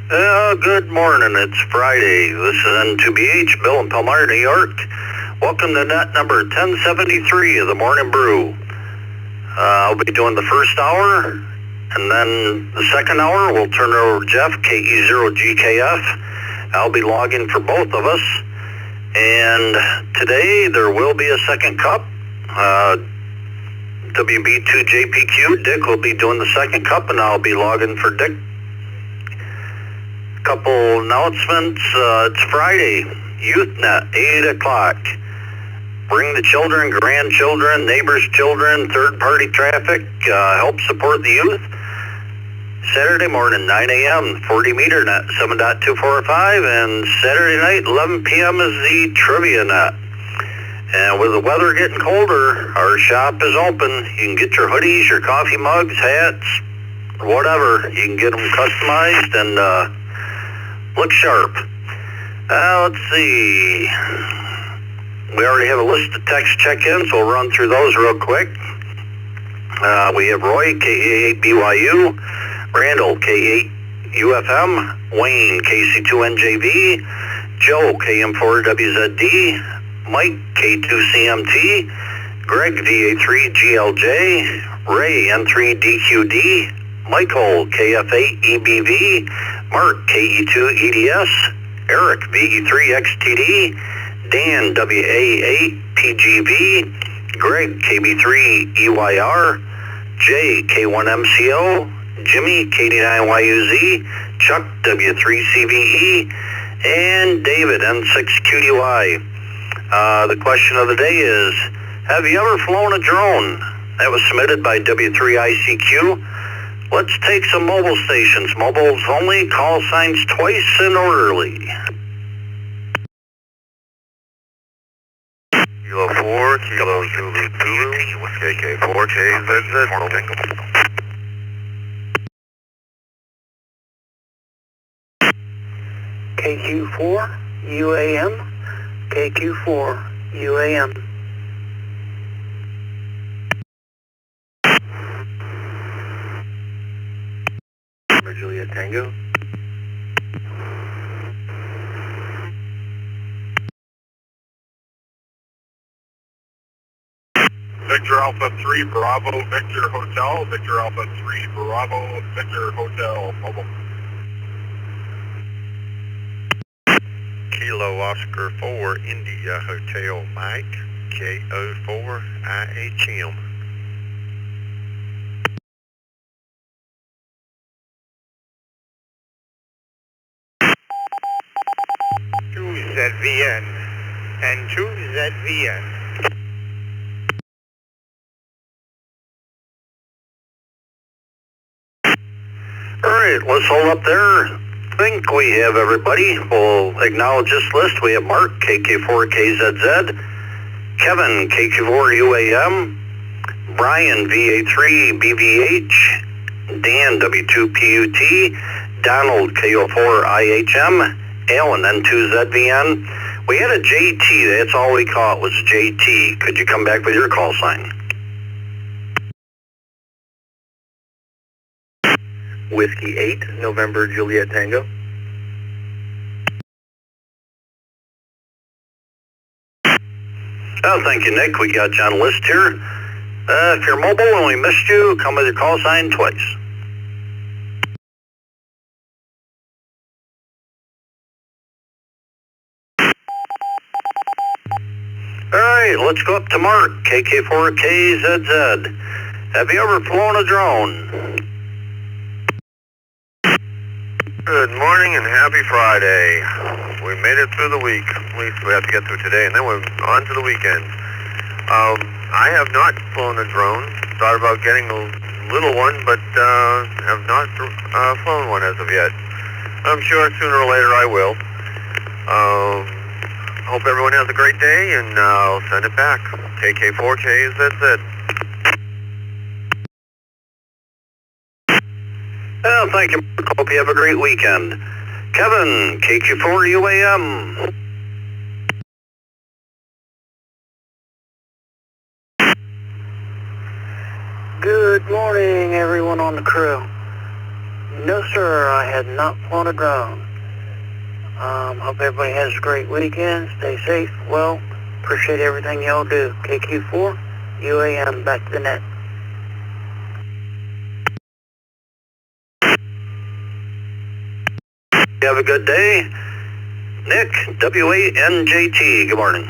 Good morning. It's Friday. This is N2BH, Bill in Palmyra, New York. Welcome to net number 1073 of the Morning Brew. I'll be doing the first hour, and then the second hour we'll turn it over to Jeff, KE0GKF. I'll be logging for both of us. And today there will be a second cup. WB2JPQ, Dick will be doing the second cup, and I'll be logging for Dick. Couple announcements. It's Friday, Youth Net, 8 o'clock. Bring the children, grandchildren, neighbors' children, third-party traffic, help support the youth. Saturday morning, 9 a.m., 40 meter net, 7.245, and Saturday night, 11 p.m. is the trivia net. And with the weather getting colder, our shop is open. You can get your hoodies, your coffee mugs, hats, whatever. You can get them customized and look sharp. Let's see. We already have a list of text check-ins, so we'll run through those real quick. We have Roy, KA8BYU, Randall, K8UFM, Wayne, KC2NJV, Joe, KM4WZD, Mike, K2CMT, Greg, VA3GLJ, Ray, N3DQD, Michael, KF8EBV, Mark, KE2EDS, Eric, VE3XTD, Dan, WA8PGV, Greg, KB3EYR, Jay, K1MCO, Jimmy, KD9YUZ, Chuck, W3CVE, and David, N6QDY. The question of the day is, have you ever flown a drone? That was submitted by W3ICQ. Let's take some mobile stations. Mobiles only, call signs twice and orderly. Kilo 4, Kilo Zulu Zulu, KK4, KZZ, KQ4, UAM, KQ4, UAM. Juliet Tango. Victor Alpha 3 Bravo Victor Hotel, Victor Alpha 3 Bravo Victor Hotel, mobile. Kilo Oscar 4 India Hotel Mike, KO4 IHM. ZVN and 2ZVN. Alright, let's hold up there. I think we have everybody. We'll acknowledge this list. We have Mark, KK4KZZ, Kevin, KQ4UAM, Brian, VA3BVH, Dan, W2PUT, Donald, KO4IHM, Alan, N2ZVN. We had a JT, that's all we caught was JT. Could you come back with your call sign? Whiskey 8, November Juliet Tango. Oh, thank you, Nick. We got you on the list here. If you're mobile and we missed you, come with your call sign twice. Alright, let's go up to Mark, KK4KZZ. Have you ever flown a drone? Good morning and happy Friday. We made it through the week. At least we have to get through today, and then we're on to the weekend. I have not flown a drone. Thought about getting a little one, but have not flown one as of yet. I'm sure sooner or later I will. Hope everyone has a great day, and I'll send it back. KK4KZZ. Well, thank you, Mark. Hope you have a great weekend. Kevin, KQ4UAM. Good morning, everyone on the crew. No, sir, I had not flown a drone. Hope everybody has a great weekend. Stay safe. Well, appreciate everything y'all do. KQ4, UAM, back to the net. Have a good day. Nick, WANJT, good morning.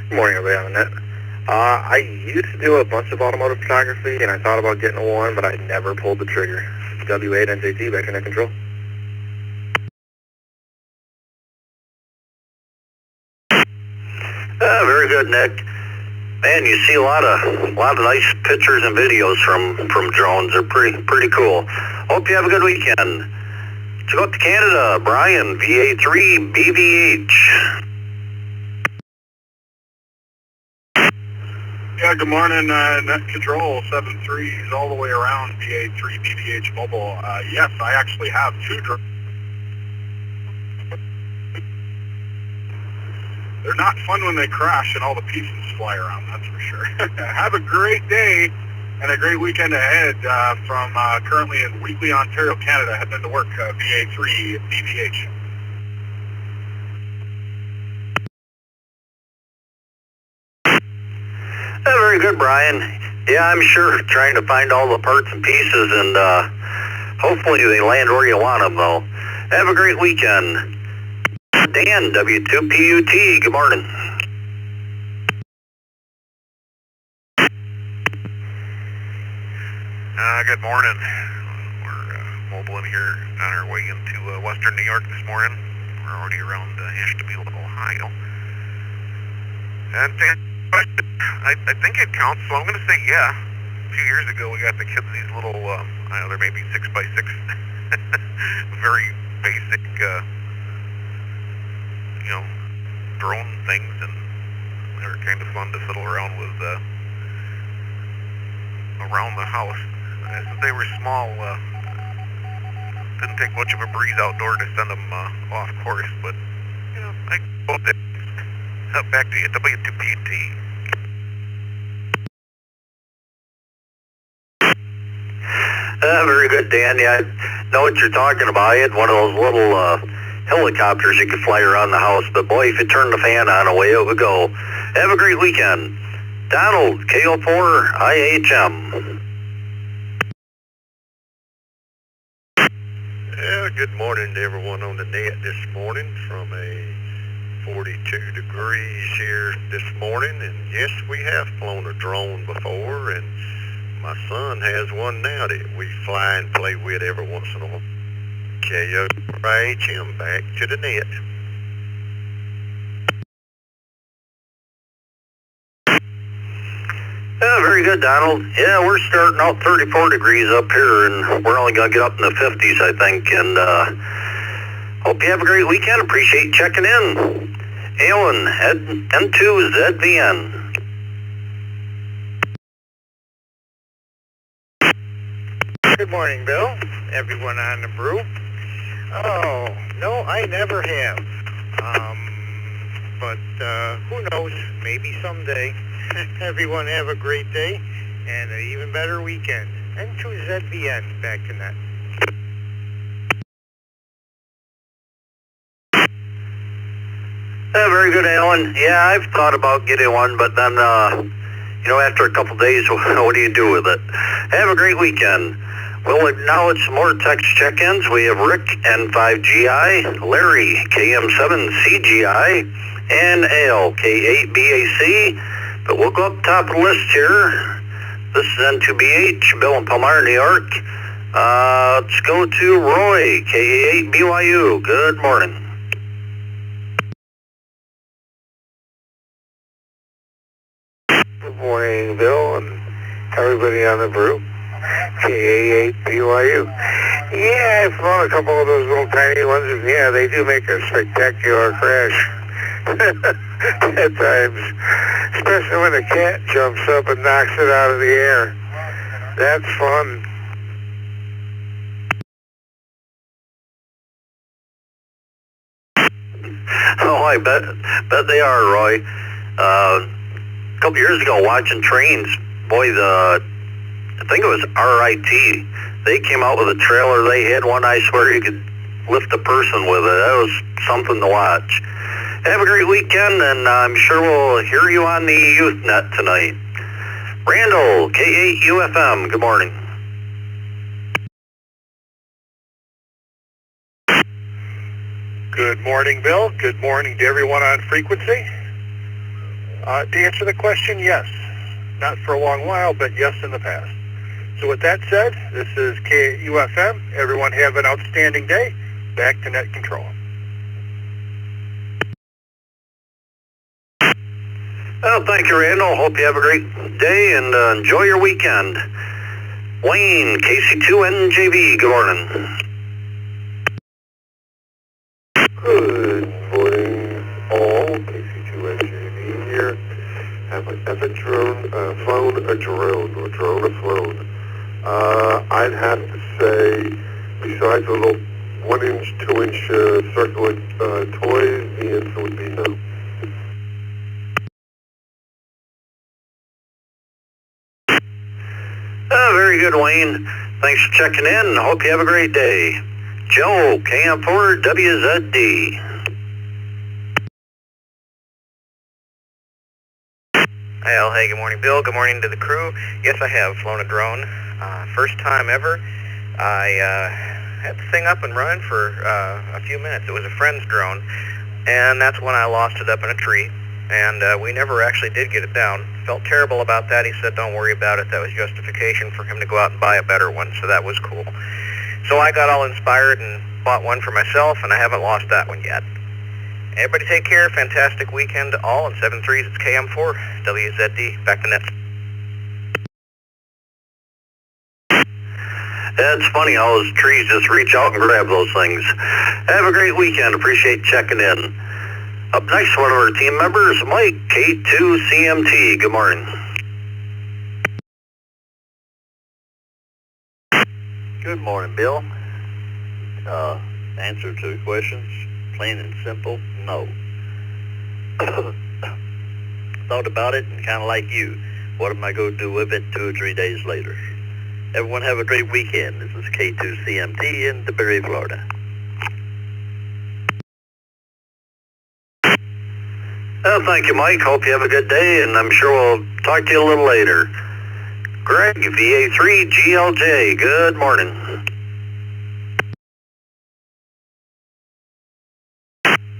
Good morning, everybody on the net. I used to do a bunch of automotive photography, and I thought about getting one, but I never pulled the trigger. W8 NJT, back in net control. Very good, Nick. Man, you see a lot of nice pictures and videos from drones. They're pretty cool. Hope you have a good weekend. Let's go up to Canada. Brian, VA3 BVH. Yeah, good morning, Net Control 7-3s all the way around VA3 BVH Mobile. Yes, I actually have two drones. They're not fun when they crash and all the pieces fly around, that's for sure. Have a great day and a great weekend ahead from currently in Wheatley, Ontario, Canada, heading into work, VA3 BVH. Very good, Brian. Yeah, I'm sure trying to find all the parts and pieces, and hopefully they land where you want them, though. Have a great weekend. Dan, W2PUT, good morning. Good morning. We're mobile in here on our way into western New York this morning. We're already around Ashtabula, Ohio. And I think it counts, so I'm going to say yeah. A few years ago we got the kids these little, I don't know, they're maybe 6x6, very basic, drone things, and they were kind of fun to fiddle around with around the house. Since they were small, didn't take much of a breeze outdoor to send them off course, but I go there. Back to you, W2PT. Very good, Dan. Yeah, I know what you're talking about. I had one of those little helicopters you could fly around the house, but boy, if you turn the fan on, away it would go. Have a great weekend. Donald, KO4 IHM. Yeah, good morning to everyone on the net this morning from a 42 degrees here this morning, and yes, we have flown a drone before, and my son has one now that we fly and play with every once in a while. KO4IHM, back to the net. Yeah, very good, Donald. Yeah, we're starting out 34 degrees up here, and we're only going to get up in the 50s, I think, and hope you have a great weekend. Appreciate you checking in. Alan, N2ZVN. Good morning, Bill. Everyone on the brew. Oh, no, I never have. But who knows? Maybe someday. Everyone have a great day and an even better weekend. N2ZVN, back to that. Very good, Alan. Yeah, I've thought about getting one, but then, after a couple days, what do you do with it? Have a great weekend. We'll acknowledge some more text check-ins. We have Rick, N5GI, Larry, KM7CGI, and Ale, K8BAC. But we'll go up top of the list here. This is N2BH, Bill in Palmyra, New York. Let's go to Roy, K8BYU. Good morning. Good morning, Bill, and everybody on the brew. KA8BYU. Yeah, I've flown a couple of those little tiny ones, and yeah, they do make a spectacular crash at times, especially when a cat jumps up and knocks it out of the air. That's fun. Oh, I bet they are, Roy. couple years ago watching trains. Boy, I think it was RIT. They came out with a trailer. They had one, I swear you could lift a person with it. That was something to watch. Have a great weekend, and I'm sure we'll hear you on the Youth Net tonight. Randall, K8UFM, good morning. Good morning, Bill. Good morning to everyone on frequency. To answer the question, yes. Not for a long while, but yes in the past. So with that said, this is K8UFM. Everyone have an outstanding day. Back to net control. Well, thank you, Randall. Hope you have a great day and enjoy your weekend. Wayne, KC2NJV, good morning. Good morning, all. KC2NJV here. Have a drone, flown a drone, or drone or flown? I'd have to say, besides the little 1-inch, 2-inch circular toys, the answer would be no. Very good, Wayne. Thanks for checking in. Hope you have a great day. Joe, KM4WZD. Well, hey, good morning, Bill. Good morning to the crew. Yes, I have flown a drone. First time ever. I had the thing up and running for a few minutes. It was a friend's drone, and that's when I lost it up in a tree, and we never actually did get it down. Felt terrible about that. He said, don't worry about it. That was justification for him to go out and buy a better one, so that was cool. So I got all inspired and bought one for myself, and I haven't lost that one yet. Everybody take care. Fantastic weekend to all. And 7-3s, it's KM4, WZD. Back to net. It's funny how those trees just reach out and grab those things. Have a great weekend. Appreciate checking in. Up next, one of our team members, Mike, K2CMT. Good morning. Good morning, Bill. Answer to the questions, plain and simple, no. Thought about it and kind of like you. What am I going to do with it 2 or 3 days later? Everyone have a great weekend. This is K2CMT in DeBerry, Florida. Well, thank you, Mike. Hope you have a good day, and I'm sure we'll talk to you a little later. Greg, VA3GLJ, good morning.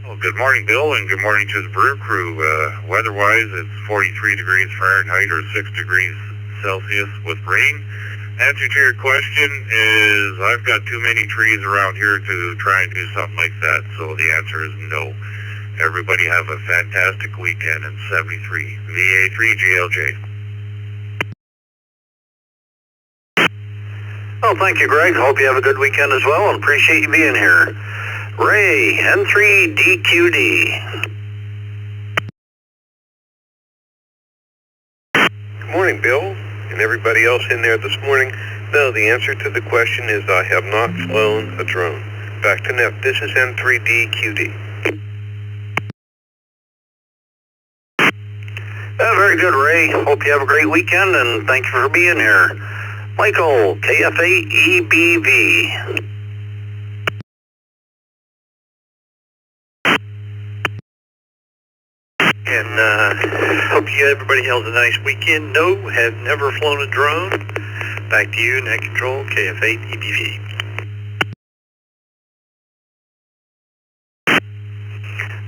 Well, good morning, Bill, and good morning to the brew crew. Weather-wise, it's 43 degrees Fahrenheit or 6 degrees Celsius with rain. Answer to your question is I've got too many trees around here to try and do something like that, so the answer is no. Everybody have a fantastic weekend in 73. VA3GLJ. Well, thank you, Greg. Hope you have a good weekend as well, and appreciate you being here. Ray, N3DQD. Good morning, Bill, and everybody else in there this morning. No, the answer to the question is I have not flown a drone. Back to net. This is N3DQD. Very good, Ray. Hope you have a great weekend, and thank you for being here. Michael, KF8EBV. And hope everybody has a nice weekend. No, have never flown a drone. Back to you, Net Control, KF8EBV.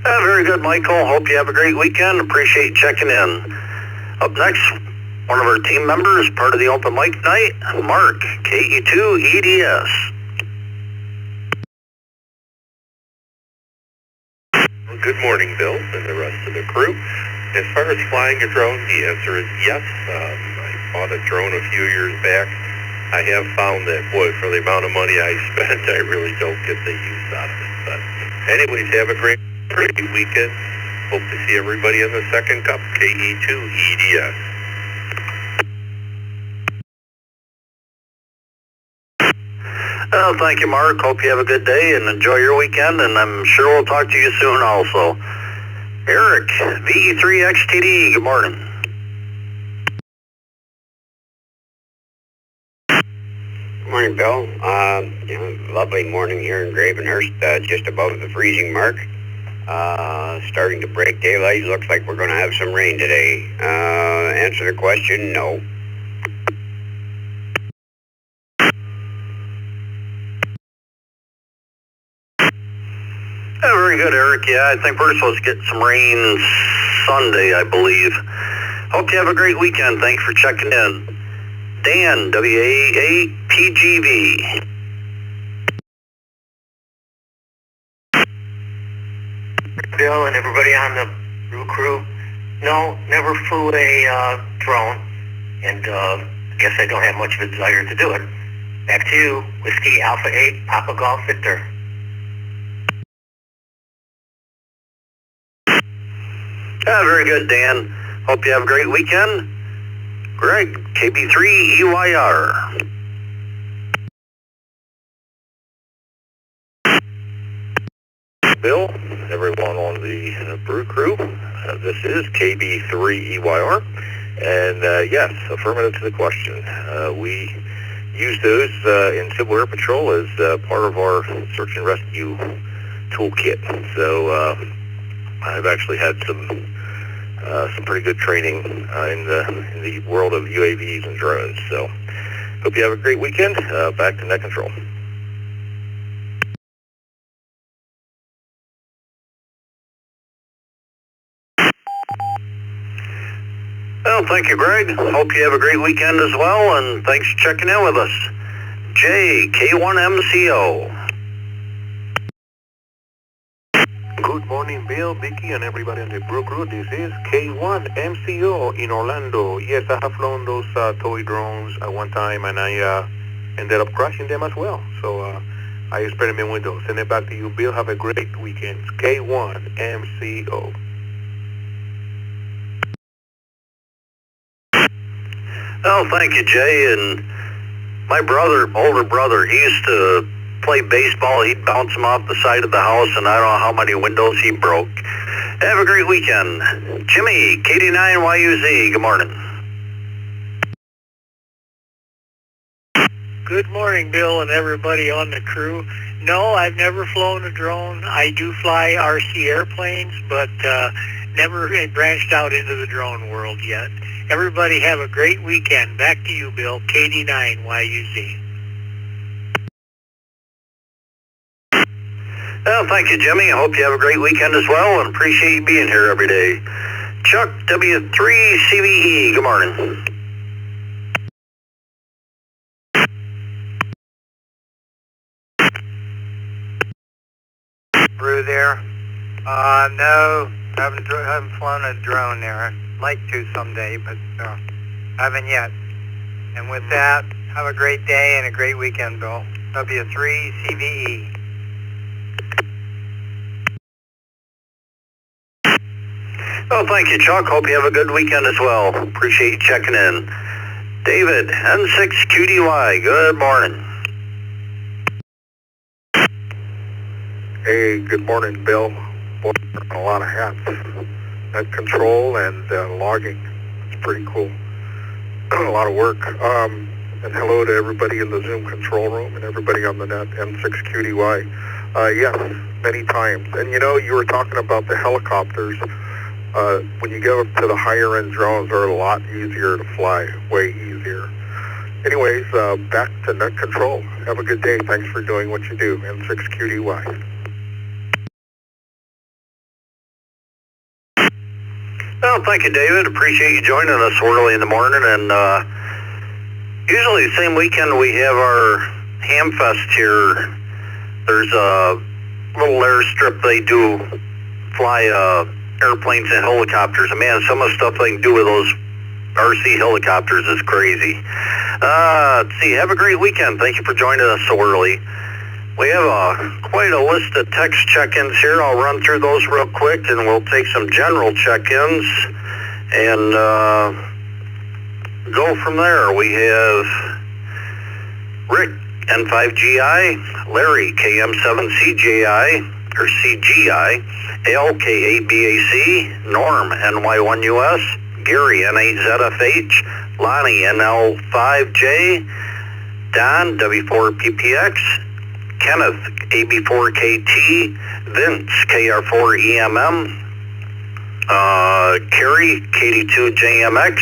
Very good, Michael. Hope you have a great weekend. Appreciate checking in. Up next, one of our team members, part of the open mic night, Mark, KE2EDS. Well, good morning, Bill, and the rest of the crew. As far as flying a drone, the answer is yes. I bought a drone a few years back. I have found that, boy, for the amount of money I spent, I really don't get the use out of it. But anyways, have a great weekend. Hope to see everybody in the second cup, KE2EDS. Thank you, Mark. Hope you have a good day and enjoy your weekend, and I'm sure we'll talk to you soon also. Eric, VE3XTD, good morning. Morning, Bill. Lovely morning here in Gravenhurst, just above the freezing mark. Starting to break daylight. Looks like we're going to have some rain today. Answer the question, no. Very good, Eric. Yeah, I think we're supposed to get some rain Sunday, I believe. Hope you have a great weekend. Thanks for checking in. Dan, WAAPGV. Bill and everybody on the Brew crew. No, never flew a drone, and guess I don't have much of a desire to do it. Back to you, Whiskey Alpha 8, Papa Golf Victor. Yeah, very good, Dan. Hope you have a great weekend. Greg, KB3 EYR. Bill, everyone on the Brew crew, this is KB3 EYR, and yes, affirmative to the question. We use those in Civil Air Patrol as part of our search and rescue toolkit. So I've actually had some pretty good training in the world of UAVs and drones. So hope you have a great weekend. Back to Net Control. Well, thank you, Greg. Hope you have a great weekend as well, and thanks for checking in with us. Jay, K1MCO. Good morning, Bill, Vicky, and everybody on the Brew crew. This is K1MCO in Orlando. Yes, I have flown those toy drones at one time, and I ended up crashing them as well. So I experiment with those. Send it back to you, Bill. Have a great weekend. K1MCO. Oh, thank you, Jay. And my older brother, he used to play baseball. He'd bounce them off the side of the house, and I don't know how many windows he broke. Have a great weekend. Jimmy, KD9YUZ, good morning. Good morning, Bill and everybody on the crew. No, I've never flown a drone. I do fly RC airplanes, but never branched out into the drone world yet. Everybody have a great weekend. Back to you, Bill, KD9YUZ. Well, thank you, Jimmy. I hope you have a great weekend as well, and appreciate you being here every day. Chuck, W3CVE, good morning. Brew there. No, haven't flown a drone there. I'd like to someday, but haven't yet. And with that, have a great day and a great weekend, Bill. W3CVE. Well, thank you, Chuck. Hope you have a good weekend as well. Appreciate you checking in. David, N6QDY, good morning. Hey, good morning, Bill. Boy, a lot of hats. Net control and logging. It's pretty cool. A lot of work. And hello to everybody in the Zoom control room and everybody on the net, N6QDY. Yes, many times. And you know, you were talking about the helicopters. When you go to the higher end drones, they're a lot easier to fly, way easier. Anyways, back to Net Control. Have a good day. Thanks for doing what you do, N6QDY. Well, thank you, David. Appreciate you joining us early in the morning. And usually the same weekend we have our Ham Fest here. There's a little airstrip they do fly airplanes and helicopters. And man, some of the stuff they can do with those RC helicopters is crazy. Let's see, have a great weekend. Thank you for joining us so early. We have quite a list of text check-ins here. I'll run through those real quick, and we'll take some general check-ins and go from there. We have Rick, N5GI, Larry, KM7CJI, or CGI, LK8BAC, Norm, NY1US, Gary, N8ZFH, Lonnie, NL5J, Don, W4PPX, Kenneth, AB4KT, Vince, KR4EMM, Kerry, KD2JMX,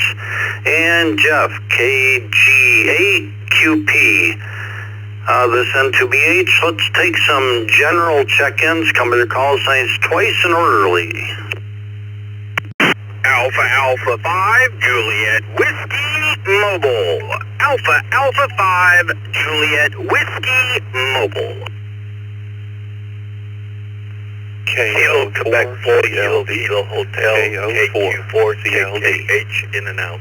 and Jeff, KG8QP. This N2BH, let's take some general check-ins, come to their call signs twice and orderly. Alpha Alpha 5, Juliet Whiskey Mobile. Alpha Alpha 5, Juliet Whiskey Mobile. Kilo Quebec 4 Kilo Hotel KQ4 CLDH in and out.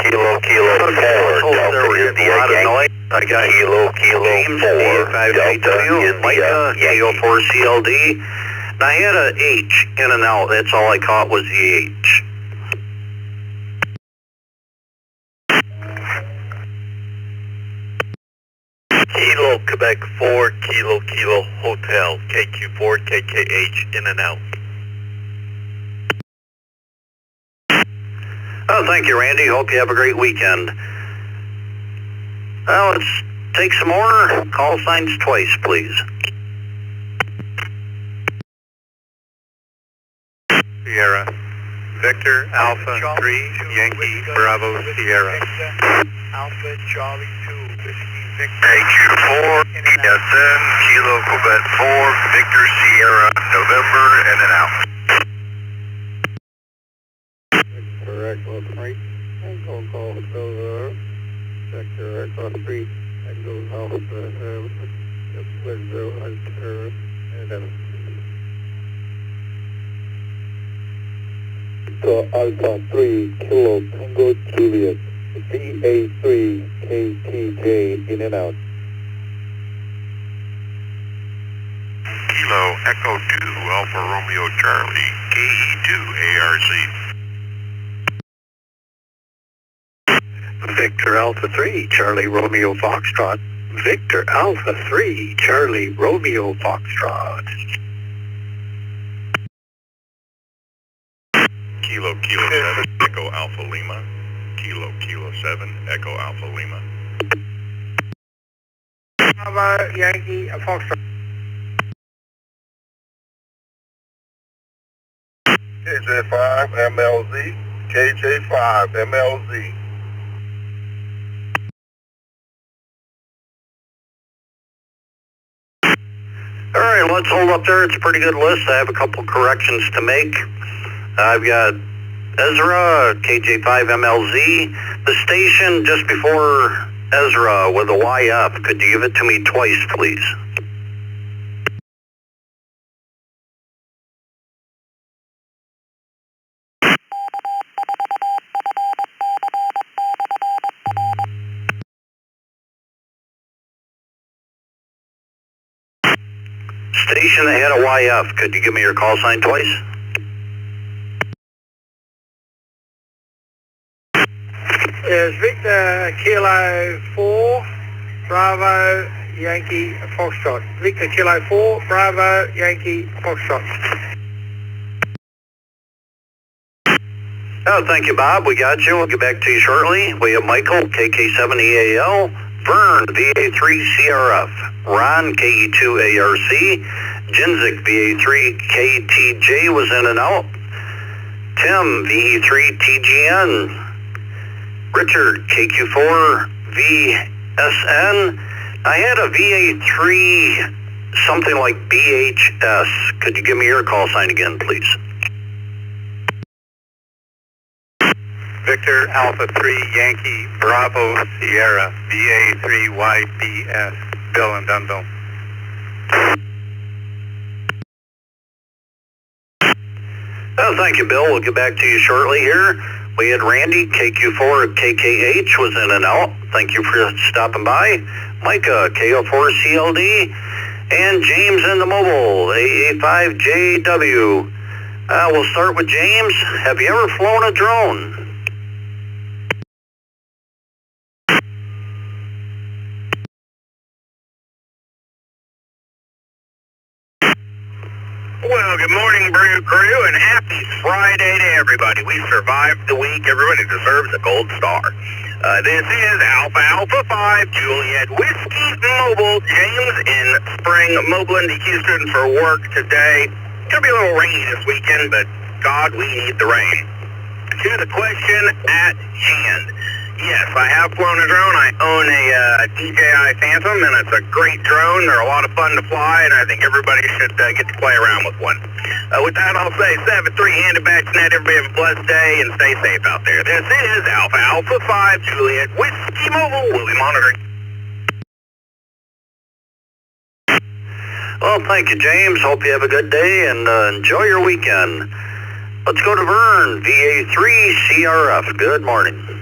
Kilo 4 Delta India Yankee. I got Kilo James, 4 B5JW, Micah, KO4CLD. Now I had a H in and out, that's all I caught was the H. Kilo Quebec 4 Kilo Hotel KQ4 KKH in and out. Oh, thank you, Randy. Hope you have a great weekend. Well, let's take some more. Call signs twice, please. Sierra. Victor Alpha 3, Yankee Bravo Sierra. Alpha Charlie 2, Whiskey Victor. AQ4, ESN, Kilo Quebec 4, Victor Sierra, November, and then out. Echo 3, Echo Golf, Sector Echo 3, Echo Golf, window, turn, and then Alpha 3, Kilo Tango Juliet, VA3, KTJ, in and out. Kilo Echo 2, Alpha Romeo Charlie, KE2, ARC. Victor Alpha 3, Charlie Romeo Foxtrot. Victor Alpha 3, Charlie Romeo Foxtrot. Kilo 7, Echo Alpha Lima. Kilo 7, Echo Alpha Lima. Bravo, Yankee, Foxtrot. KJ5 MLZ, KJ5 MLZ. All right, let's hold up there. It's a pretty good list. I have a couple corrections to make. I've got Ezra, KJ5MLZ. The station just before Ezra with a YF. Could you give it to me twice, please? Station that had a YF. Could you give me your call sign twice? Is Victor Kilo 4, Bravo, Yankee, Foxtrot. Victor Kilo 4, Bravo, Yankee, Foxtrot. Oh, thank you, Bob. We got you. We'll get back to you shortly. We have Michael, KK7EAL, Vern, VA3CRF, Ron, KE2ARC, Jinzik, VA3KTJ was in and out, Tim, VE3TGN, Richard, KQ4VSN. I had a VA3 something like BHS. Could you give me your call sign again, please? Victor Alpha 3 Yankee Bravo Sierra VA3YBS. Bill and Dunville. Oh, thank you, Bill. We'll get back to you shortly here. We had Randy, KQ4KKH was in and out. Thank you for stopping by. Micah, KO4CLD, and James in the mobile, AA5JW. We'll start with James. Have you ever flown a drone? Well, good morning, Brew Crew, and happy Friday to everybody. We survived the week. Everybody deserves a gold star. This is Alpha Alpha 5 Juliet Whiskey Mobile. James in Spring, mobile into Houston for work today. It's going to be a little rainy this weekend, but God, we need the rain. To the question at hand. Yes, I have flown a drone. I own a DJI Phantom, and it's a great drone. They're a lot of fun to fly, and I think everybody should get to play around with one. With that, I'll say 7-3, hand it back to Net. Everybody have a blessed day, and stay safe out there. This is Alpha Alpha 5 Juliet Whiskey Mobile. We'll be monitoring. Well, thank you, James. Hope you have a good day, and enjoy your weekend. Let's go to Vern, VA3 CRF. Good morning.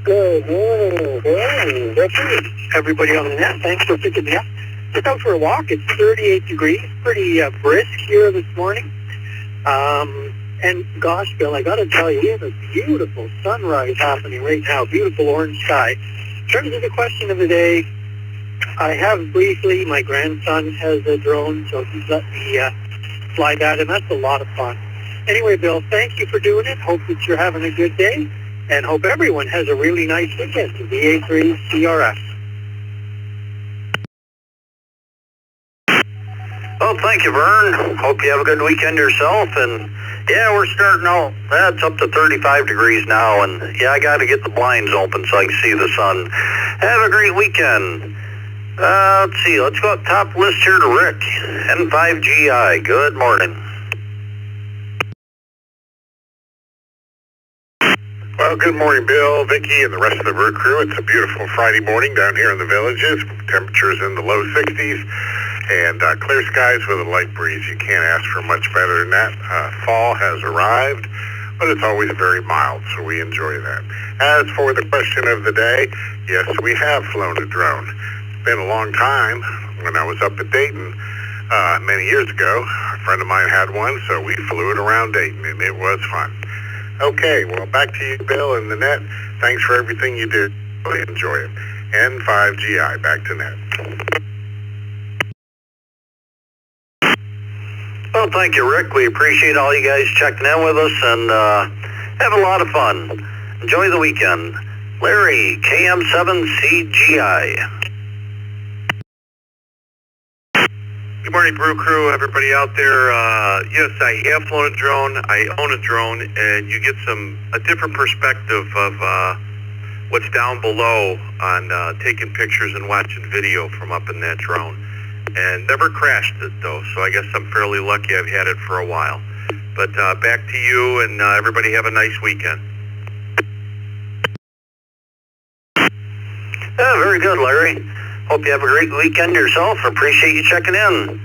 Good morning, everybody on the net. Thanks for picking me up. Took out for a walk. It's 38 degrees, pretty brisk here this morning. And gosh, Bill, I got to tell you, we have a beautiful sunrise happening right now. Beautiful orange sky. In terms of the question of the day, I have briefly. My grandson has a drone, so he's let me fly that, and that's a lot of fun. Anyway, Bill, thank you for doing it. Hope that you're having a good day. And hope everyone has a really nice weekend. VA3 CRF. Well, thank you, Vern. Hope you have a good weekend yourself. And yeah, we're starting out. It's up to 35 degrees now. And yeah, I got to get the blinds open so I can see the sun. Have a great weekend. Let's see. Let's go up top list here to Rick. N5GI. Good morning. Well, good morning, Bill, Vicky, and the rest of the Brew Crew. It's a beautiful Friday morning down here in the villages. Temperatures in the low 60s and clear skies with a light breeze. You can't ask for much better than that. Fall has arrived, but it's always very mild, so we enjoy that. As for the question of the day, yes, we have flown a drone. It's been a long time. When I was up at Dayton many years ago, a friend of mine had one, so we flew it around Dayton, and it was fun. Okay, well, back to you, Bill, and the Net. Thanks for everything you did. Really enjoy it. N5GI, back to Net. Well, thank you, Rick. We appreciate all you guys checking in with us, and have a lot of fun. Enjoy the weekend. Larry, KM7CGI. Good morning, Brew Crew, everybody out there. Yes, I have flown a drone. I own a drone, and you get a different perspective of what's down below on taking pictures and watching video from up in that drone. And never crashed it, though, so I guess I'm fairly lucky. I've had it for a while. But back to you, and everybody have a nice weekend. Yeah, very good, Larry. Hope you have a great weekend yourself. Appreciate you checking in.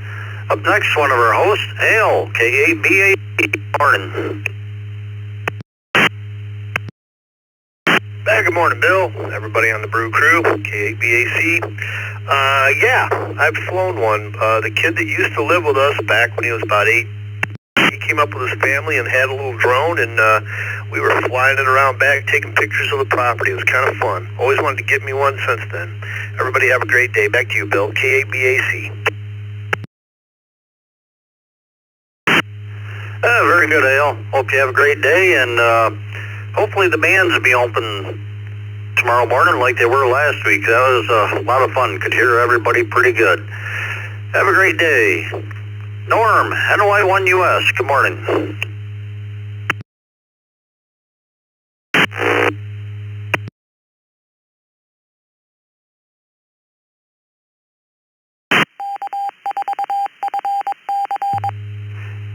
Up next, one of our hosts, Hale, KABA. Morning. Good morning, Bill. Everybody on the Brew Crew, KABAC. Yeah, I've flown one. The kid that used to live with us back when he was about 8, he came up with his family and had a little drone, and we were flying it around back, taking pictures of the property. It was kind of fun. Always wanted to get me one since then. Everybody have a great day. Back to you, Bill. KABAC. Very good, Hale. Hope you have a great day, and hopefully the bands will be open tomorrow morning like they were last week. That was a lot of fun. Could hear everybody pretty good. Have a great day. Norm, NY1US. Good morning.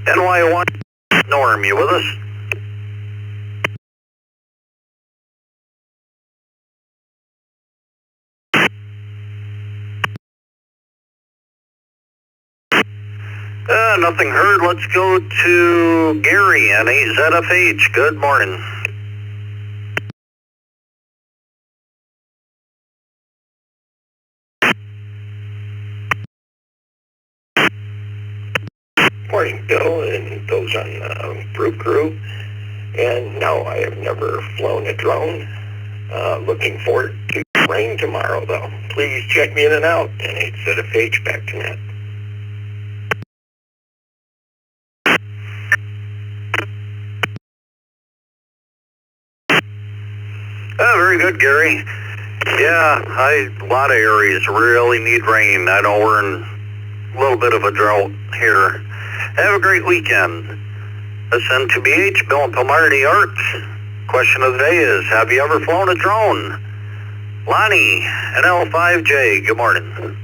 NY1, Norm, you with us? Nothing heard. Let's go to Gary, N8ZFH. Good morning. Morning, Bill, and those on the Brew Crew. And no, I have never flown a drone. Looking forward to rain tomorrow, though. Please check me in and out. And 8 set of page back to net. Oh, very good, Gary. Yeah, a lot of areas really need rain. I know we're in a little bit of a drought here. Have a great weekend. Listen to BH, Bill and Pilmarty Arts. Question of the day is, have you ever flown a drone? Lonnie, NL5J, good morning.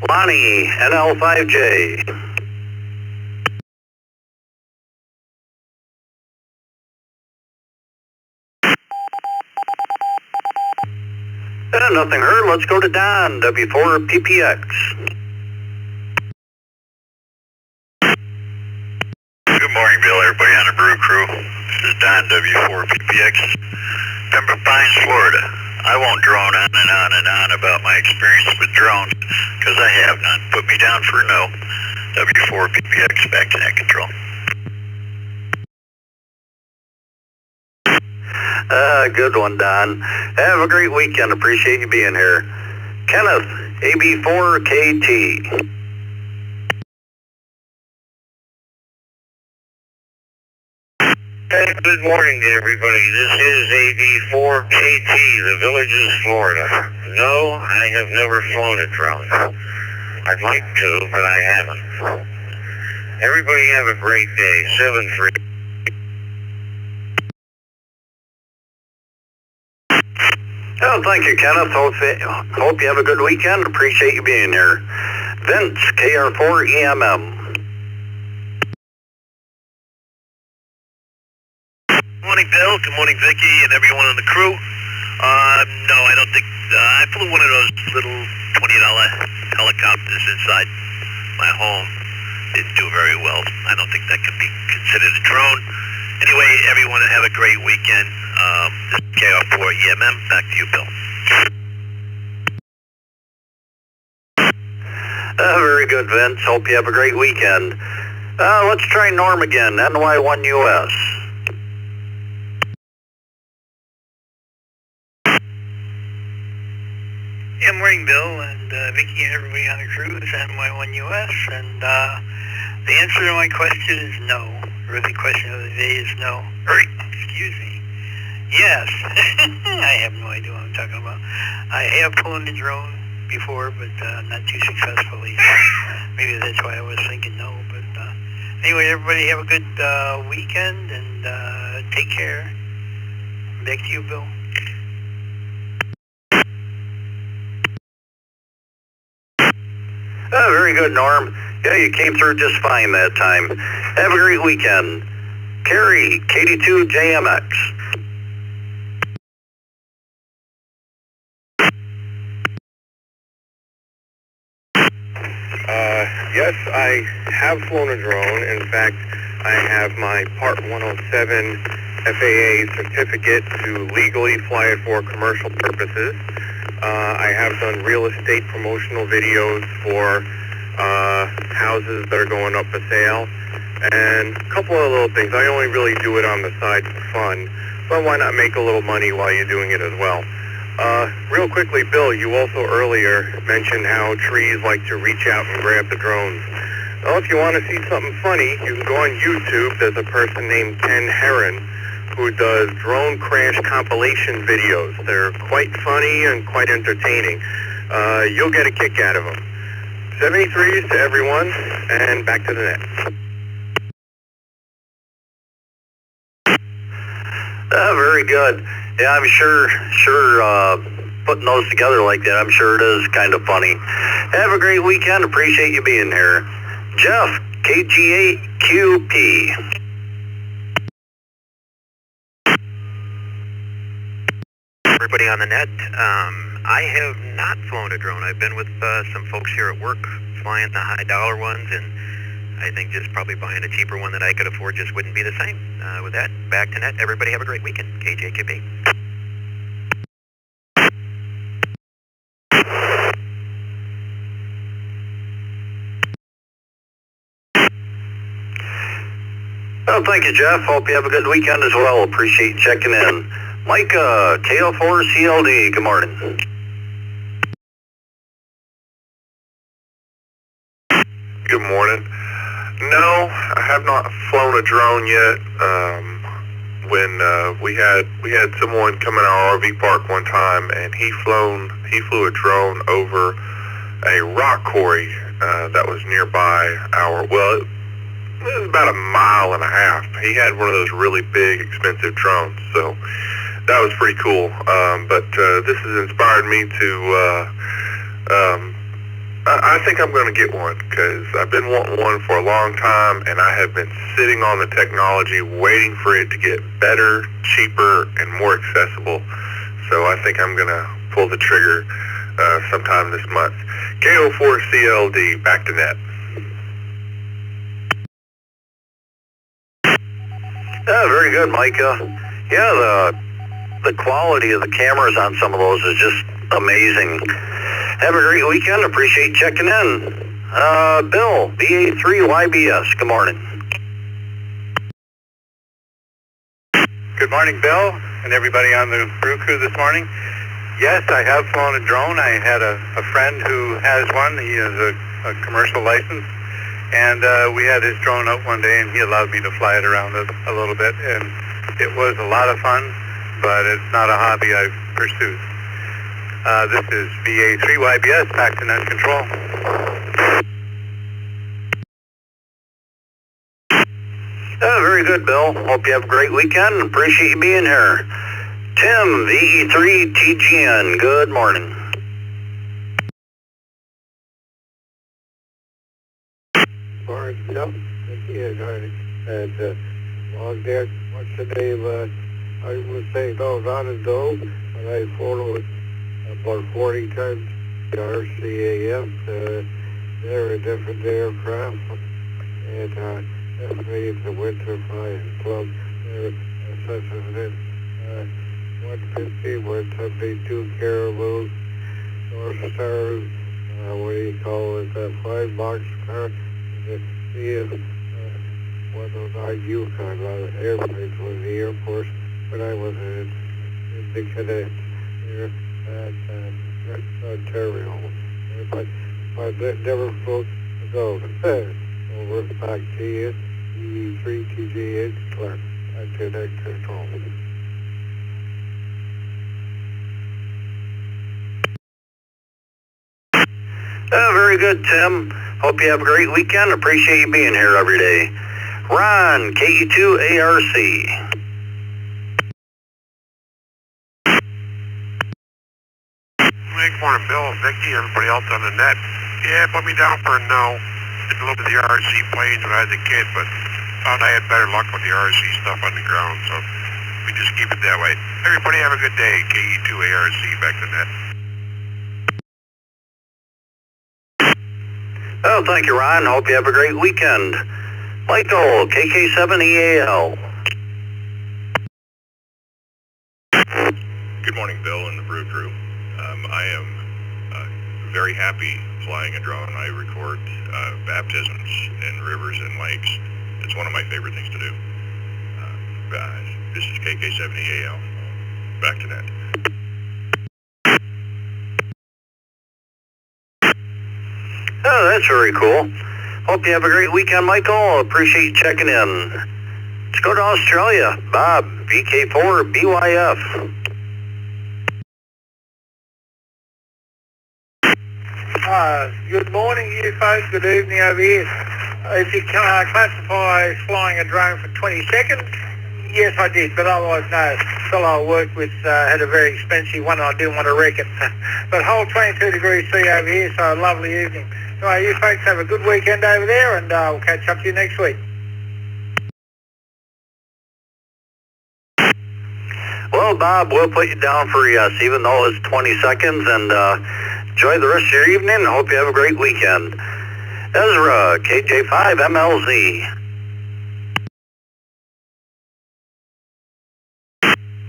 Lonnie, NL5J. Nothing heard. Let's go to Don, W4PPX. Good morning, Bill. Everybody on the Brew Crew. This is Don, W4PPX, Pembroke Pines, Florida. I won't drone on and on and on about my experience with drones, because I have none. Put me down for no. W4PPX, back to net control. Good one, Don. Have a great weekend. Appreciate you being here. Kenneth, AB4KT. Hey, good morning to everybody. This is AB4KT, the Villages, Florida. No, I have never flown a drone. I'd like to, but I haven't. Everybody have a great day. 7-3. Oh, thank you, Kenneth. Hope you have a good weekend. Appreciate you being here. Vince, KR4EMM. Morning, Bill. Good morning, Vicky, and everyone on the crew. No, I don't think... I flew one of those little $20 helicopters inside my home. Didn't do very well. I don't think that can be considered a drone. Anyway, everyone have a great weekend. This is KR4EMM. Back to you, Bill. Very good, Vince. Hope you have a great weekend. Let's try Norm again, NY1US. Yeah, morning, Bill, and Vicky and everybody on the crew. It's NY1US, and the answer to my question is no. Or the question of the day is no. Excuse me. Yes. I have no idea what I'm talking about. I have flown a drone before, but not too successfully. Maybe that's why I was thinking no. But anyway, everybody have a good weekend, and take care. Back to you, Bill. Oh, very good, Norm. Yeah, you came through just fine that time. Have a great weekend. Carrie, KD2JMX. Yes, I have flown a drone. In fact, I have my Part 107 FAA certificate to legally fly it for commercial purposes. I have done real estate promotional videos for houses that are going up for sale, and a couple of little things. I only really do it on the side for fun, but why not make a little money while you're doing it as well? Real quickly, Bill, you also earlier mentioned how trees like to reach out and grab the drones. Well, if you want to see something funny, you can go on YouTube. There's a person named Ken Heron who does drone crash compilation videos. They're quite funny and quite entertaining. You'll get a kick out of them. 73s to everyone, and back to the net. Very good. Yeah, I'm sure putting those together like that, I'm sure it is kind of funny. Have a great weekend. Appreciate you being here. Jeff, KG8QP. Everybody on the net, I have not flown a drone. I've been with some folks here at work flying the high dollar ones, and I think just probably buying a cheaper one that I could afford just wouldn't be the same. With that, back to net. Everybody have a great weekend. KJKB. Well, thank you, Jeff. Hope you have a good weekend as well. Appreciate you checking in. Mike, KL4CLD, good morning. Good morning. No, I have not flown a drone yet. When we had someone come in our RV park one time, and he flew a drone over a rock quarry that was nearby it was about 1.5 miles. He had one of those really big, expensive drones, so that was pretty cool. But this has inspired me to. I think I'm going to get one because I've been wanting one for a long time, and I have been sitting on the technology waiting for it to get better, cheaper, and more accessible. So I think I'm going to pull the trigger sometime this month. KO4CLD, back to net. Yeah, very good, Mike. Yeah, the quality of the cameras on some of those is just amazing. Have a great weekend. Appreciate checking in. Bill, BA3YBS, good morning. Good morning, Bill, and everybody on the brew crew this morning. Yes, I have flown a drone. I had a friend who has one. He has a commercial license, and we had his drone out one day, and he allowed me to fly it around a little bit, and it was a lot of fun, but it's not a hobby I've pursued. This is VA3YBS, back to net control. Very good, Bill. Hope you have a great weekend. Appreciate you being here. Tim, VE3TGN, good morning. Morning, yep. And long there, what's the name? I would say no, not a dome, but I followed about 40 times the RCAF. They're a different aircraft, and definitely it's a winter flying club. They're such as 150, 172 Caribou, North Stars, what do you call it, 5-box car, the 109 Yukon, a lot of airplanes with the Air Force when I was in the cadet here at Ontario. But never flew a go. Over back to you, VE3TGN, Clark, back to net control. Very good, Tim. Hope you have a great weekend. Appreciate you being here every day. Ron, KE2ARC. Good morning, Bill, Vicky, everybody else on the net. Yeah, put me down for a no. Did a little bit of the RC planes when I was a kid, but found I had better luck with the RC stuff on the ground, so we just keep it that way. Everybody have a good day. KE2ARC, back to net. Oh, thank you, Ron. Hope you have a great weekend. Michael, KK7EAL. Good morning, Bill and the Brew Crew. I am very happy flying a drone. I record baptisms in rivers and lakes. It's one of my favorite things to do. This is KK7EAL. Back to net. Oh, that's very cool. Hope you have a great weekend, Michael. Appreciate you checking in. Let's go to Australia. Bob, VK4BYF. Good morning, you folks. Good evening over here. If you classify flying a drone for 20 seconds, yes, I did, but otherwise, no. The fellow I worked with had a very expensive one, and I didn't want to wreck it. But whole 22 degrees C over here, so a lovely evening. Anyway, you folks have a good weekend over there, and we'll catch up to you next week. Well, Bob, we'll put you down for yes, even though it's 20 seconds, and enjoy the rest of your evening. Hope you have a great weekend. Ezra, KJ5MLZ.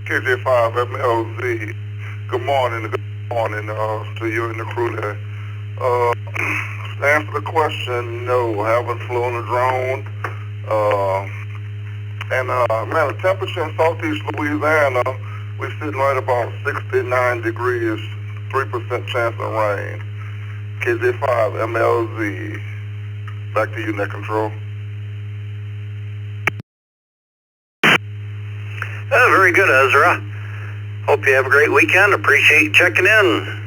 KJ5MLZ. Good morning to you and the crew there. To answer the question, no, I haven't flown a drone. Man, the temperature in southeast Louisiana, we're sitting right about 69 degrees, 3% chance of rain. KJ5MLZ. Back to you, Net Control. Very good, Ezra. Hope you have a great weekend. Appreciate you checking in.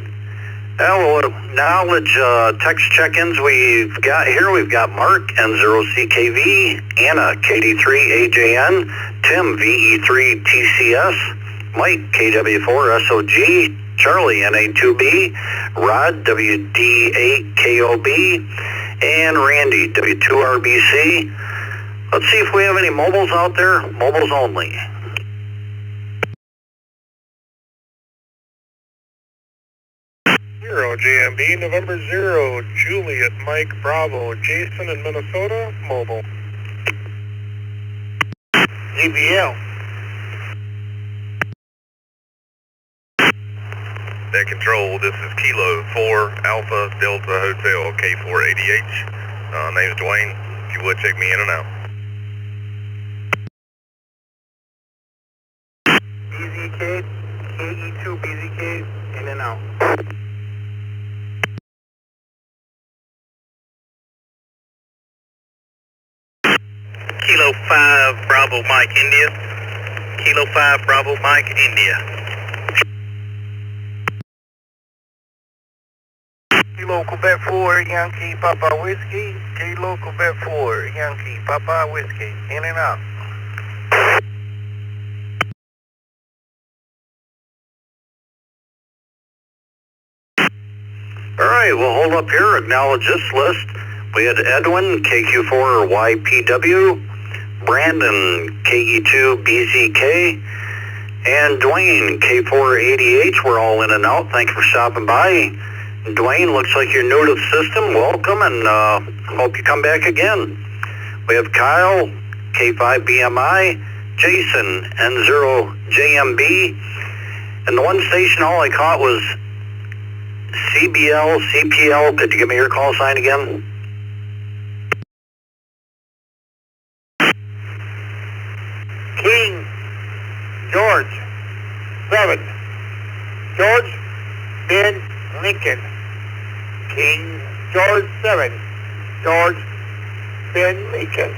Well, knowledge text check-ins we've got here. We've got Mark, N0CKV, Anna, KD3AJN, Tim, VE3TCS, Mike, KW4SOG, Charlie, NA2B, Rod, WD8KOB, and Randy, W2RBC. Let's see if we have any mobiles out there. Mobiles only. JMB, November 0, Juliet, Mike, Bravo, Jason in Minnesota, mobile. GBL. Net Control, this is Kilo 4 Alpha Delta Hotel K4ADH. Name's Dwayne. If you would, check me in and out. BZK, KE2 BZK, in and out. Kilo 5 Bravo Mike India. Kilo 5 Bravo Mike India. Kilo Quebec 4 Yankee Papa Whiskey. Kilo Quebec 4 Yankee Papa Whiskey. In and out. All right, we'll hold up here, acknowledge this list. We had Edwin, KQ4YPW, Brandon, KE2BZK, and Dwayne, K4ADH. We're all in and out. Thank you for stopping by. Dwayne, looks like you're new to the system. Welcome, and hope you come back again. We have Kyle, K5BMI, Jason, N0JMB, and the one station all I caught was CBL, CPL. Could you give me your call sign again? King George 7. George Ben Lincoln. King George 7. George Ben Lincoln.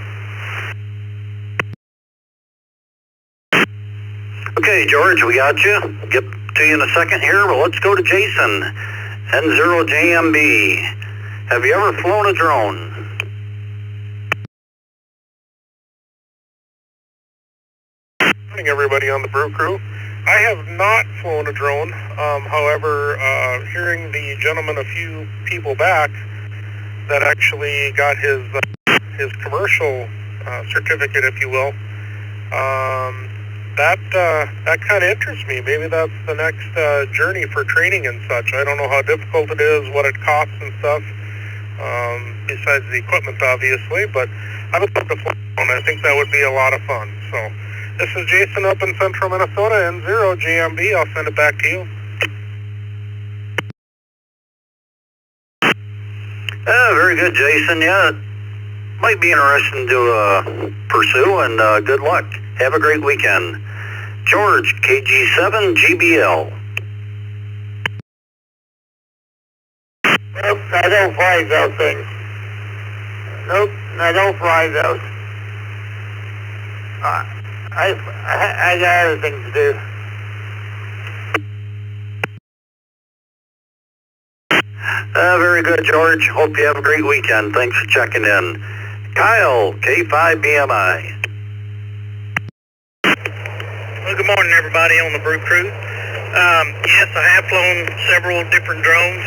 Okay, George, we got you. Get to you in a second here, but let's go to Jason, N0JMB. Have you ever flown a drone? Morning, everybody on the Brew Crew. I have not flown a drone. However, hearing the gentleman a few people back that actually got his commercial certificate, if you will, that kind of interests me. Maybe that's the next journey for training and such. I don't know how difficult it is, what it costs and stuff, besides the equipment, obviously, but I would love to fly one. I think that would be a lot of fun. So this is Jason up in central Minnesota, N0JMB. I'll send it back to you. Very good, Jason. Yeah, might be interesting to pursue, and good luck. Have a great weekend. George, KG7GBL. Nope, I don't fly those things. Nope, I don't fly those. I got other things to do. Very good, George. Hope you have a great weekend. Thanks for checking in. Kyle, K5BMI. Well, good morning, everybody on the Brew Crew. Yes, I have flown several different drones.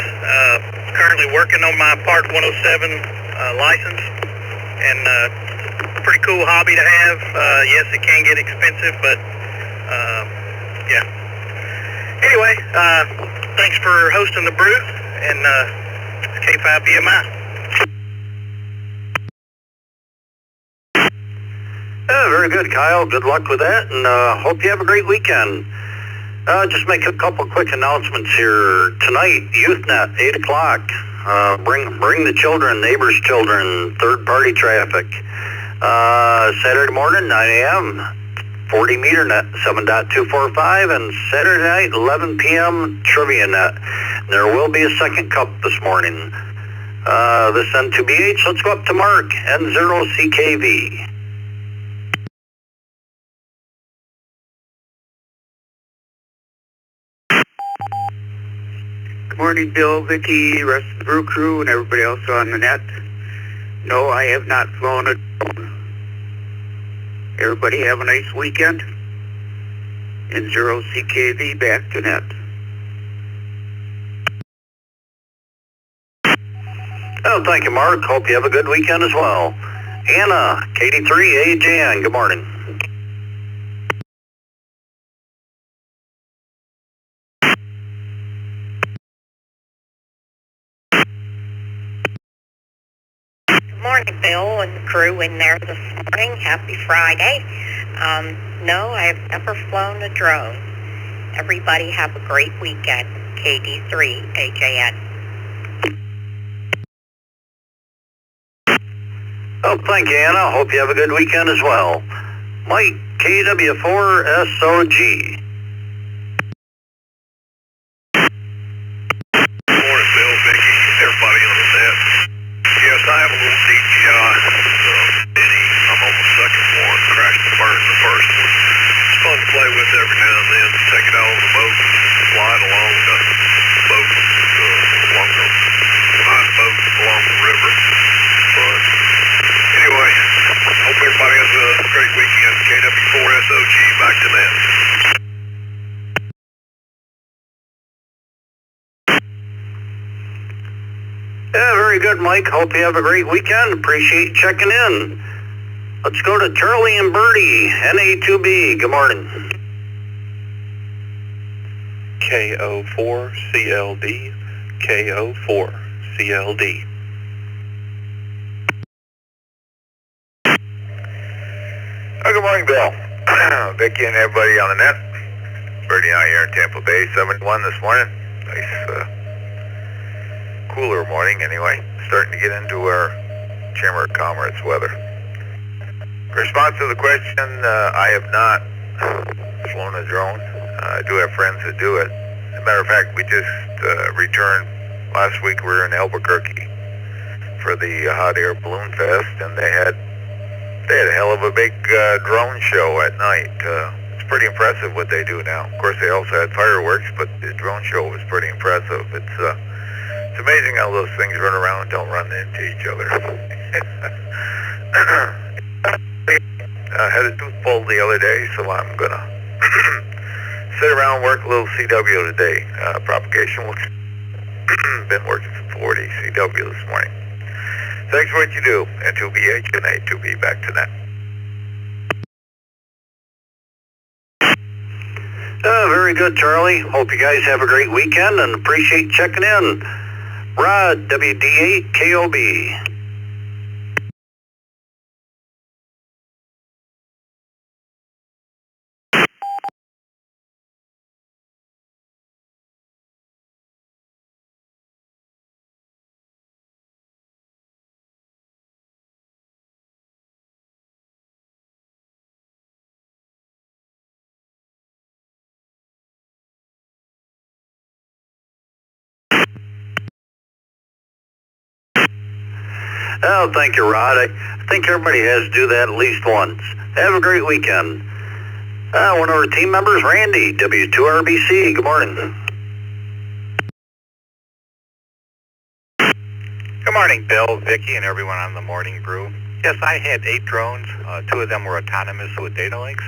Currently working on my Part 107 license, and pretty cool hobby to have. Yes, it can get expensive, but Yeah. Anyway, thanks for hosting the brew, and K5BMI. Very good, Kyle. Good luck with that, and hope you have a great weekend. Just make a couple quick announcements here. Tonight, YouthNet, 8 o'clock. Bring the children, neighbors' children, third-party traffic. Saturday morning, 9 a.m., 40 meter net, 7.245, and Saturday night, 11 p.m., trivia net. There will be a second cup this morning. This N2BH, let's go up to Mark, N0CKV. Good morning, Bill, Vicky, rest of the brew crew, and everybody else on the net. No, I have not flown a drone. Everybody have a nice weekend. N0CKV back to net. Oh, thank you, Mark. Hope you have a good weekend as well. Anna, KD3AJN, good morning. Good morning, Bill and the crew in there this morning. Happy Friday. No, I've never flown a drone. Everybody have a great weekend. KD3AJN. Oh, thank you, Anna. Hope you have a good weekend as well. Mike, KW4SOG. Good morning, Bill, Vicky, everybody on the net. Yes, I have a little DJI Mini. I'm on the second one. Crashed and burned the first one. It's fun to play with every now and then. Take it out on the boat, fly it along the boat, along the nice boat along the river. But anyway, hope everybody has a great weekend. KW4SOG, back to net. Yeah, very good, Mike. Hope you have a great weekend. Appreciate you checking in. Let's go to Charlie and Birdie, NA2B. Good morning. KO4CLD, KO4CLD. Good morning, Bill. Vicky and everybody on the net. Birdie out here in Tampa Bay, 71 this morning. Nice, cooler morning anyway. Starting to get into our Chamber of Commerce weather. Response to the question, I have not flown a drone. I do have friends that do it. As a matter of fact, we just returned last week. We were in Albuquerque for the Hot Air Balloon Fest, and they had a hell of a big drone show at night. It's pretty impressive what they do now. Of course, they also had fireworks, but the drone show was pretty impressive. It's amazing how those things run around and don't run into each other. I had a tooth pulled the other day, so I'm gonna sit around and work a little CW today. Propagation looks been working some 40 CW this morning. Thanks for what you do. N2BH and A2B, back to that. Very good, Charlie. Hope you guys have a great weekend and appreciate checking in. Rod, WD8KOB. Oh, thank you, Rod. I think everybody has to do that at least once. Have a great weekend. One of our team members, Randy, W2RBC. Good morning. Good morning, Bill, Vicky, and everyone on the Morning Brew. Yes, I had 8 drones. 2 of them were autonomous with data links.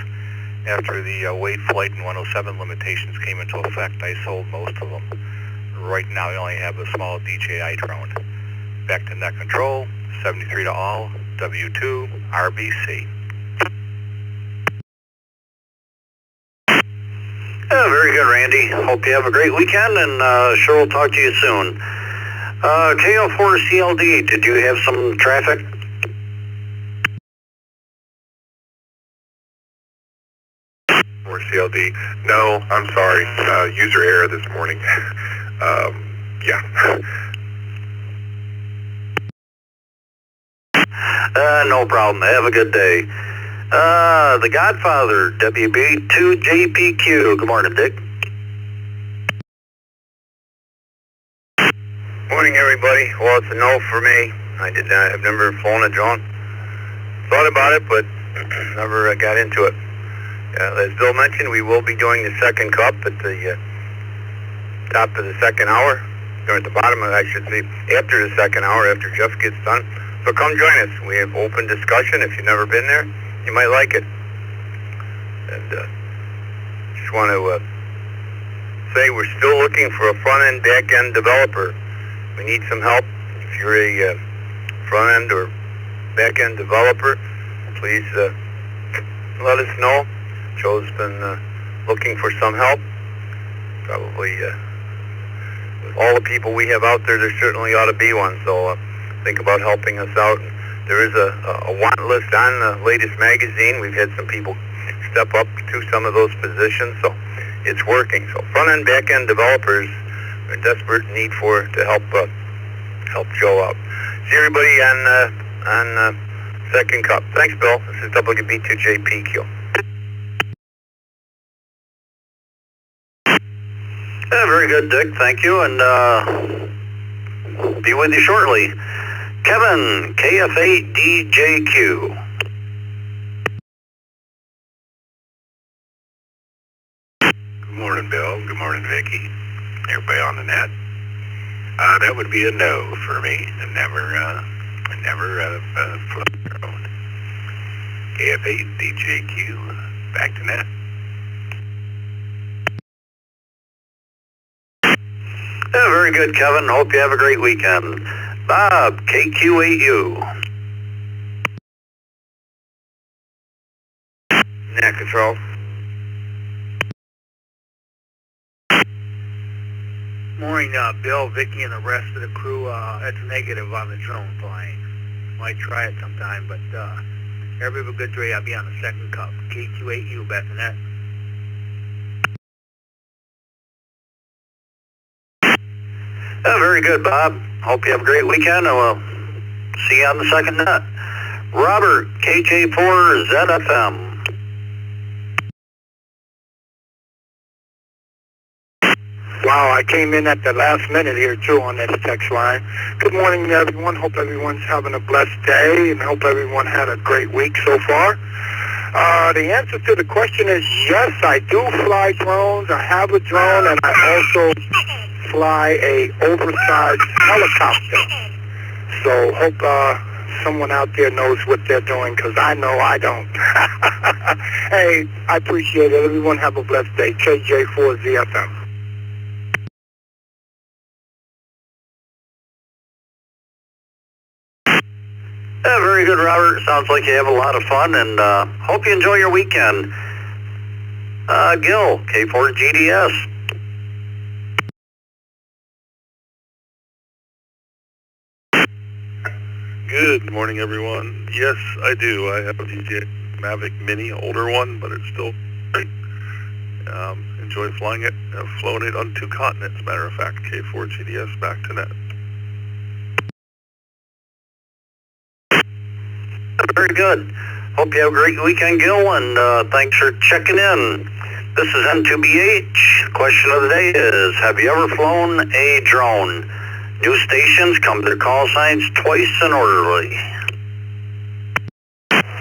After the weight, flight, and 107 limitations came into effect, I sold most of them. Right now, I only have a small DJI drone. Back to net control, 73 to all, W2, RBC. good, Randy. Hope you have a great weekend, and sure we'll talk to you soon. KO4CLD, did you have some traffic? Or CLD. No, I'm sorry. User error this morning. Yeah. No problem. Have a good day. The Godfather, WB2JPQ. Good morning, Dick. Morning, everybody. Well, it's a no for me. I've never flown a drone. Thought about it, but never got into it. As Bill mentioned, we will be doing the second cup at the top of the second hour, or at the bottom of, I should say, after the second hour, after Jeff gets done. So come join us. We have open discussion. If you've never been there, you might like it. And just want to say we're still looking for a front-end, back-end developer. We need some help. If you're a front-end or back-end developer, please let us know. Joe's been looking for some help. Probably with all the people we have out there, there certainly ought to be one. So think about helping us out. There is a want list on the latest magazine. We've had some people step up to some of those positions, so it's working. So front-end, back-end developers are in desperate need to help Joe out. See everybody on second cup. Thanks, Bill. This is WB2JPQ. Yeah, very good, Dick. Thank you, and be with you shortly. Kevin, KF8DJQ. Good morning, Bill. Good morning, Vicky. Everybody on the net. That would be a no for me. I never flew your own. KF8DJQ. Back to net. Yeah, very good, Kevin. Hope you have a great weekend. Bob, KQ8U. Net control. Morning, Bill, Vicky, and the rest of the crew. It's negative on the drone flying. Might try it sometime, but everybody have a good day. I'll be on the second cup. KQ8U, back to net. Yeah, very good, Bob. Hope you have a great weekend, and we'll see you on the second net. Robert, KJ4ZFM. Wow, I came in at the last minute here, too, on this text line. Good morning, everyone. Hope everyone's having a blessed day, and hope everyone had a great week so far. The answer to the question is yes, I do fly drones. I have a drone, and I also fly a oversized helicopter. So hope someone out there knows what they're doing, because I know I don't. Hey, I appreciate it. Everyone have a blessed day. KJ4ZFM. Yeah, very good, Robert. Sounds like you have a lot of fun, and hope you enjoy your weekend. Gil, K4GDS. Good morning, everyone. Yes, I do. I have a DJI Mavic Mini, older one, but it's still great. Enjoy flying it. I've flown it on 2 continents, matter of fact. K4GDS, back to net. Very good. Hope you have a great weekend, Gil, and thanks for checking in. This is N2BH. Question of the day is, have you ever flown a drone? New stations come to their call signs twice and orderly.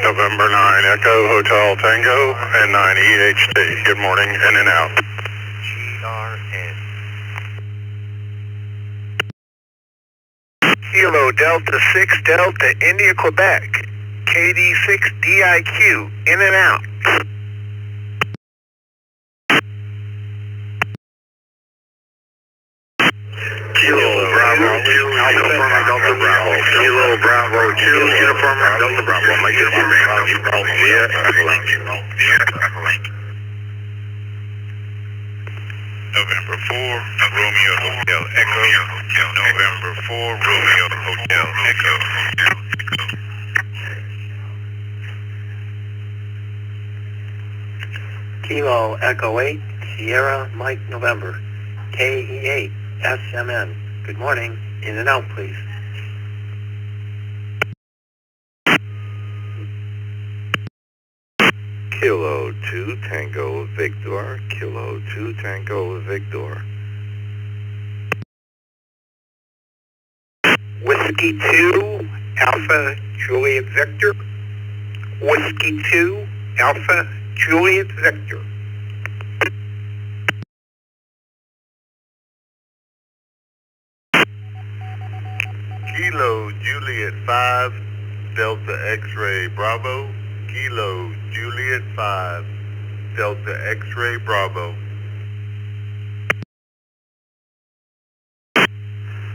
November 9, Echo Hotel Tango, and 9 EHT. Good morning, in and out. GRN. Kilo Delta 6 Delta India Quebec. KD6DIQ. In and out. Kilo Bravo 2, Uniform Delta Bravo. Kilo Bravo 2, Uniform Delta Bravo. Make it via Echo Link. November 4, Romeo Hotel Echo. November 4, Romeo Hotel Echo. Kilo Echo 8, Sierra Mike November. KE8, SMN. Good morning. In and out, please. Kilo 2 Tango Victor. Kilo 2 Tango Victor. Whiskey 2, Alpha Juliet Victor. Whiskey 2, Alpha Juliet Victor. Kilo Juliet 5 Delta X-Ray Bravo. Kilo Juliet 5 Delta X-Ray Bravo.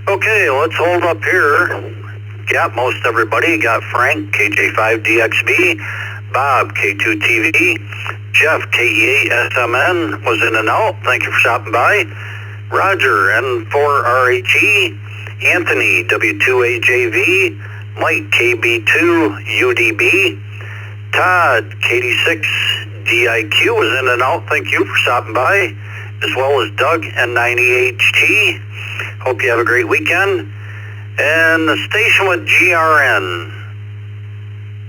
Okay, let's hold up here. Got most everybody. Got Frank, KJ5DXB, Bob, K2TV, Jeff, KE8SMN, was in and out. Thank you for stopping by. Roger, N4RHE, Anthony, W2AJV, Mike, KB2UDB, Todd, KD6DIQ, was in and out. Thank you for stopping by, as well as Doug, N90HT. Hope you have a great weekend. And the station with GRN.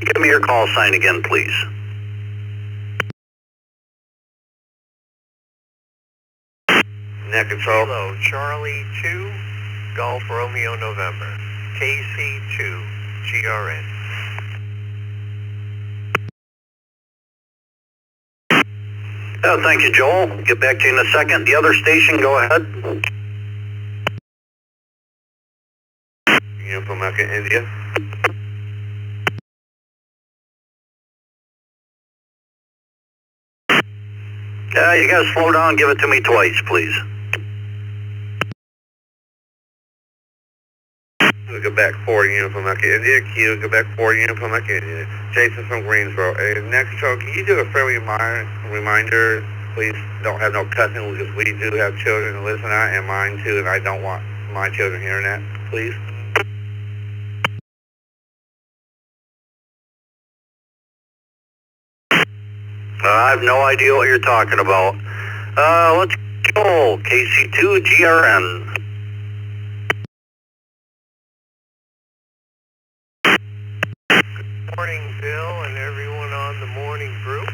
Give me your call sign again, please. Net control. Hello, Charlie 2, Golf Romeo November. KC2, GRN. Thank you, Joel. Get back to you in a second. The other station, go ahead. Uniform Mecca, India. You gotta slow down. Give it to me twice, please. Quebec 4 Uniform Mecca, India. Q, Quebec 4 Uniform Mecca, India. Jason from Greensboro. Next control, can you do a friendly reminder? Please don't have no cussing, because we do have children to listen out, and mine too, and I don't want my children hearing that. Please. I have no idea what you're talking about. Let's go. KC2 GRN. Good morning, Bill, and everyone on the Morning Brew.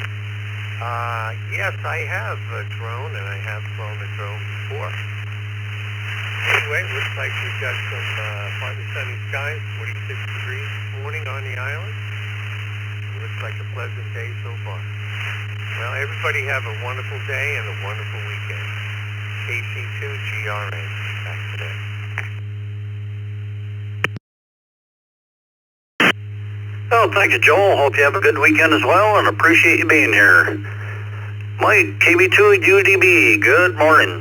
Yes, I have a drone, and I have flown a drone before. Anyway, looks like we've got some partly sunny skies, 46 degrees this morning on the island. Looks like a pleasant day so far. Well, everybody have a wonderful day and a wonderful weekend. KC2 GRN. Back today. Oh, thank you, Joel. Hope you have a good weekend as well, and appreciate you being here. Mike, KB2 UDB, good morning.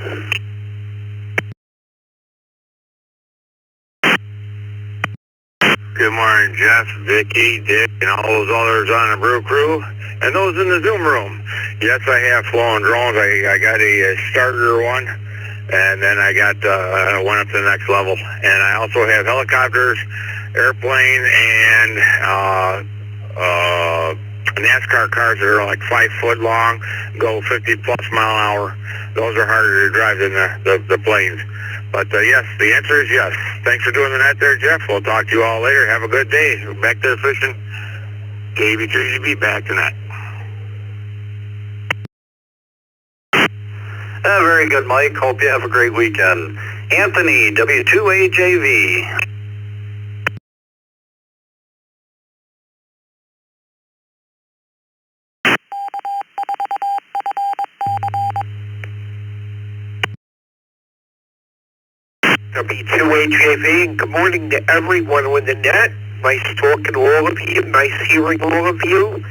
Good morning, Jeff, Vicky, Dick, and all those others on the brew crew, and those in the Zoom room. Yes, I have flown drones. I got a starter one, and then I got one up to the next level. And I also have helicopters, airplane, and NASCAR cars that are like 5 foot long, go 50 plus mile an hour. Those are harder to drive than the planes. But yes, the answer is yes. Thanks for doing the net there, Jeff. We'll talk to you all later. Have a good day. Back there fishing. KB3GB back to net. Very good, Mike. Hope you have a great weekend. Anthony, W2AJV. W2AJV, good morning to everyone on the net. Nice talking to all of you, nice hearing all of you.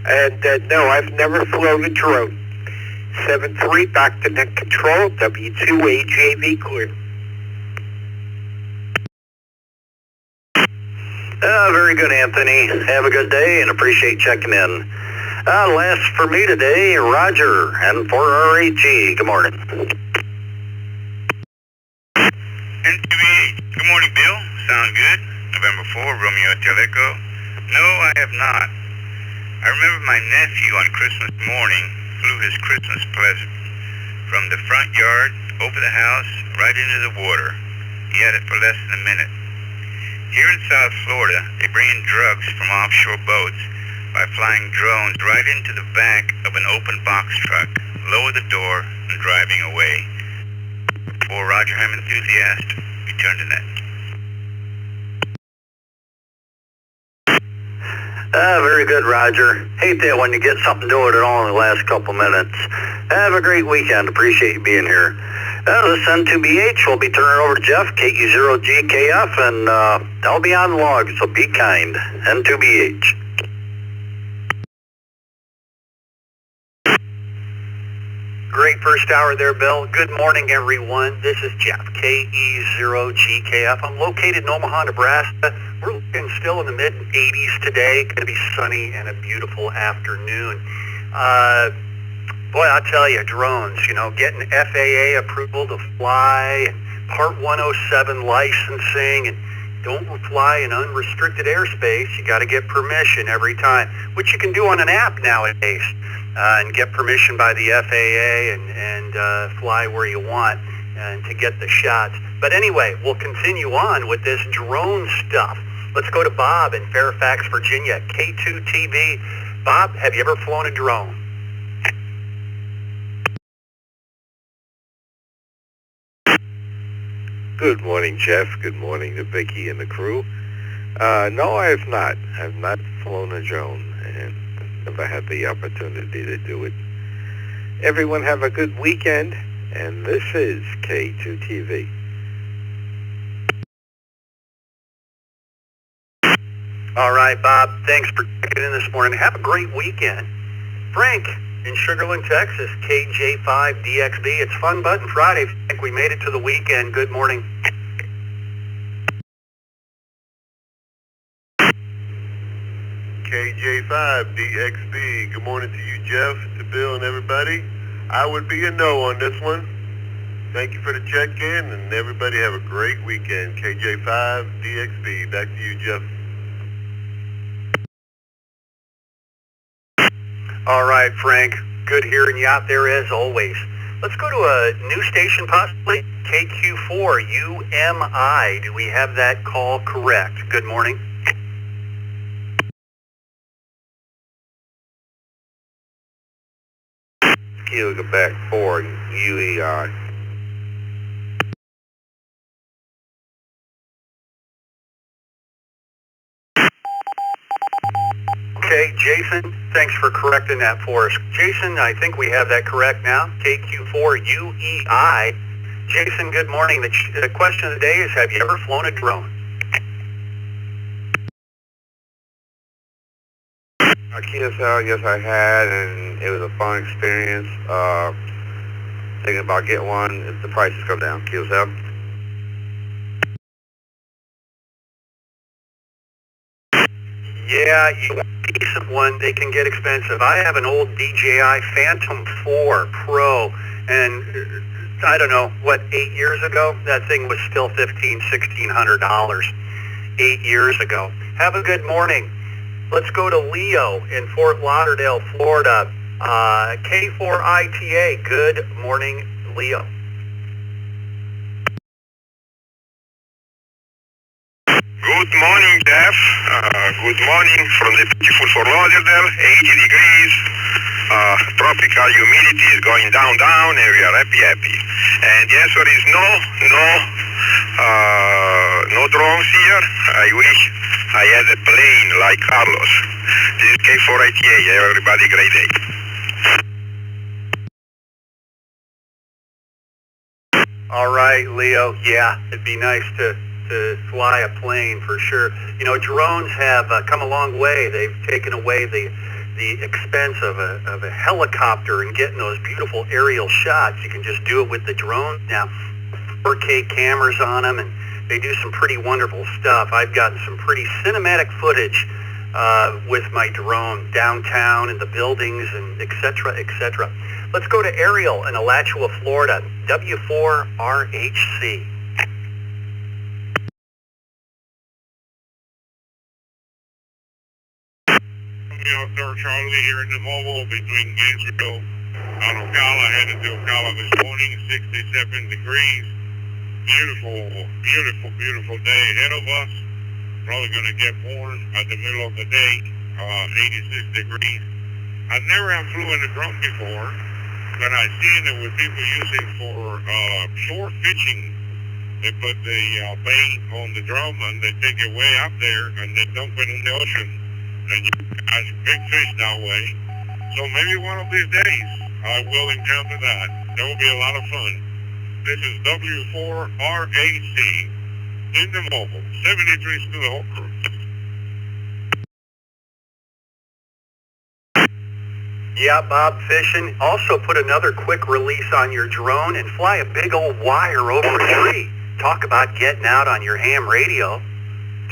And no, I've never flown a drone. 7-3, back to net control, W2AJV clear. Very good, Anthony. Have a good day and appreciate checking in. Last for me today, Roger, N4RHE. Good morning. sound good. November 4, Romeo Teleco. No, I have not. I remember my nephew on Christmas morning flew his Christmas present from the front yard, over the house, right into the water. He had it for less than a minute. Here in South Florida, they bring in drugs from offshore boats by flying drones right into the back of an open box truck, lower the door, and driving away. For Roger Ham enthusiast, return to net. Very good, Roger. Hate that when you get something to it at all in the last couple minutes. Have a great weekend. Appreciate you being here. This N2BH will be turning over to Jeff, KE0GKF, and I'll be on log, so be kind. N2BH. Great first hour there, Bill. Good morning, everyone. This is Jeff, KE0GKF. I'm located in Omaha, Nebraska. We're looking still in the mid-80s today. Going to be sunny and a beautiful afternoon. Boy, I'll tell you, drones, getting FAA approval to fly, Part 107 licensing, and don't fly in unrestricted airspace. You got to get permission every time, which you can do on an app nowadays. And get permission by the FAA and fly where you want and to get the shots. But anyway, we'll continue on with this drone stuff. Let's go to Bob in Fairfax, Virginia, K2TV. Bob, have you ever flown a drone? Good morning, Jeff. Good morning to Vicky and the crew. No, I have not. I have not flown a drone and never had the opportunity to do it. Everyone have a good weekend, and this is K2TV. All right, Bob, thanks for checking in this morning. Have a great weekend. Frank in Sugarland, Texas, KJ5DXB. It's Fun Button Friday. I think we made it to the weekend. Good morning. KJ5DXB. Good morning to you, Jeff, to Bill, and everybody. I would be a no on this one. Thank you for the check-in, and everybody have a great weekend. KJ5DXB. Back to you, Jeff. All right, Frank. Good hearing you out there as always. Let's go to a new station possibly, KQ4UMI. Do we have that call correct? Good morning. Kilo back 4 UEI. Okay, Jason, thanks for correcting that for us. Jason, I think we have that correct now, KQ4UEI. Jason, good morning. The question of the day is, have you ever flown a drone? QSL, yes I had, and it was a fun experience. Thinking about getting one if the prices come down. QSL. Yeah, you want a decent one. They can get expensive. I have an old DJI Phantom 4 Pro, and I don't know, 8 years ago? That thing was still $1,600. 8 years ago. Have a good morning. Let's go to Leo in Fort Lauderdale, Florida. K4ITA. Good morning, Leo. Good morning, Jeff. Good morning from the beautiful Fort Lauderdale, 80 degrees. Tropical humidity is going down, and we are happy. And yes, there is no drones here. I wish I had a plane like Carlos. This is K4ITA. Everybody, great day. All right, Leo. Yeah, it'd be nice to fly a plane for sure. Drones have come a long way. They've taken away the expense of a helicopter and getting those beautiful aerial shots. You can just do it with the drone now. 4K cameras on them, and they do some pretty wonderful stuff. I've gotten some pretty cinematic footage with my drone downtown in the buildings and et cetera, et cetera. Let's go to Ariel in Alachua, Florida, W4RHC. Outdoor Charlie here in the mobile between Gainesville and Ocala. Headed to Ocala this morning, 67 degrees. Beautiful, beautiful, beautiful day ahead of us. Probably going to get warm at the middle of the day, 86 degrees. I never have flew in a drone before, but I've seen it with people using for shore fishing. They put the bait on the drum and they take it way up there and they dump it in the ocean. And you catch big fish that way. So maybe one of these days I will encounter that. That will be a lot of fun. This is W4RAC in the mobile. 73 to the whole crew. Yeah, Bob, fishing. Also put another quick release on your drone and fly a big old wire over a tree. Talk about getting out on your ham radio.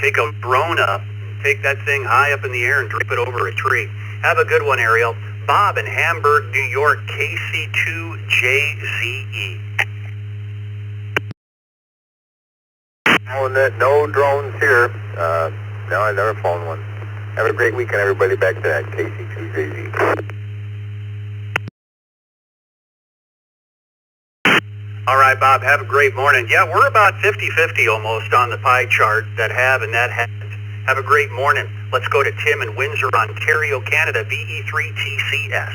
Take a drone up, take that thing high up in the air and drip it over a tree. Have a good one, Ariel. Bob in Hamburg, New York, KC2JZE. No drones here. No, I've never flown one. Have a great weekend, everybody. Back to that, KC2JZ. All right, Bob, have a great morning. Yeah, we're about 50-50 almost on the pie chart that have and that hasn't. Have a great morning. Let's go to Tim in Windsor, Ontario, Canada, VE3TCS.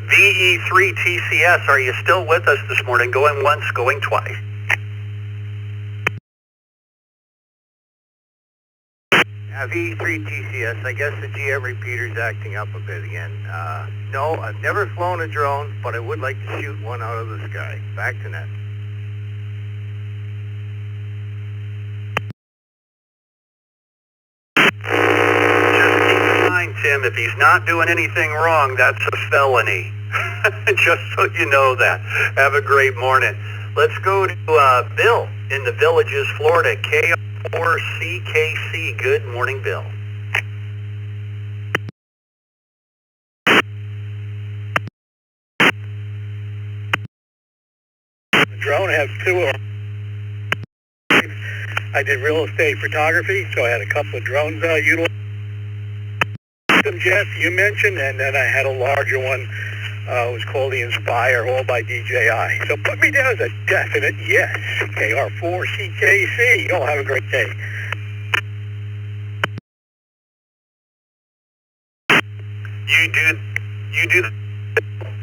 VE3TCS, are you still with us this morning? Going once, going twice. VE3TCS, I guess the GM repeater's acting up a bit again. No, I've never flown a drone, but I would like to shoot one out of the sky. Back to net. Just keep in mind, Tim, if he's not doing anything wrong, that's a felony. Just so you know that. Have a great morning. Let's go to Bill in the Villages, Florida, KR4CKC. Good morning, Bill. The drone has two of them. I did real estate photography, so I had a couple of drones utilized. Jeff, you mentioned, and then I had a larger one. It was called the Inspire, all by DJI. So put me down as a definite yes. KR4CKC. Y'all have a great day. You do,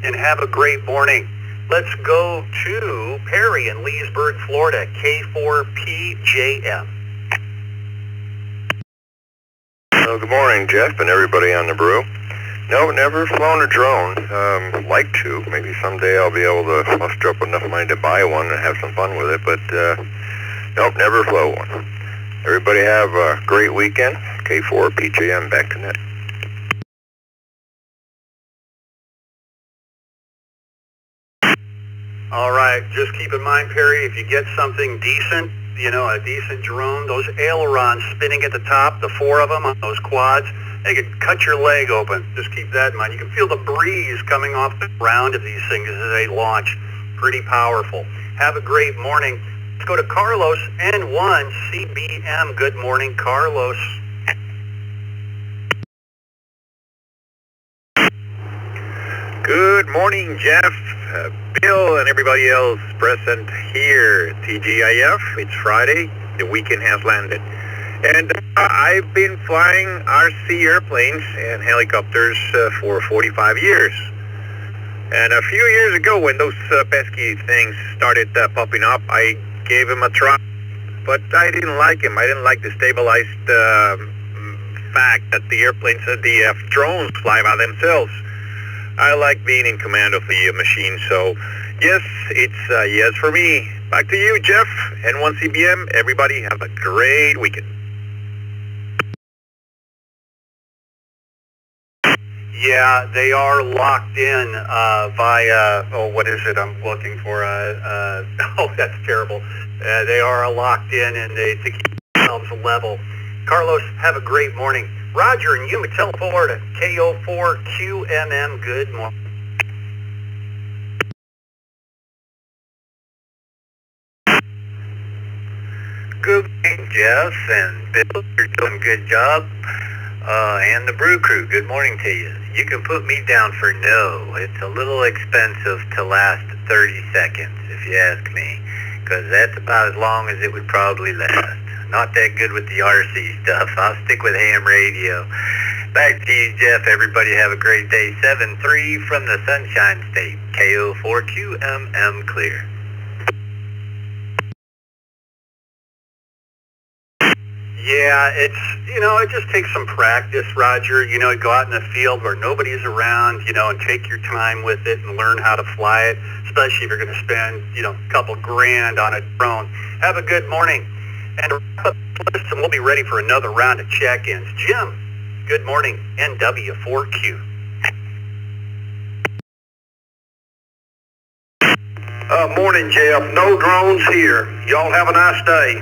and have a great morning. Let's go to Perry in Leesburg, Florida, K4PJM. Oh, good morning, Jeff, and everybody on the brew. No, never flown a drone. Like to. Maybe someday I'll be able to muster up enough money to buy one and have some fun with it, but nope, never flew one. Everybody have a great weekend. K4PJM, back to net. All right, just keep in mind, Perry, if you get something decent, you know, a decent drone, those ailerons spinning at the top, the four of them on those quads, they could cut your leg open. Just keep that in mind. You can feel the breeze coming off the ground of these things as they launch. Pretty powerful. Have a great morning. Let's go to Carlos, N1CBM. Good morning, Carlos. Good morning, Jeff, Bill, and everybody else present here. TGIF, it's Friday, the weekend has landed. And I've been flying RC airplanes and helicopters for 45 years. And a few years ago, when those pesky things started popping up, I gave them a try. But I didn't like them. I didn't like the stabilized fact that the airplanes, the drones fly by themselves. I like being in command of the machine, so yes, it's a yes for me. Back to you, Jeff, N1CBM. Everybody have a great weekend. Yeah, they are locked in via, what is it I'm looking for? Oh, that's terrible. They are locked in, and to keep yourselves level. Carlos, have a great morning. Roger in Umatilla, Florida, KO4QMM, good morning. Good morning, Jeff and Bill. You're doing a good job. And the Brew Crew, good morning to you. You can put me down for no. It's a little expensive to last 30 seconds, if you ask me, because that's about as long as it would probably last. Not that good with the RC stuff. I'll stick with ham radio. Back to you, Jeff. Everybody have a great day. 7-3 from the Sunshine State. KO4QMM clear. Yeah, it just takes some practice, Roger. Go out in the field where nobody's around, and take your time with it and learn how to fly it, especially if you're going to spend, a couple grand on a drone. Have a good morning. And to wrap up the list, and we'll be ready for another round of check-ins. Jim, good morning, NW4Q. Morning, Jeff. No drones here. Y'all have a nice day.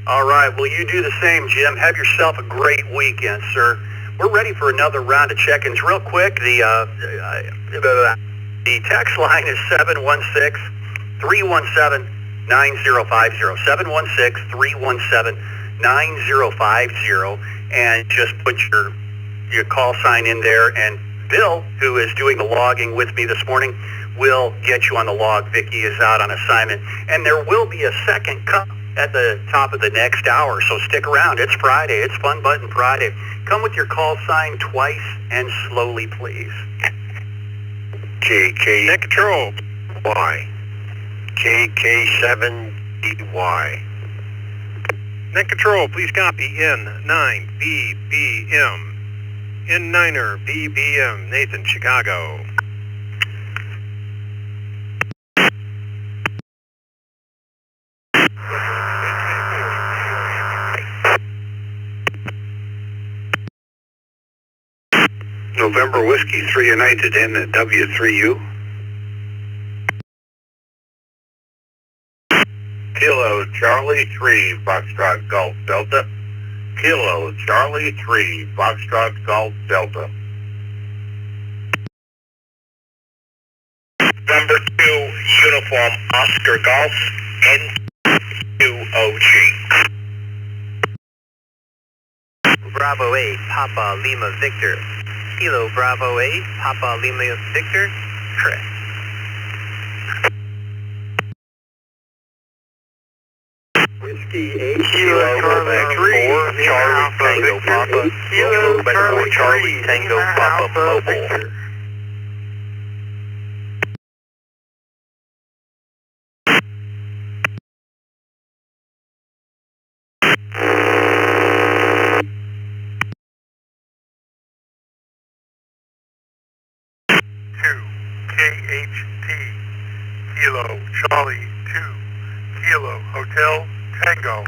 All right, well, you do the same, Jim. Have yourself a great weekend, sir. We're ready for another round of check-ins. Real quick, the text line is 716-317-9050, 716-317-9050, and just put your call sign in there, and Bill, who is doing the logging with me this morning, will get you on the log. Vicky is out on assignment, and there will be a second cup at the top of the next hour, so stick around. It's Friday. It's Fun Button Friday. Come with your call sign twice and slowly, please. KK Net Control Y KK7DY. Net Control, please copy N9BBM. N9er BBM, Nathan, Chicago. November Whiskey 3 United in at W3U. Kilo Charlie 3 Foxtrot Golf Delta. Kilo Charlie 3 Foxtrot Golf Delta. Number 2 Uniform Oscar Golf N2OG. Bravo 8, Papa Lima Victor. Kilo Bravo 8, Papa Lima Victor, Chris. Whiskey 8, Kilo Charlie 3, Charlie Tango Papa, Kilo Charlie Tango Papa Mobile. KHT, Kilo Charlie 2, Kilo Hotel Tango.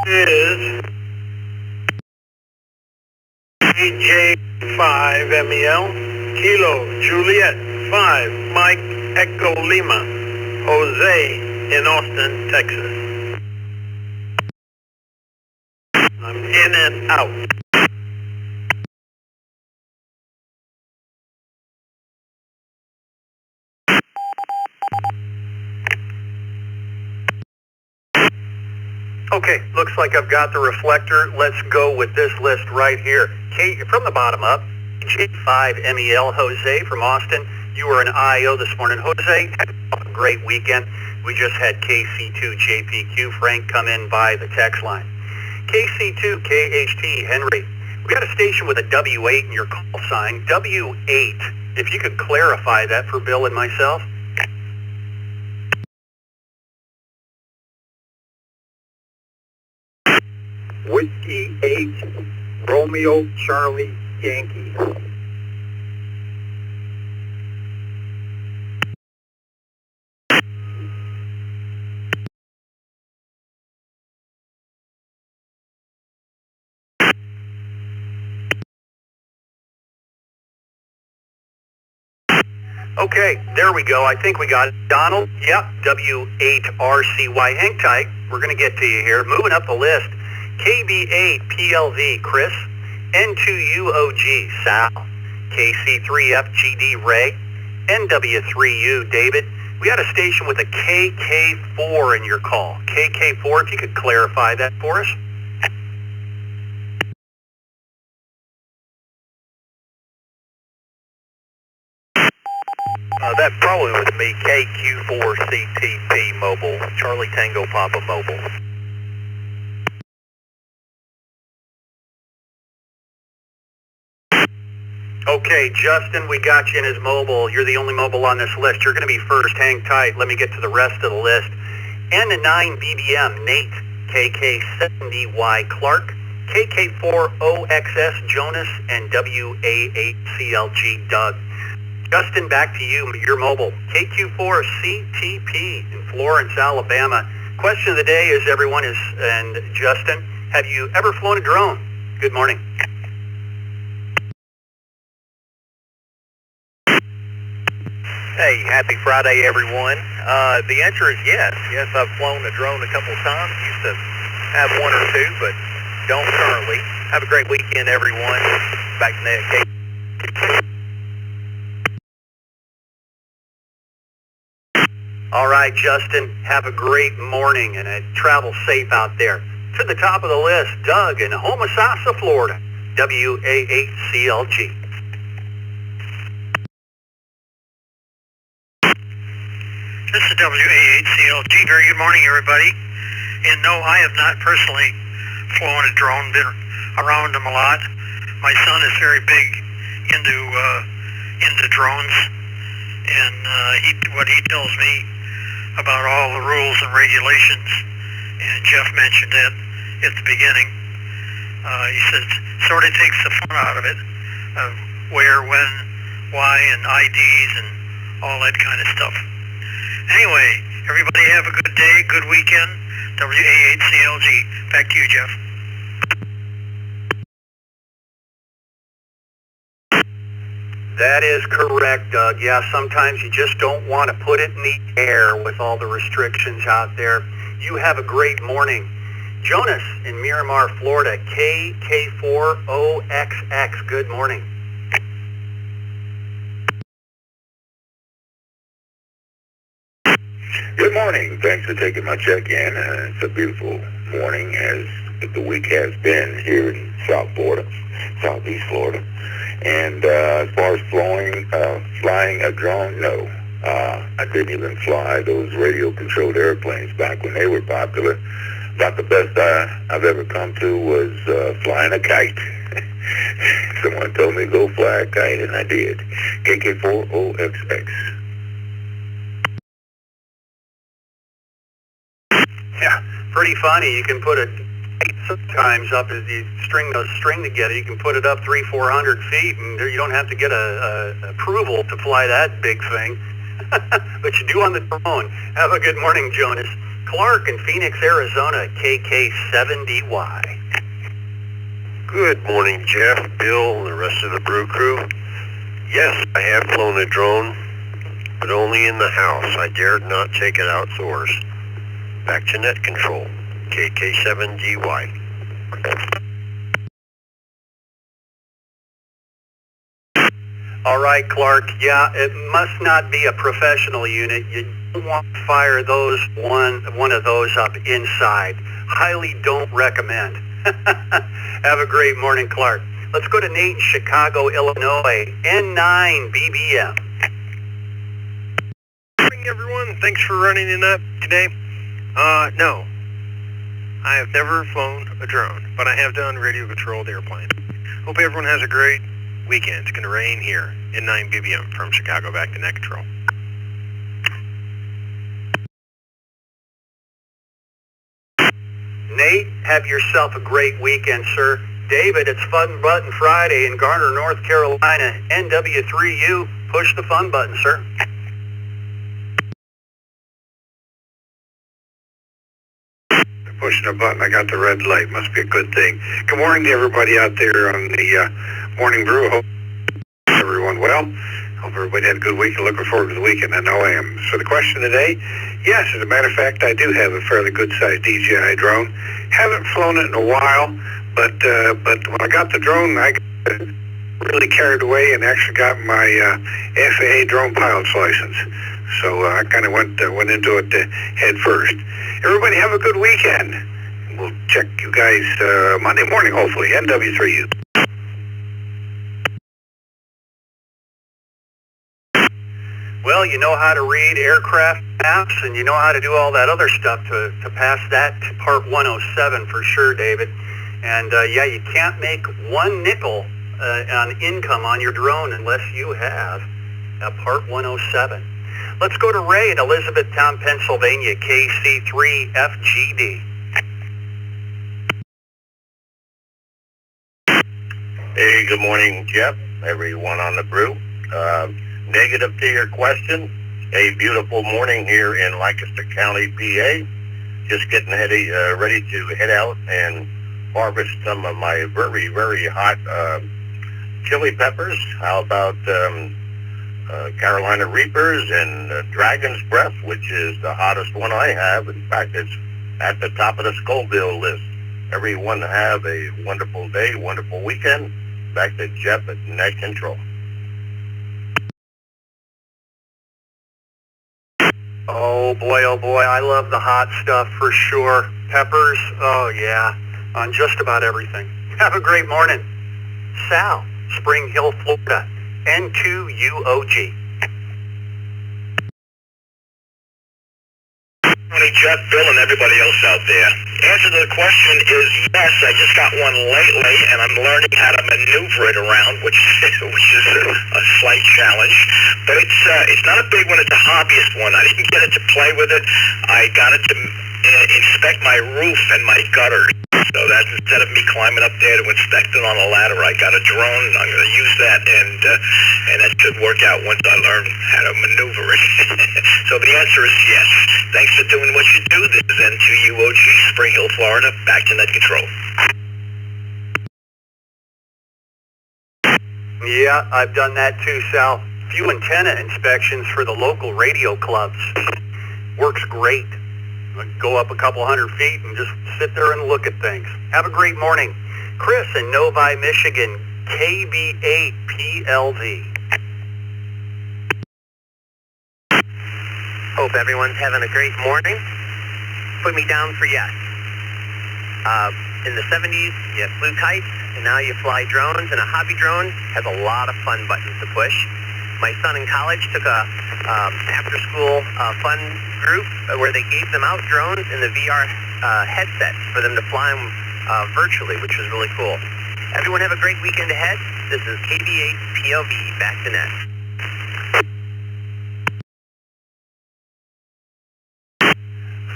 is DJ5MEL, Kilo Juliet 5, Mike Echo Lima, Jose in Austin, Texas. I'm in and out. Okay, looks like I've got the reflector. Let's go with this list right here. From the bottom up, J5MEL, Jose from Austin. You were an IO this morning. Jose, have a great weekend. We just had KC2JPQ Frank come in by the text line. KC2KHT Henry, we got a station with a W8 in your call sign. W8, if you could clarify that for Bill and myself. Whiskey 8, Romeo Charlie Yankee. Okay, there we go. I think we got it. Donald, yep, W8RCY. Hang tight. We're going to get to you here. Moving up the list, KB8PLV, Chris. N2UOG, Sal. KC3FGD, Ray. NW3U, David. We had a station with a KK4 in your call. KK4, if you could clarify that for us. That probably was me, KQ4CTP Mobile, Charlie Tango Papa Mobile. Okay, Justin, we got you in his mobile. You're the only mobile on this list. You're going to be first. Hang tight. Let me get to the rest of the list. N9BBM, Nate. KK70Y, Clark. KK4OXS, Jonas. And WA8CLG, Doug. Justin, back to you. Your mobile. KQ4CTP in Florence, Alabama. Question of the day is, everyone, and Justin, have you ever flown a drone? Good morning. Hey, happy Friday, everyone. The answer is yes. Yes, I've flown a drone a couple of times. Used to have one or two, but don't currently. Have a great weekend, everyone. Back to Net. All right, Justin, have a great morning and travel safe out there. To the top of the list, Doug in Homosassa, Florida, WA8CLG. This is WA8CLG. Very good morning, everybody. And no, I have not personally flown a drone, been around them a lot. My son is very big into drones, and what he tells me about all the rules and regulations, and Jeff mentioned that at the beginning. He says sort of takes the fun out of it, of where, when, why, and IDs and all that kind of stuff. Anyway, everybody have a good day, good weekend. WA8CLG. Back to you, Jeff. That is correct, Doug. Yeah, sometimes you just don't want to put it in the air with all the restrictions out there. You have a great morning. Jonas in Miramar, Florida, KK4OXX. Good morning. Good morning. Thanks for taking my check-in. It's a beautiful morning, as the week has been here in Southeast Florida. And as far as flying a drone, no. I didn't even fly those radio-controlled airplanes back when they were popular. About the best I've ever come to was flying a kite. Someone told me to go fly a kite, and I did. KK4OXX. Yeah, pretty funny. You can put it sometimes up as you string those string together. You can put it up 300-400 feet, and you don't have to get a approval to fly that big thing. But you do on the drone. Have a good morning, Jonas. Clark in Phoenix, Arizona, KK7DY. Good morning, Jeff, Bill, and the rest of the Brew crew. Yes, I have flown a drone, but only in the house. I dared not take it outdoors. Back to net control, KK7GY. All right, Clark. Yeah, it must not be a professional unit. You don't want to fire those one of those up inside. Highly don't recommend. Have a great morning, Clark. Let's go to Nate in Chicago, Illinois, N9BBM. Good morning, everyone. Thanks for running in up today. No. I have never flown a drone, but I have done radio-controlled airplanes. Hope everyone has a great weekend. It's going to rain here in 9BBM from Chicago back to net control. Nate, have yourself a great weekend, sir. David, it's Fun Button Friday in Garner, North Carolina. NW3U, push the fun button, sir. Pushing a button, I got the red light. Must be a good thing. Good morning to everybody out there on the Morning Brew. Hope everyone well. Hope everybody had a good week and looking forward to the weekend. I know I am. So the question today, yes, as a matter of fact, I do have a fairly good-sized DJI drone. Haven't flown it in a while, but when I got the drone, I got really carried away and actually got my FAA drone pilot's license. So I kind of went into it head first. Everybody have a good weekend. We'll check you guys Monday morning, hopefully. NW3U. Well, you know how to read aircraft maps, and you know how to do all that other stuff to pass that Part 107 for sure, David. And yeah, you can't make one nickel on income on your drone unless you have a Part 107. Let's go to Ray in Elizabethtown, Pennsylvania, KC3FGD. Hey, good morning, Jeff, everyone on the brew. Negative to your question, a beautiful morning here in Lancaster County, PA. Just getting ready to head out and harvest some of my very, very hot chili peppers. How about Carolina Reapers and Dragon's Breath, which is the hottest one I have. In fact, it's at the top of the Scoville list. Everyone have a wonderful day, wonderful weekend. Back to Jeff at Net Control. Oh boy, I love the hot stuff for sure. Peppers, oh yeah, on just about everything. Have a great morning. Sal, Spring Hill, Florida, N2UOG. Morning, Jeff, Bill, and everybody else out there. Answer to the question is yes. I just got one lately, and I'm learning how to maneuver it around, which is a slight challenge. But it's not a big one. It's a hobbyist one. I didn't get it to play with it. I got it to inspect my roof and my gutters. So that's instead of me climbing up there to inspect it on a ladder, I got a drone. And I'm going to use that, and that should work out once I learn how to maneuver it. So the answer is yes. Thanks for doing what you do. This is N2UOG, Spring Hill, Florida. Back to Net Control. Yeah, I've done that too, Sal. Few antenna inspections for the local radio clubs. Works great. Go up a couple hundred feet and just sit there and look at things. Have a great morning. Chris in Novi, Michigan, KB8PLV. Hope everyone's having a great morning. Put me down for yes. In the 70s, you flew kites, and now you fly drones, and a hobby drone has a lot of fun buttons to push. My son in college took a after-school fun group where they gave them out drones in the VR headsets for them to fly them virtually, which was really cool. Everyone have a great weekend ahead. This is KB8PLV, back to Net.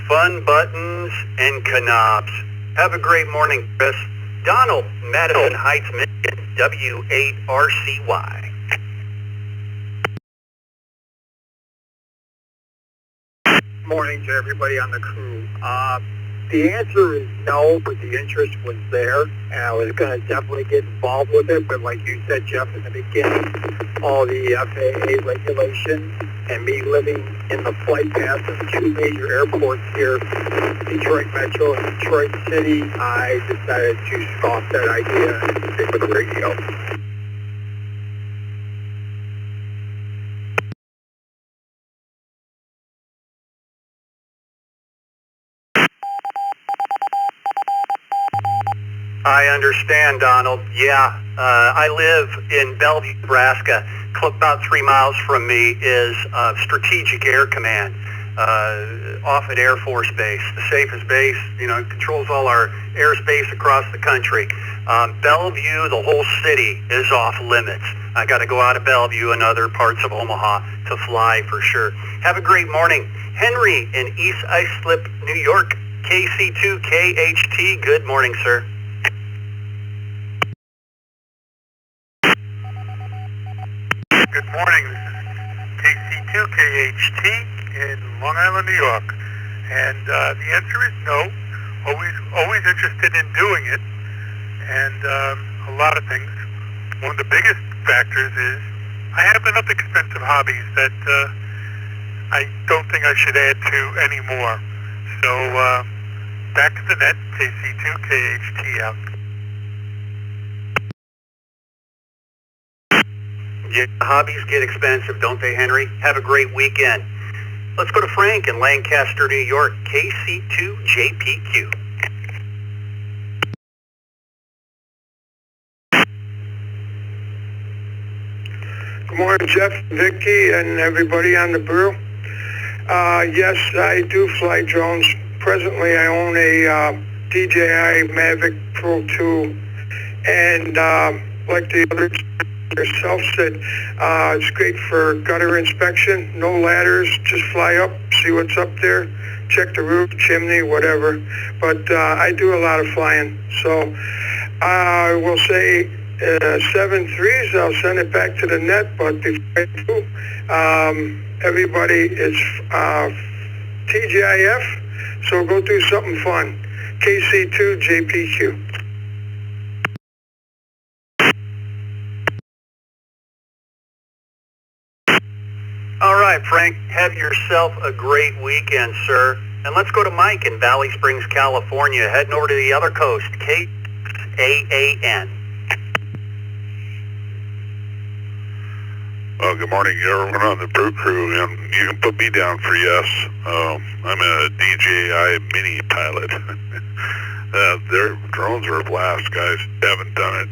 Fun buttons and knobs. Have a great morning, Chris. Donald, Madison Heights, Michigan, W8RCY. Morning to everybody on the crew. The answer is no, but the interest was there, and I was going to definitely get involved with it, but like you said, Jeff, in the beginning, all the FAA regulations and me living in the flight path of two major airports here, Detroit Metro and Detroit City, I decided to scoff that idea and stick with the radio. I understand, Donald. Yeah, I live in Bellevue, Nebraska. About 3 miles from me is Strategic Air Command, off at Air Force Base, the safest base. You know, it controls all our airspace across the country. Bellevue, the whole city, is off limits. I got to go out of Bellevue and other parts of Omaha to fly for sure. Have a great morning. Henry in East Islip, New York, KC2KHT. Good morning, sir. Good morning. This is KC2KHT in Long Island, New York. And the answer is no. Always interested in doing it. And a lot of things. One of the biggest factors is I have enough expensive hobbies that I don't think I should add to anymore. So, back to the net, KC2KHT out. Yeah, hobbies get expensive, don't they, Henry? Have a great weekend. Let's go to Frank in Lancaster, New York, KC2JPQ. Good morning, Jeff, Vicky, and everybody on the brew. Yes, I do fly drones. Presently, I own a DJI Mavic Pro 2, and like the other yourself said, it's great for gutter inspection. No ladders, just fly up, see what's up there, check the roof, chimney, whatever. But I do a lot of flying, so I will say 7.3s. I'll send it back to the net, but before I do, everybody is TGIF, so go do something fun. KC2JPQ. All right, Frank, have yourself a great weekend, sir. And let's go to Mike in Valley Springs, California, heading over to the other coast, KAAN. Good morning, everyone on the Brew Crew, and you can put me down for yes. I'm a DJI Mini pilot. Their drones are a blast, guys. Haven't done it.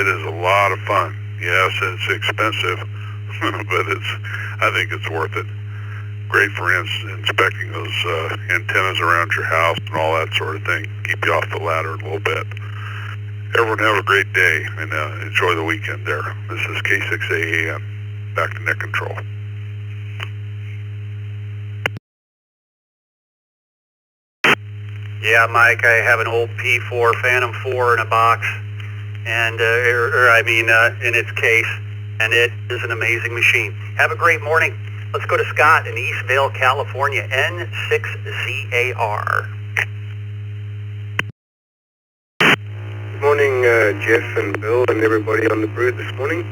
It is a lot of fun. Yes, it's expensive, but I think it's worth it. Great for inspecting those antennas around your house and all that sort of thing. Keep you off the ladder a little bit. Everyone have a great day and enjoy the weekend there. This is K6AAN. Back to net control. Yeah, Mike, I have an old P4 Phantom 4 in a box, and in its case, and it is an amazing machine. Have a great morning. Let's go to Scott in Eastvale, California, N6ZAR. Good morning, Jeff and Bill and everybody on the brew this morning.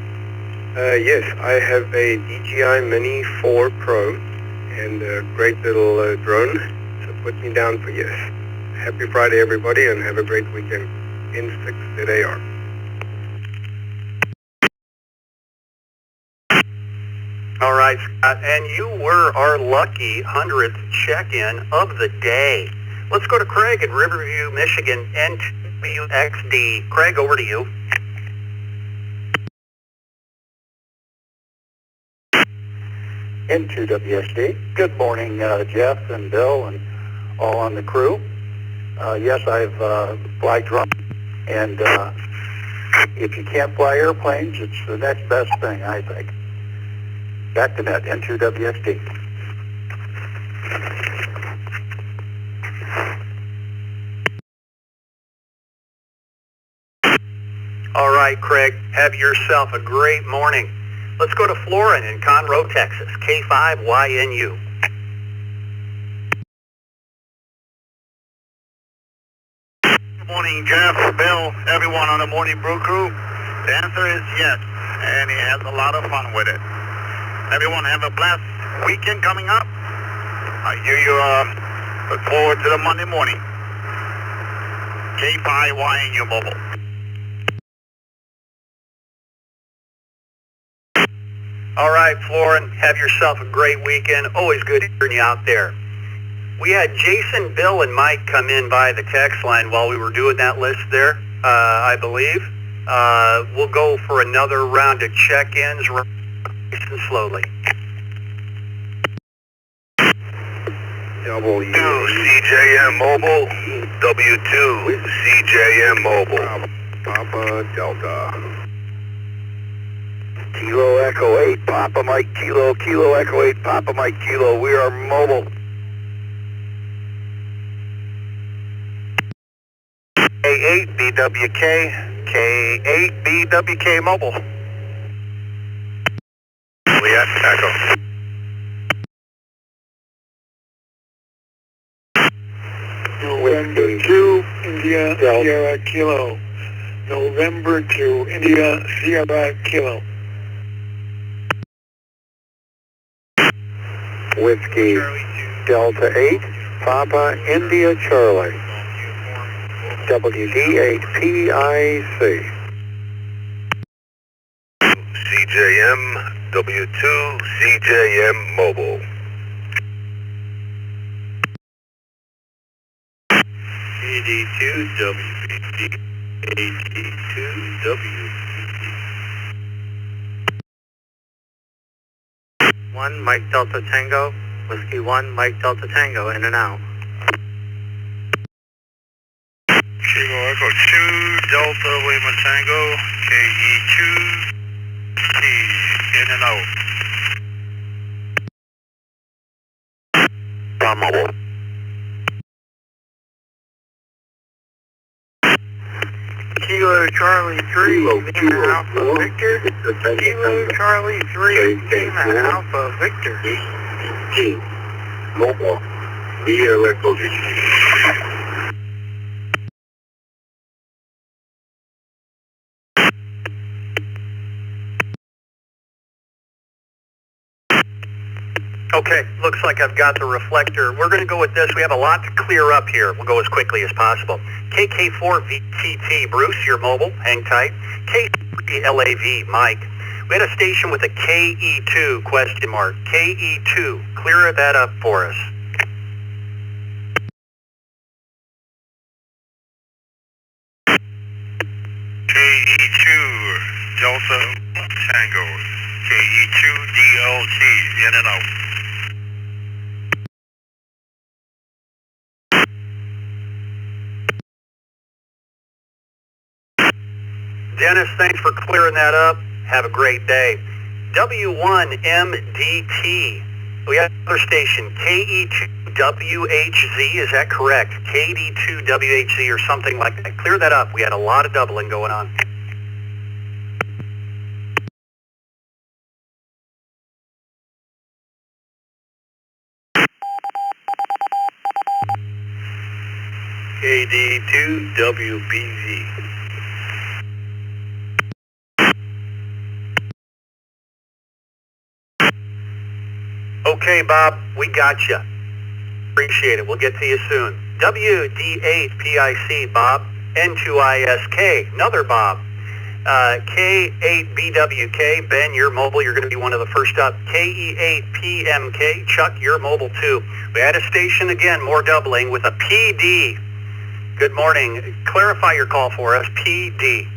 Yes, I have a DJI Mini 4 Pro and a great little drone, so put me down for yes. Happy Friday, everybody, and have a great weekend. N6ZAR. All right, Scott, and you were our lucky 100th check-in of the day. Let's go to Craig in Riverview, Michigan, N2WXD. Craig, over to you. N2WXD. Good morning, Jeff and Bill and all on the crew. Yes, I've fly drone, and if you can't fly airplanes, it's the next best thing, I think. Back to net, N2WXD. All right, Craig, have yourself a great morning. Let's go to Florin in Conroe, Texas, K5YNU. Good morning, Jeff, Bill, everyone on the Morning Brew Crew. The answer is yes, and he has a lot of fun with it. Everyone have a blessed weekend coming up. I hear you look forward to the Monday morning. K5YNU Mobile. All right, Florin, have yourself a great weekend. Always good hearing you out there. We had Jason, Bill, and Mike come in by the text line while we were doing that list there, I believe. We'll go for another round of check-ins nice and slowly. W2 CJM Mobile, W2 CJM Mobile. Papa Delta. Kilo Echo 8, Papa Mike Kilo, Kilo Echo 8, Papa Mike Kilo. We are mobile. K8 BWK, K8 BWK Mobile. Juliet Echo. November 2, India, Sierra Kilo. November 2, India, Sierra Kilo. Whiskey Delta 8, Papa India Charlie. WD8PIC. CJM W2 CJM Mobile. AD2 WBC. AD2 WBC. 1 Mike Delta Tango, Whiskey 1 Mike Delta Tango, in and out. Kilo Echo 2 Delta Lima Tango, KE2 T, in and out. Mobile. Kilo Charlie 3, Lima Alpha Victor. Kilo Charlie 3, Lima Alpha Victor. Mobile. Via Echo. Okay, looks like I've got the reflector. We're going to go with this. We have a lot to clear up here. We'll go as quickly as possible. KK4VTT, Bruce, you're mobile. Hang tight. K3LAV, Mike. We had a station with a KE2, question mark. KE2, clear that up for us. KE2 Delta Tango, KE2 DLT, in and out. Dennis, thanks for clearing that up. Have a great day. W1MDT. We have another station, KE2WHZ, is that correct? KD2WHZ or something like that. Clear that up. We had a lot of doubling going on. KD2WBZ. Okay, Bob, we got you. Appreciate it. We'll get to you soon. WD8PIC, Bob. N2ISK, another Bob. K8BWK, Ben, you're mobile. You're going to be one of the first up. KE8PMK, Chuck, you're mobile too. We had a station again, more doubling with a PD. Good morning. Clarify your call for us. PD.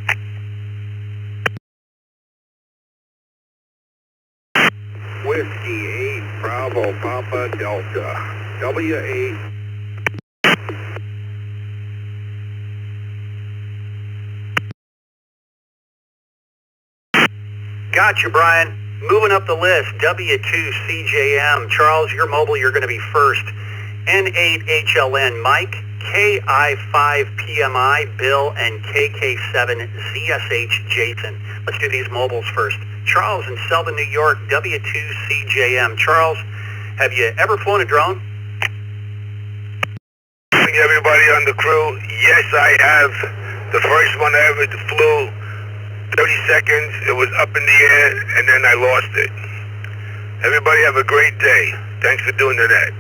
Whiskey 8 Bravo Papa Delta. W8. Gotcha, Brian. Moving up the list, W2CJM. Charles, you're mobile. You're going to be first. N8HLN, Mike. KI5PMI, Bill, and KK7ZSH, Jason. Let's do these mobiles first. Charles in Selden, New York, W2CJM. Charles, have you ever flown a drone? Everybody on the crew, yes, I have. The first one I ever flew, 30 seconds, it was up in the air, and then I lost it. Everybody have a great day. Thanks for doing the net.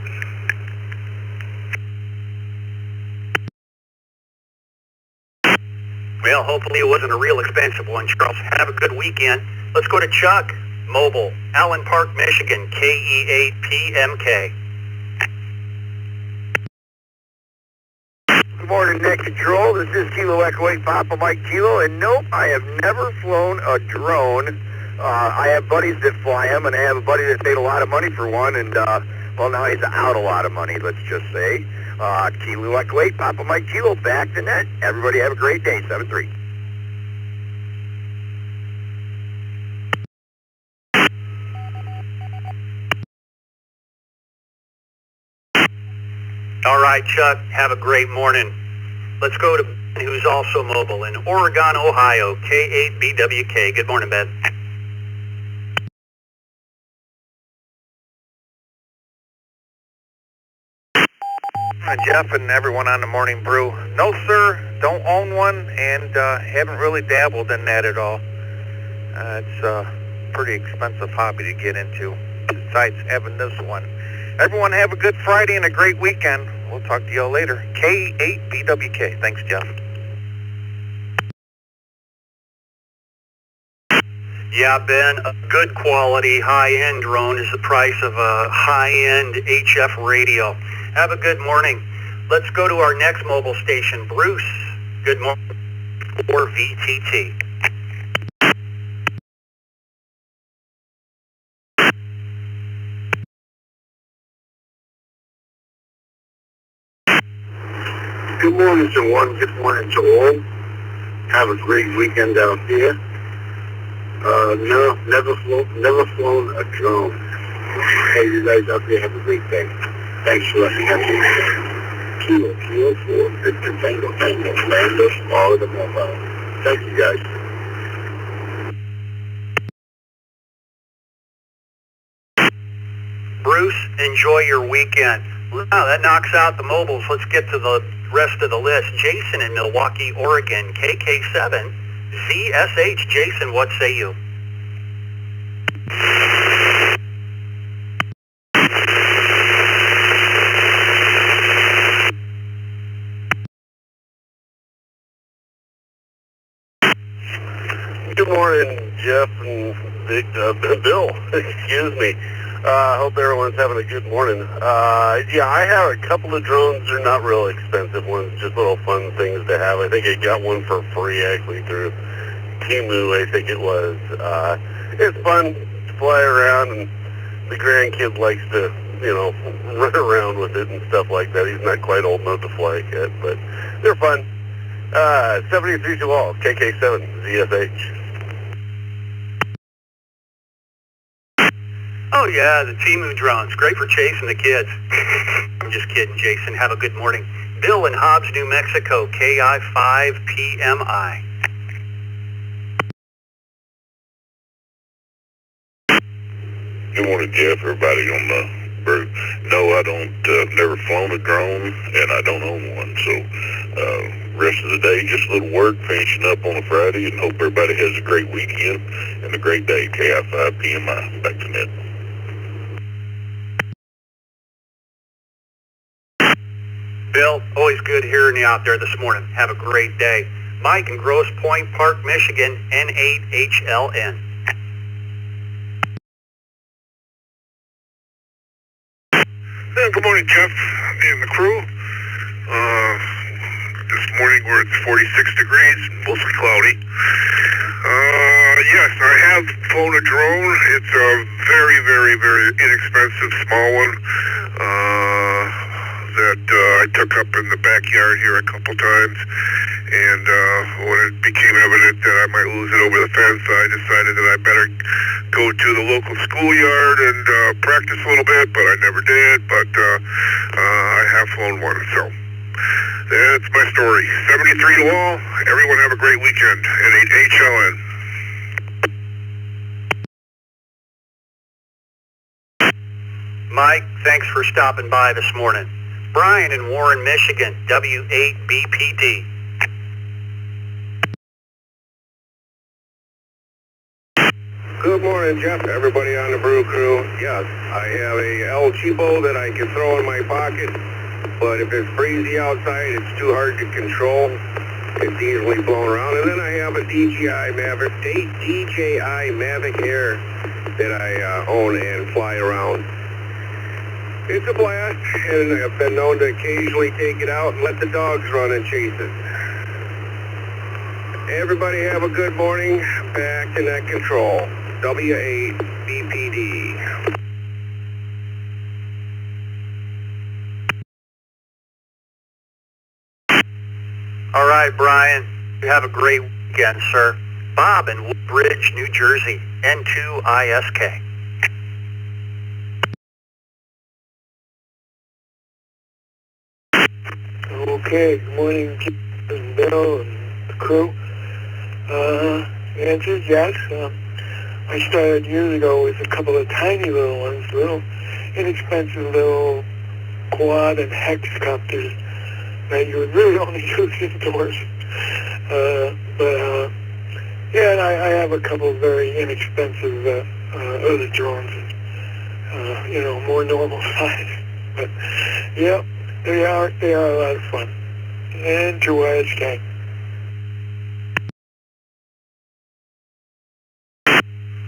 Well, hopefully it wasn't a real expensive one, Charles. Have a good weekend. Let's go to Chuck, mobile, Allen Park, Michigan, KE8PMK. Good morning, Net Control. This is Kilo Echo 8 Papa Mike Kilo, and nope, I have never flown a drone. I have buddies that fly them, and I have a buddy that paid a lot of money for one, and, well, now he's out a lot of money, let's just say. Kilo Echo 8 Papa Mike Kilo, back to net. Everybody have a great day, 7-3. All right, Chuck, have a great morning. Let's go to Ben, who's also mobile in Oregon, Ohio, K8BWK. Good morning, Ben. Jeff and everyone on the Morning Brew. No, sir, don't own one, and haven't really dabbled in that at all. It's a pretty expensive hobby to get into. besides having this one. Everyone have a good Friday and a great weekend. We'll talk to y'all later. K8BWK. Thanks, Jeff. Yeah, Ben, a good quality, high-end drone is the price of a high-end HF radio. Have a good morning. Let's go to our next mobile station, Bruce. Good morning for VTT. Good morning to one. Good morning to all. Have a great weekend out there. No, never flown a drone. Hey, you guys out there have a great day. Thanks for letting me have you. Kilo 4, Victor Tango, Lando, Florida Mobile. Thank you, guys. Bruce, enjoy your weekend. Wow, that knocks out the mobiles. Let's get to the rest of the list. Jason in Milwaukee, Oregon, KK7, ZSH. Jason, what say you? Good morning, Jeff and Bill. Excuse me. Hope everyone's having a good morning. Yeah, I have a couple of drones. They're not real expensive ones, just little fun things to have. I think I got one for free, actually, through Timu, I think it was. It's fun to fly around, and the grandkid likes to, run around with it and stuff like that. He's not quite old enough to fly it yet, but they're fun. 73 to all, KK7, ZSH. Oh yeah, the Timu drones. Great for chasing the kids. I'm just kidding, Jason. Have a good morning. Bill in Hobbs, New Mexico, KI5PMI. Good morning, Jeff. Everybody on the brew. No, I don't. Never flown a drone, and I don't own one. So, rest of the day, just a little work, finishing up on a Friday, and hope everybody has a great weekend and a great day. KI5PMI. Back to Ned. Bill, always good hearing you out there this morning. Have a great day. Mike in Grosse Pointe Park, Michigan, N8HLN. Good morning, Jeff and the crew. This morning we're at 46 degrees, mostly cloudy. Yes, I have flown a drone. It's a very, very, very inexpensive small one that I took up in the backyard here a couple times. And when it became evident that I might lose it over the fence, I decided that I better go to the local schoolyard and practice a little bit, but I never did. But I have flown one, so that's my story. 73 to all. Everyone have a great weekend. N8HLN. Mike, thanks for stopping by this morning. Brian in Warren, Michigan, W8BPD. Good morning, Jeff. Everybody on the Brew Crew. Yes, I have a El Cheapo that I can throw in my pocket, but if it's breezy outside, it's too hard to control. It's easily blown around. And then I have a DJI Mavic Air that I own and fly around. It's a blast, and I've been known to occasionally take it out and let the dogs run and chase it. Everybody have a good morning. Back to net control. W8BPD. All right, Brian. You have a great weekend, sir. Bob in Woodbridge, New Jersey, N2ISK. Okay, good morning, Bill and the crew. The answer is yes. I started years ago with a couple of tiny little ones, little inexpensive little quad and hexcopters that you would really only use indoors. Yeah, and I have a couple of very inexpensive other drones. more normal size. But, yeah, they are a lot of fun. And to Wedge Gang.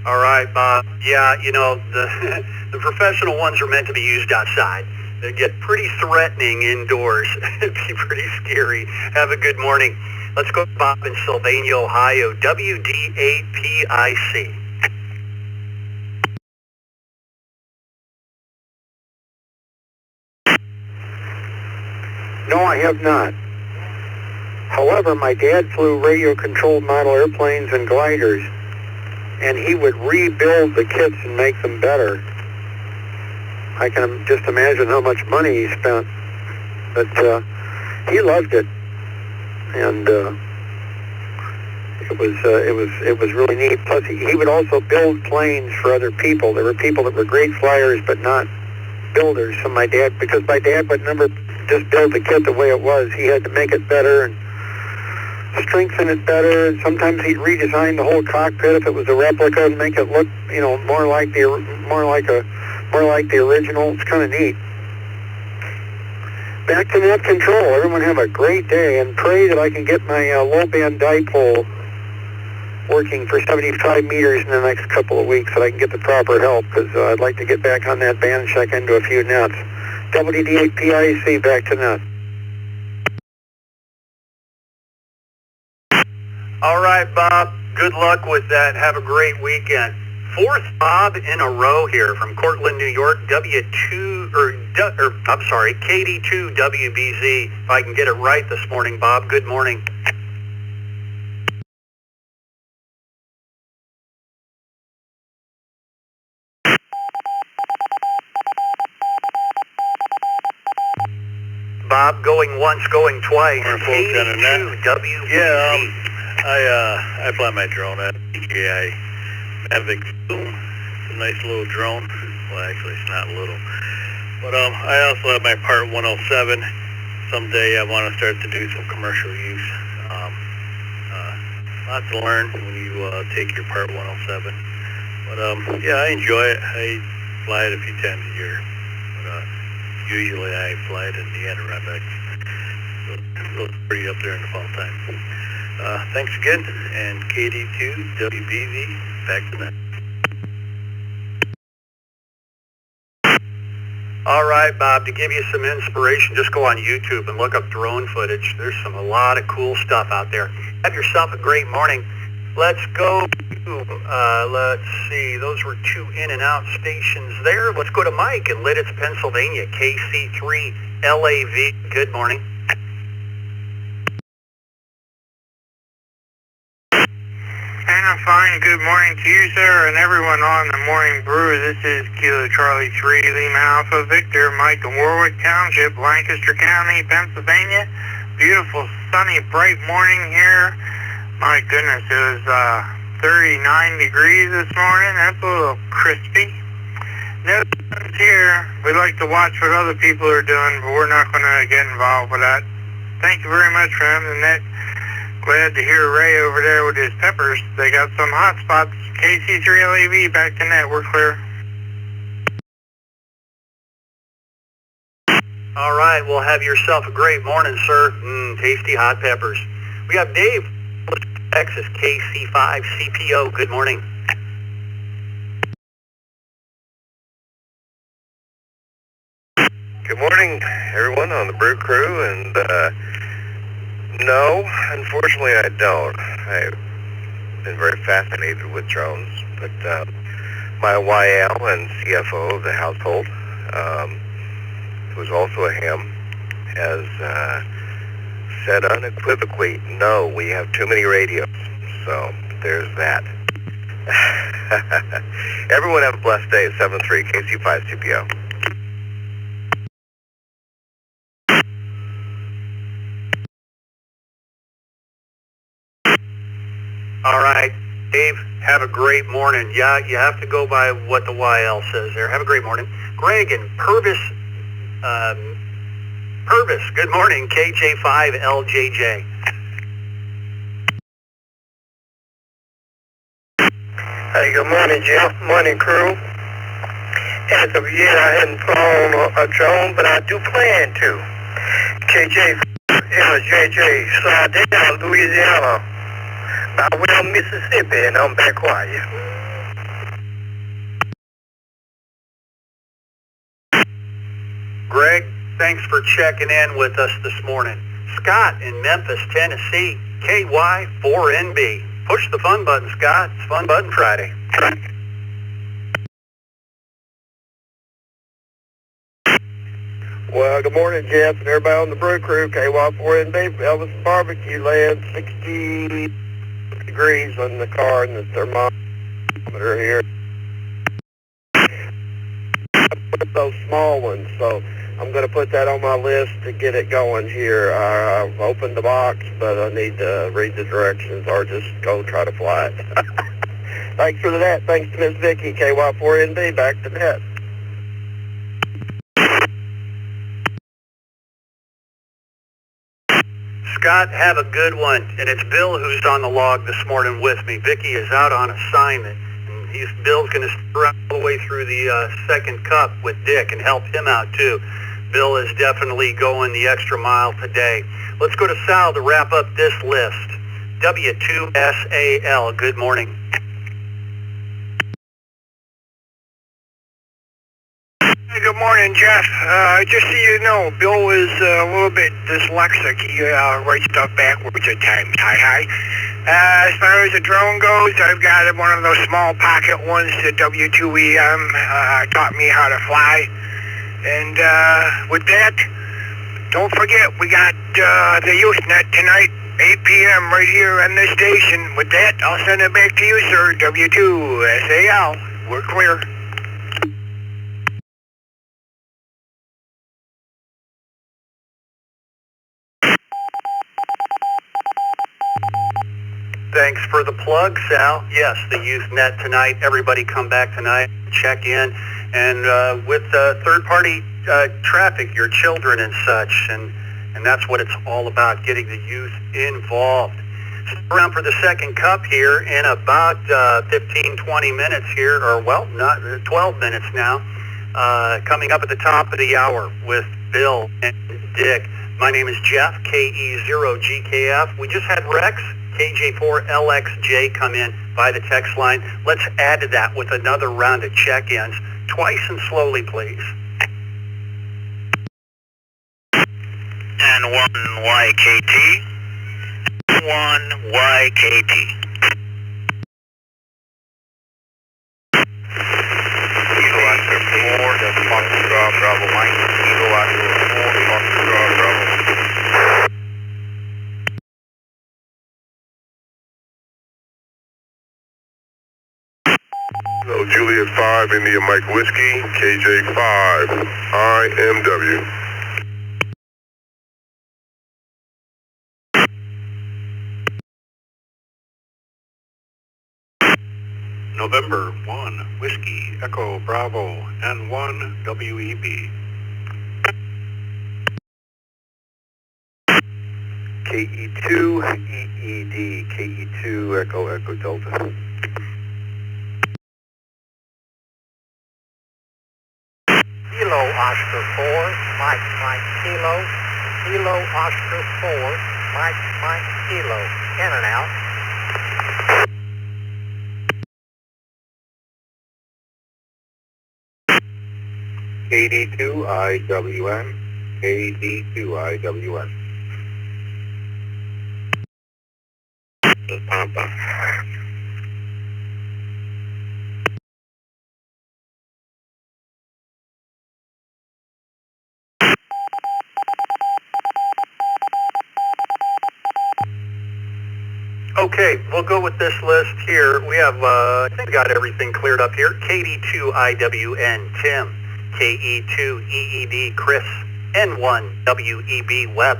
All right, Bob. Yeah, the the professional ones are meant to be used outside. They get pretty threatening indoors. It'd be pretty scary. Have a good morning. Let's go to Bob in Sylvania, Ohio, WD8PIC. No, I have not. However, my dad flew radio-controlled model airplanes and gliders, and he would rebuild the kits and make them better. I can just imagine how much money he spent, but he loved it, and it was really neat. Plus, he would also build planes for other people. There were people that were great flyers, but not builders. So because my dad would never just build the kit the way it was. He had to make it better and strengthen it better. And sometimes he'd redesign the whole cockpit if it was a replica and make it look, more like the original. It's kind of neat. Back to net control. Everyone have a great day and pray that I can get my low band dipole working for 75 meters in the next couple of weeks so I can get the proper help, because I'd like to get back on that band and check into a few nets. WD8PIC, back to net. All right, Bob. Good luck with that. Have a great weekend. Fourth Bob in a row here from Cortland, New York, KD2 WBZ. If I can get it right this morning, Bob. Good morning. Bob, going once, going twice. KD2 WBZ. Yeah, I fly my drone at DJI Mavic Boom. It's a nice little drone. Well, actually, it's not little. But I also have my Part 107. Someday I want to start to do some commercial use. Lots to learn when you take your Part 107. But yeah, I enjoy it. I fly it a few times a year. But usually I fly it in the Adirondacks. So it's pretty up there in the fall time. Thanks again, and KD2 WBZ, back to that. All right, Bob, to give you some inspiration, just go on YouTube and look up drone footage. There's a lot of cool stuff out there. Have yourself a great morning. Let's go to, let's see, those were two in and out stations there. Let's go to Mike in Lidditz, Pennsylvania, KC3 LAV. Good morning. And I'm fine. Good morning to you, sir, and everyone on the Morning Brew. This is Kilo Charlie 3, Lima Alpha Victor, Mike in Warwick Township, Lancaster County, Pennsylvania. Beautiful, sunny, bright morning here. My goodness, it was 39 degrees this morning. That's a little crispy. No difference here. We like to watch what other people are doing, but we're not going to get involved with that. Thank you very much for having the net. Glad to hear Ray over there with his peppers. They got some hot spots. KC3LAV, back to net. We're clear. All right, well, have yourself a great morning, sir. Tasty hot peppers. We have Dave, Texas, KC5 CPO. Good morning. Good morning, everyone on the Brew Crew, and no, unfortunately I don't. I've been very fascinated with drones, but my YL and CFO of the household, who's also a ham, has said unequivocally, no, we have too many radios. So there's that. Everyone have a blessed day. 7-3 KC5 CPO. All right, Dave, have a great morning. Yeah, you have to go by what the YL says there. Have a great morning. Greg and Purvis, good morning, KJ5LJJ. Hey, good morning, Jeff. Morning, crew. As of yet, I hadn't flown a drone, but I do plan to. KJ, JJ, Slidell, Louisiana, by Will, Mississippi, and I'm back quiet. Greg, thanks for checking in with us this morning. Scott in Memphis, Tennessee, KY4NB. Push the fun button, Scott. It's Fun Button Friday. Well, good morning, Jeff, and everybody on the Brew Crew. KY4NB, Elvis Barbecue Land, 60 degrees on the car and the thermometer here. Those small ones, so I'm going to put that on my list to get it going here. I've opened the box, but I need to read the directions or just go try to fly it. Thanks for that. Thanks to Miss Vicky, KY4NB, back to net. Scott, have a good one. And it's Bill who's on the log this morning with me. Vicky is out on assignment. Bill's going to stick all the way through the second cup with Dick and help him out too. Bill is definitely going the extra mile today. Let's go to Sal to wrap up this list. W2SAL, good morning. Hey, good morning, Jeff. Just so you know, Bill is a little bit dyslexic. He writes stuff backwards at times. Hi. As far as the drone goes, I've got one of those small pocket ones, the W2EM, taught me how to fly. And with that, don't forget, we got the Youth Net tonight, 8 p.m. right here on this station. With that, I'll send it back to you, sir. W2SAL. We're clear. Thanks for the plug, Sal. Yes, the Youth Net tonight. Everybody come back tonight, check in. And with third-party traffic, your children and such. And that's what it's all about, getting the youth involved. Stick around for the second cup here in about 15, 20 minutes here, or well, not 12 minutes now. Coming up at the top of the hour with Bill and Dick. My name is Jeff, KE0GKF. We just had Rex, KJ4LXJ, come in by the text line. Let's add to that with another round of check-ins. Twice and slowly, please. And 1YKT. 1YKT. Eagle Oscar 4, that's Foxtrot Bravo Mike. Eagle Oscar 4, Foxtrot Bravo. So Juliet 5, India Mike Whiskey, KJ5, IMW. November 1, Whiskey, Echo, Bravo, and 1 WEB. KE2, EED, KE2, Echo, Echo, Delta. Kilo Oscar 4, Mike Kilo. Kilo Oscar 4, Mike Kilo. In and out. KD2IWN, KD2IWN. Pampa. Okay, we'll go with this list here. We have, I think we got everything cleared up here. KD2IWN, Tim. KE2EED, Chris. N1WEB, Webb.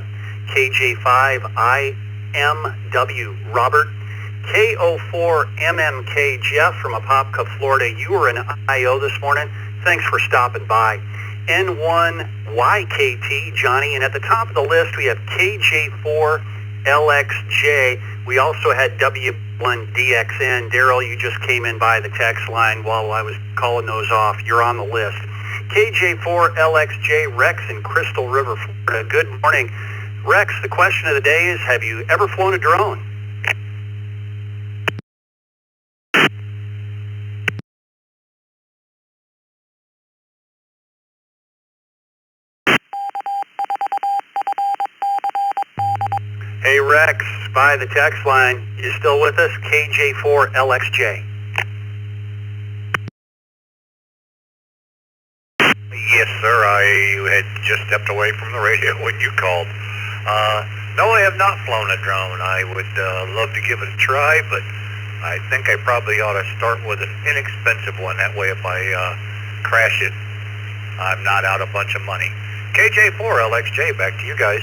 KJ5IMW, Robert. KO4MMK, Jeff from Apopka, Florida. You were in IO this morning. Thanks for stopping by. N1YKT, Johnny. And at the top of the list, we have KJ4LXJ. We also had WB1DXN. Daryl, you just came in by the text line while I was calling those off. You're on the list. KJ4LXJ, Rex in Crystal River, Florida. Good morning. Rex, the question of the day is, have you ever flown a drone? Hey Rex, by the text line, you still with us? KJ4LXJ. Yes, sir. I had just stepped away from the radio when you called. No, I have not flown a drone. I would love to give it a try, but I think I probably ought to start with an inexpensive one. That way if I crash it, I'm not out a bunch of money. KJ4LXJ, back to you guys.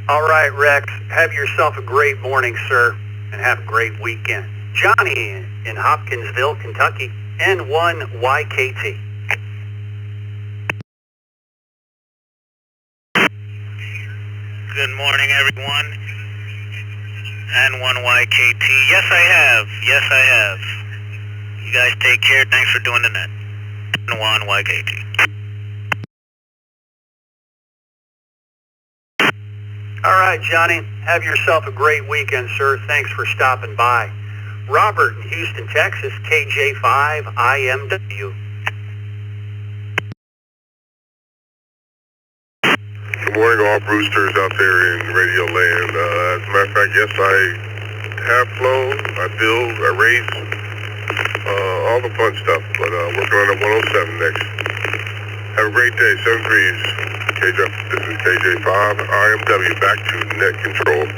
All right, Rex, have yourself a great morning, sir, and have a great weekend. Johnny in Hopkinsville, Kentucky, N1YKT. Good morning, everyone. N1YKT. Yes, I have. Yes, I have. You guys take care. Thanks for doing the net. N1YKT. All right, Johnny, have yourself a great weekend, sir. Thanks for stopping by. Robert in Houston, Texas, KJ5IMW. Good morning, all Brewsters out there in radio land. As a matter of fact, yes, I have flown, I build, I race, all the fun stuff, but working on a 107 next. Have a great day, 7-3s. This is KJ5, IMW, back to net control.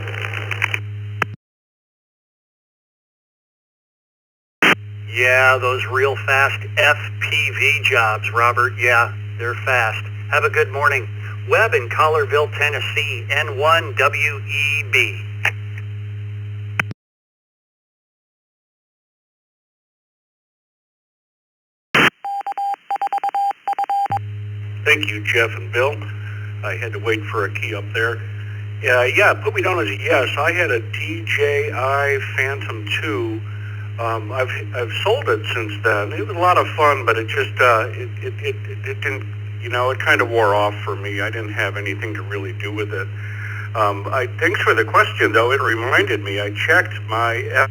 Yeah, those real fast FPV jobs, Robert. Yeah, they're fast. Have a good morning. Webb in Collierville, Tennessee, N1WEB. Thank you, Jeff and Bill. I had to wait for a key up there. Yeah, put me down as a yes. I had a DJI Phantom 2. I've sold it since then. It was a lot of fun, but it just it didn't, it kind of wore off for me. I didn't have anything to really do with it. Thanks for the question, though. It reminded me. I checked my F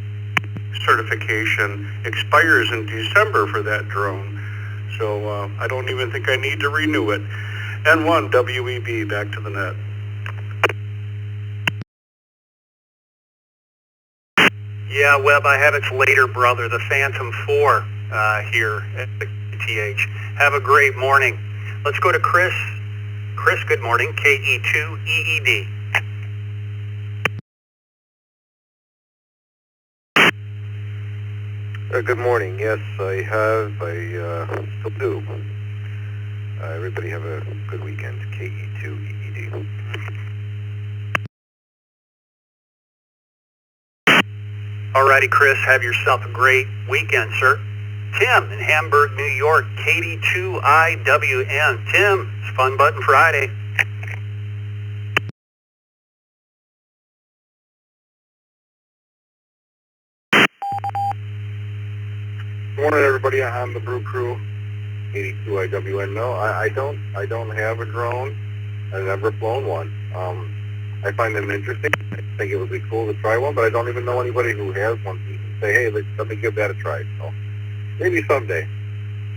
certification expires in December for that drone, so I don't even think I need to renew it. N1 WEB, back to the net. Yeah, Webb, I have its later brother, the Phantom 4, here at the TH. Have a great morning. Let's go to Chris. Chris, good morning, KE2EED. Good morning. Yes, I have. I still do. Everybody have a good weekend. KE2EED. Alrighty, Chris, have yourself a great weekend, sir. Tim in Hamburg, New York, KD2IWN. Tim, it's Fun Button Friday. Good morning, everybody. I'm the Brew Crew, 82IWN. No, I don't have a drone. I've never flown one. I find them interesting. I think it would be cool to try one, but I don't even know anybody who has one. You can say, hey, let me give that a try. So maybe someday.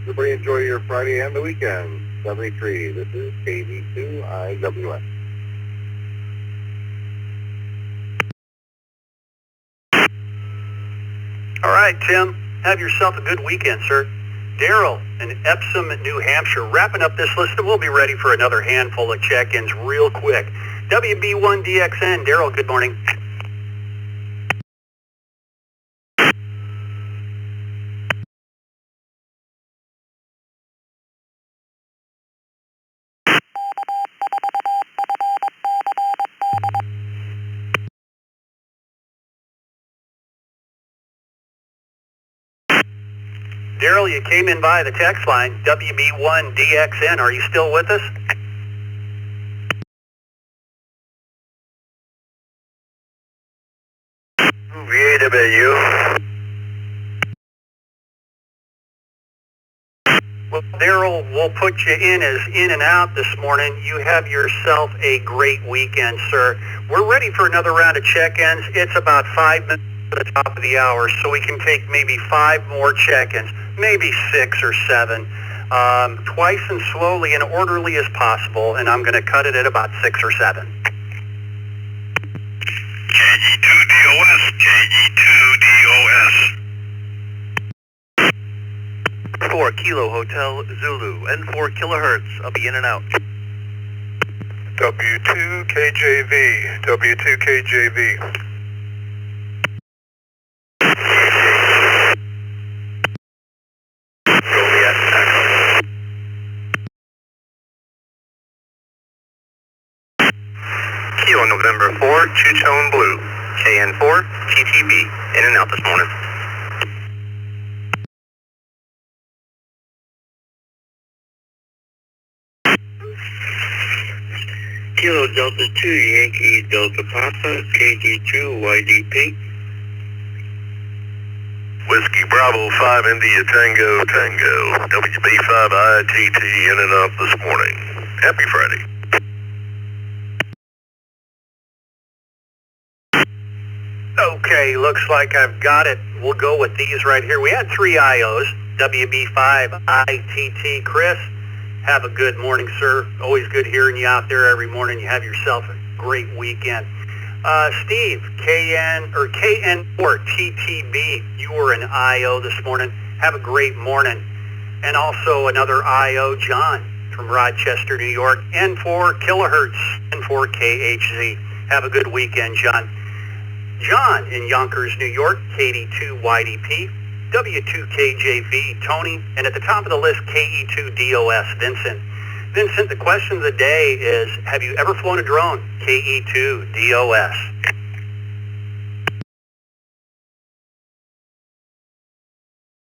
Everybody enjoy your Friday and the weekend. 73. This is KD2IWN. All right, Tim, have yourself a good weekend, sir. Daryl in Epsom, New Hampshire, wrapping up this list, and we'll be ready for another handful of check-ins real quick. WB1DXN, Daryl, good morning. Daryl, you came in by the text line, WB1DXN. Are you still with us? about you? Well, Daryl, we'll put you in as in and out this morning. You have yourself a great weekend, sir. We're ready for another round of check-ins. It's about 5 minutes to the top of the hour, so we can take maybe 5 more check-ins, maybe 6 or 7, twice and slowly and orderly as possible, and I'm going to cut it at about 6 or 7. KG2DOS, KG2DOS. 4 Kilo Hotel Zulu, N4 kilohertz. I'll be in and out. W2KJV, W2KJV. Kilo November 4, two-tone blue. KN4, TTB, in and out this morning. Kilo Delta 2, Yankee Delta Papa, KG2, YDP. Whiskey Bravo 5 India Tango Tango, WB5 ITT, in and out this morning. Happy Friday. Okay, looks like I've got it. We'll go with these right here. We had 3 IOs, WB5 ITT. Chris, have a good morning, sir. Always good hearing you out there every morning. You have yourself a great weekend. Steve, KN4 TTB, you were an IO this morning. Have a great morning. And also another IO, John, from Rochester, New York, N4 kilohertz, N4 KHZ. Have a good weekend, John. John in Yonkers, New York, KD2 YDP, W2KJV, Tony, and at the top of the list, KE2DOS, Vincent. Vincent, the question of the day is, have you ever flown a drone? KE2DOS.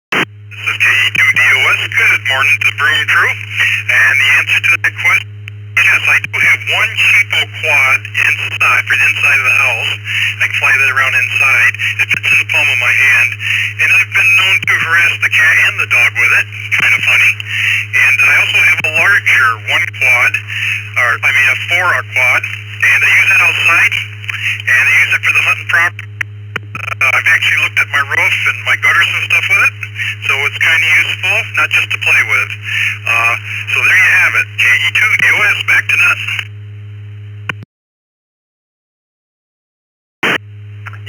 This is KE2DOS. Good morning to the Broom crew. And the answer to that question, yes, I do have one cheapo quad inside, for the inside of the house. I can fly that around inside. It fits in the palm of my hand. And I've been known to harass the cat and the dog with it. Kind of funny. And I also have a larger a 4 quad. And I use it outside. And I use it for the hunting property. I've actually looked at my roof and my gutters and stuff with it. So it's kind of useful, not just to play with. So there you have it. KE2DOS, back to nuts.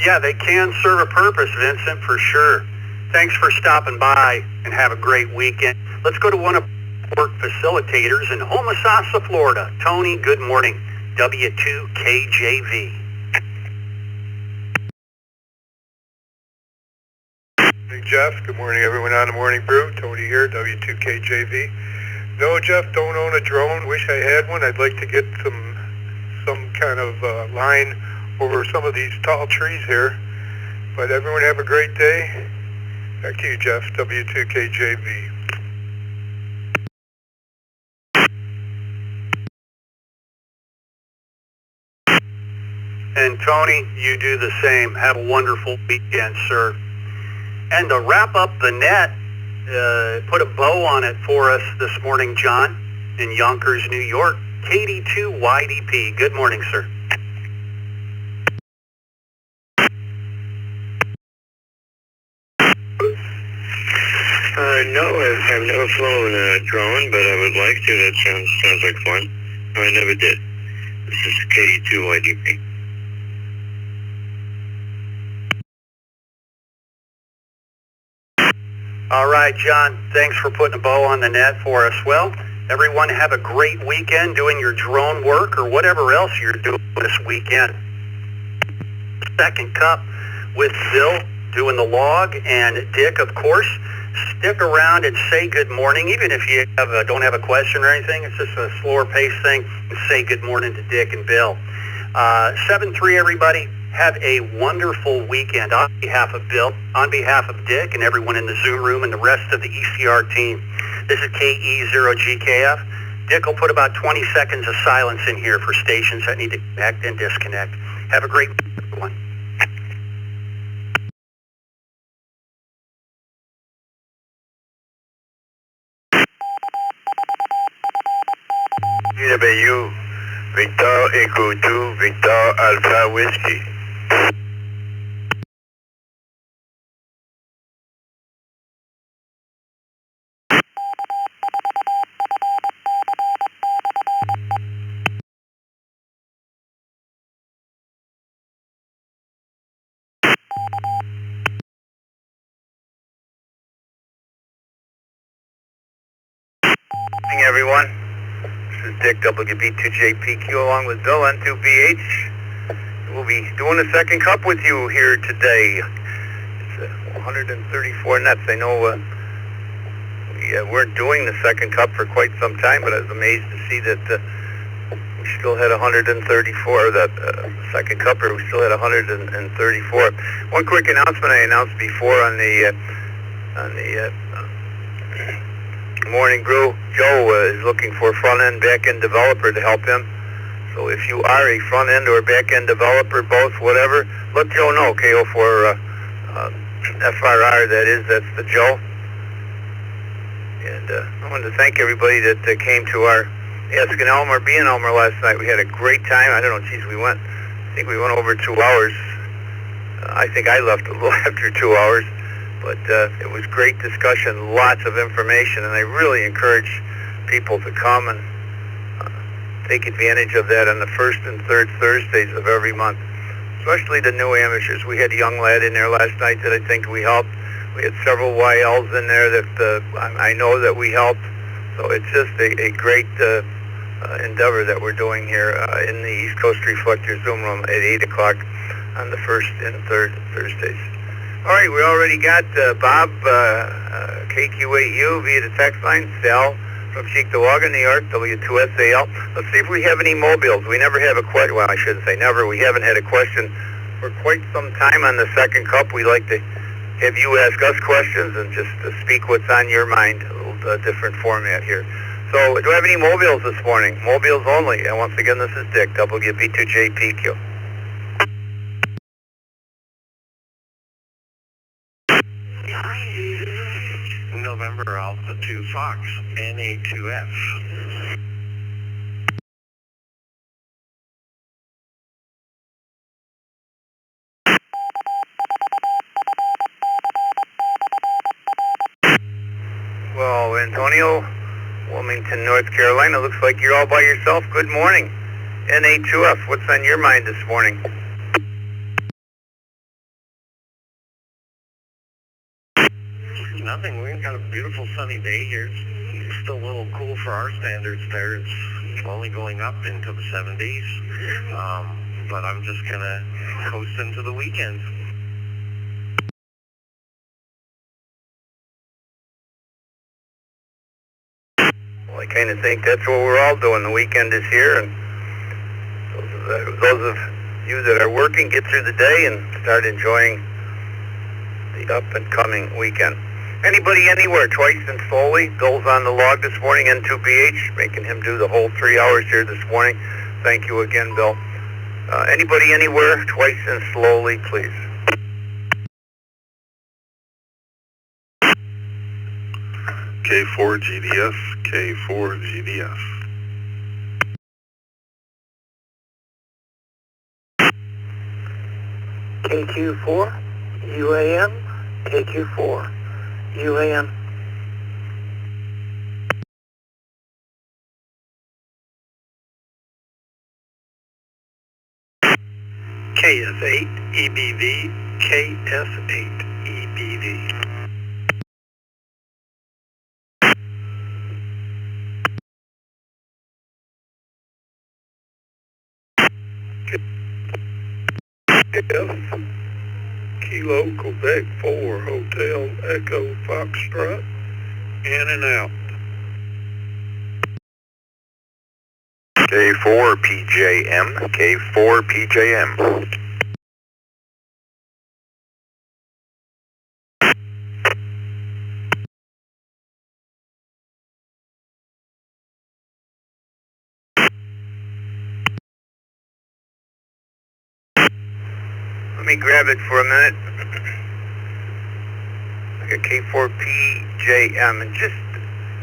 Yeah, they can serve a purpose, Vincent, for sure. Thanks for stopping by and have a great weekend. Let's go to one of our work facilitators in Homosassa, Florida. Tony, good morning. W2KJV. Hey Jeff, good morning everyone on the Morning Brew. Tony here, W2KJV. No, Jeff, don't own a drone. Wish I had one. I'd like to get some kind of line over some of these tall trees here. But everyone have a great day. Back to you, Jeff, W2KJV. And Tony, you do the same. Have a wonderful weekend, sir. And to wrap up the net, put a bow on it for us this morning, John, in Yonkers, New York, KD2 YDP. Good morning, sir. No, I've never flown a drone, but I would like to. That sounds like fun. No, I never did. This is KD2 YDP. All right, John, thanks for putting a bow on the net for us. Well, everyone have a great weekend doing your drone work or whatever else you're doing this weekend. Second cup with Bill doing the log, and Dick, of course. Stick around and say good morning, even if you don't have a question or anything. It's just a slower pace thing. And say good morning to Dick and Bill. 7-3, everybody. Have a wonderful weekend on behalf of Bill, on behalf of Dick, and everyone in the Zoom room and the rest of the ECR team. This is KE0GKF. Dick will put about 20 seconds of silence in here for stations that need to connect and disconnect. Have a great week, everyone. BW, Victor Echo 2, Victor Alpha Whiskey. Good morning, everyone. This is Dick WB2JPQ along with Bill N2BH. We'll be doing a second cup with you here today. It's 134 nets. I know we weren't doing the second cup for quite some time, but I was amazed to see that we still had 134. That second cupper, we still had 134. One quick announcement I announced before on the Morning Brew. Joe is looking for a front-end, back-end developer to help him. So if you are a front-end or back-end developer, both, whatever, let Joe know. KO4 FRR, that's the Joe. And I wanted to thank everybody that came to our Ask an Elmer, Be an Elmer last night. We had a great time. I don't know, geez, I think we went over 2 hours. I think I left a little after 2 hours. But it was great discussion, lots of information, and I really encourage people to come and take advantage of that on the first and third Thursdays of every month, especially the new amateurs. We had a young lad in there last night that I think we helped. We had several YLs in there that I know that we helped. So it's just a great endeavor that we're doing here in the East Coast Reflector Zoom room at 8 o'clock on the first and third Thursdays. All right, we already got Bob, KQ8U via the text line, Sal from Cheektowaga, New York, W2SAL. Let's see if we have any mobiles. We never have a question. Well, I shouldn't say never. We haven't had a question for quite some time on the second cup. We like to have you ask us questions and just speak what's on your mind, a little different format here. So do we have any mobiles this morning? Mobiles only. And once again, this is Dick, WB2JPQ. November Alpha 2 Fox, NA2F. Well, Antonio, Wilmington, North Carolina, looks like you're all by yourself. Good morning. NA2F, what's on your mind this morning? Nothing. We've got a beautiful sunny day here. It's still a little cool for our standards there. It's only going up into the 70s. But I'm just going to coast into the weekend. Well, I kind of think that's what we're all doing. The weekend is here, and those of you that are working, get through the day and start enjoying the up-and-coming weekend. Anybody, anywhere, twice and slowly. Bill's on the log this morning, N2BH, making him do the whole 3 hours here this morning. Thank you again, Bill. Anybody, anywhere, twice and slowly, please. K4 GDF, K4 GDF. KQ4, UAM, KQ4, UAM. KS8 EBV, KS8 EBV. Kilo Quebec 4 Hotel Echo Foxtrot, in and out. K4 PJM, K4 PJM. Let me grab it for a minute. I got K4PJM, and just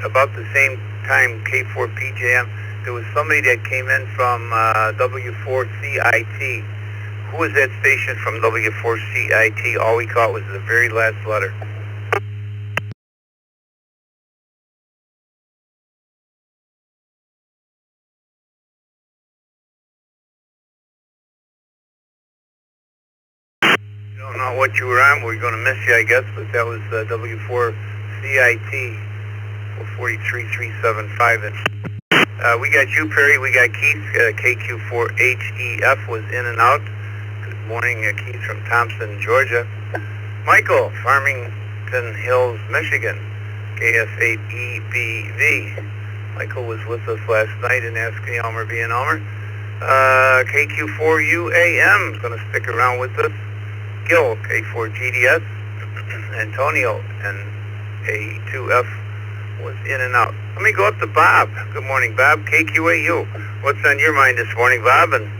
about the same time K4PJM, there was somebody that came in from W4CIT. Who was that station from W4CIT? All we caught was the very last letter. Don't know what you were on. We're going to miss you, I guess, but that was W4CIT 443-375. We got you, Perry. We got Keith. KQ4HEF was in and out. Good morning, Keith from Thompson, Georgia. Michael, Farmington Hills, Michigan. KF8EBV. Michael was with us last night in Ask the Elmer being Elmer. KQ4UAM is going to stick around with us. Gil, K4GDS. Antonio, and A2F was in and out. Let me go up to Bob. Good morning, Bob. KQAU. What's on your mind this morning, Bob? And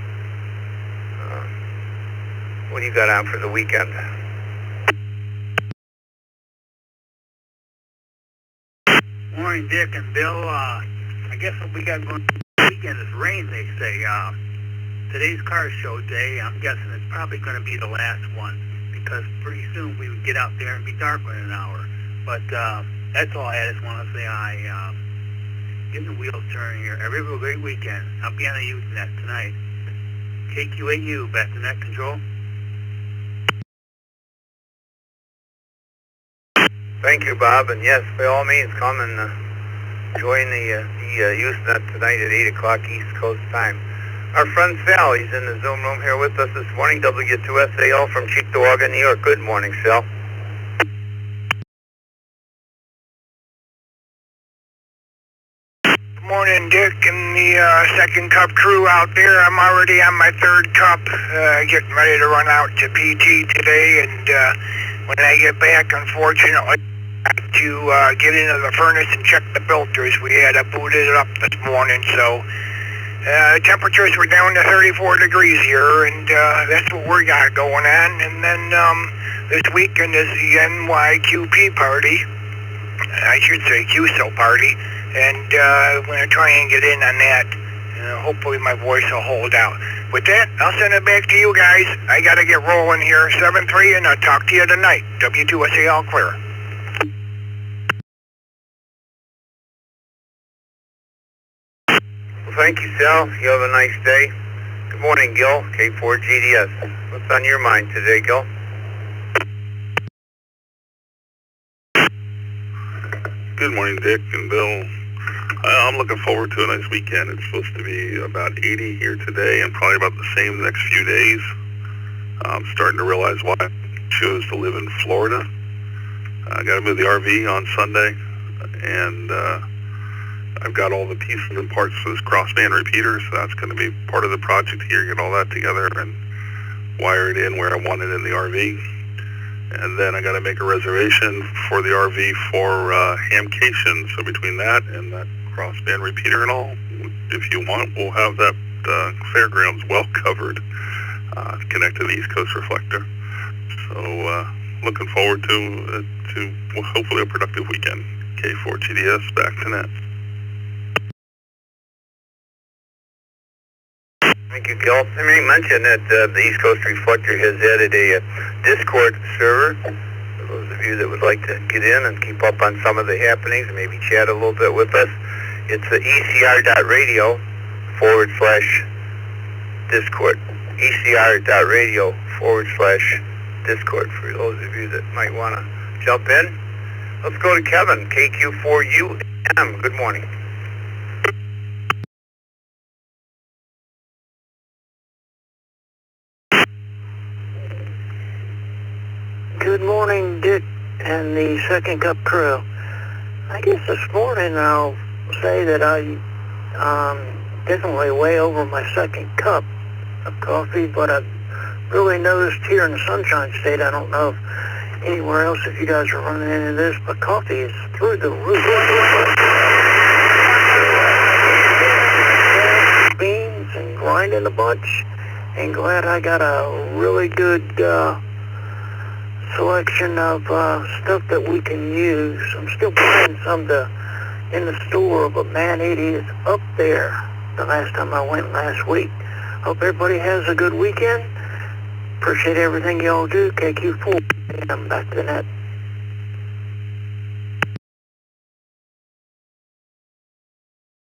what do you got on for the weekend? Morning, Dick and Bill. I guess what we got going on this weekend is rain, they say. Today's car show day, I'm guessing it's probably going to be the last one, because pretty soon we would get out there and be dark in an hour. But that's all I just want to say. Getting the wheels turning here. Every great weekend. I'll be on the Youth Net tonight. KQAU, back to net control. Thank you, Bob. And yes, by all means, come and join the Youth Net tonight at 8 o'clock East Coast time. Our friend Sal, he's in the Zoom room here with us this morning, W2SAL from Cheektowaga, New York. Good morning, Sal. Good morning, Dick and the second cup crew out there. I'm already on my third cup, getting ready to run out to PT today, and when I get back, unfortunately, I have to get into the furnace and check the filters. We had to boot it up this morning, so temperatures were down to 34 degrees here, and that's what we got going on. And then this weekend is the NYQP party. I should say QSO party, and I'm going to try and get in on that. Hopefully my voice will hold out. With that, I'll send it back to you guys. I got to get rolling here, 7-3, and I'll talk to you tonight. W2SAL clear. Well, thank you, Sal. You have a nice day. Good morning, Gil, K4GDS. What's on your mind today, Gil? Good morning, Dick and Bill. I'm looking forward to a nice weekend. It's supposed to be about 80 here today and probably about the same the next few days. I'm starting to realize why I chose to live in Florida. I got to move the RV on Sunday, and I've got all the pieces and parts for this crossband repeater, so that's going to be part of the project here, get all that together and wire it in where I want it in the RV. And then I got to make a reservation for the RV for hamcation. So between that and that crossband repeater and all, if you want, we'll have that fairgrounds well covered, connected to the East Coast reflector. So looking forward to hopefully a productive weekend. K4GDS, back to net. Thank you, Gil. I may mention that the East Coast Reflector has added a Discord server for those of you that would like to get in and keep up on some of the happenings and maybe chat a little bit with us. It's ecr.radio/Discord. ecr.radio/Discord for those of you that might want to jump in. Let's go to Kevin, KQ4UM. Good morning. Good morning, Dick and the Second Cup crew. I guess this morning I'll say that I definitely way over my second cup of coffee, but I've really noticed here in the Sunshine State, I don't know if anywhere else if you guys are running into this, but coffee is through the roof. Beans and grinding a bunch, and glad I got a really good selection of stuff that we can use. I'm still buying some in the store, but man, it is up there. the last time I went last week. Hope everybody has a good weekend. Appreciate everything y'all do. KQ4, and I'm back to the net.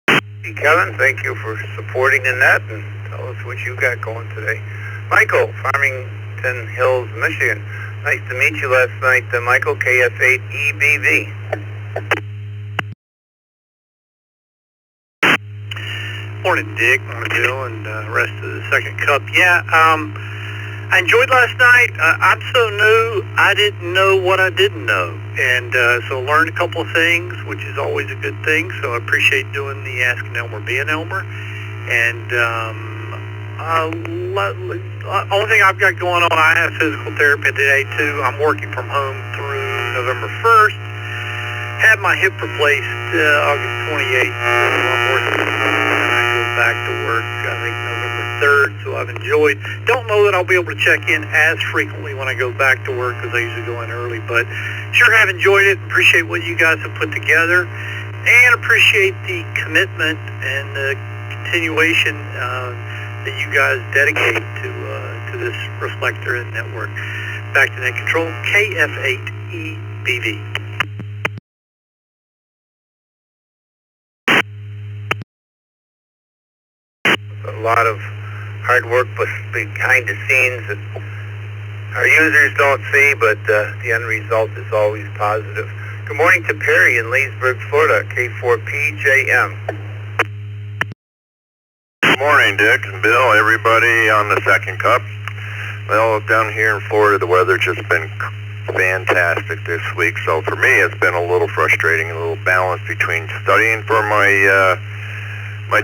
Hey, Kevin, thank you for supporting the net and tell us what you got going today. Michael, Farmington Hills, Michigan. Nice to meet you last night, Michael, KF8EBV. Morning, Dick. Morning, Bill, and the rest of the second cup. Yeah, I enjoyed last night. I'm so new, I didn't know what I didn't know. And so learned a couple of things, which is always a good thing. So I appreciate doing the Asking Elmer, Being Elmer. And only thing I've got going on, I have physical therapy today, too. I'm working from home through November 1st. Had my hip replaced August 28th. So I'm working from home, and I go back to work, I think, November 3rd. So I've enjoyed. Don't know that I'll be able to check in as frequently when I go back to work because I usually go in early. But sure have enjoyed it. Appreciate what you guys have put together. And appreciate the commitment and the continuation that you guys dedicate to this reflector and network. Back to net control, KF8EBV. A lot of hard work behind the scenes that our users don't see, but the end result is always positive. Good morning to Perry in Leesburg, Florida, K4PJM. Good morning, Dick and Bill, everybody on the second cup. Well, down here in Florida, the weather's just been fantastic this week. So for me, it's been a little frustrating, a little balance between studying for my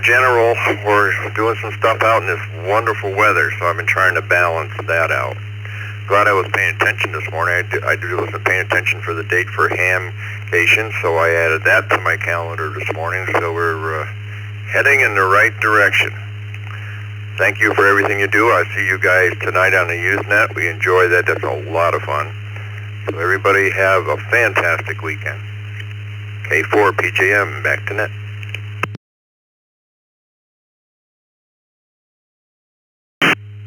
general or doing some stuff out in this wonderful weather. So I've been trying to balance that out. Glad I was paying attention this morning. I wasn't paying attention for the date for hamcation, so I added that to my calendar this morning. So we're heading in the right direction. Thank you for everything you do. I see you guys tonight on the Usenet. We enjoy that. That's a lot of fun. So everybody have a fantastic weekend. K4 PJM, back to net.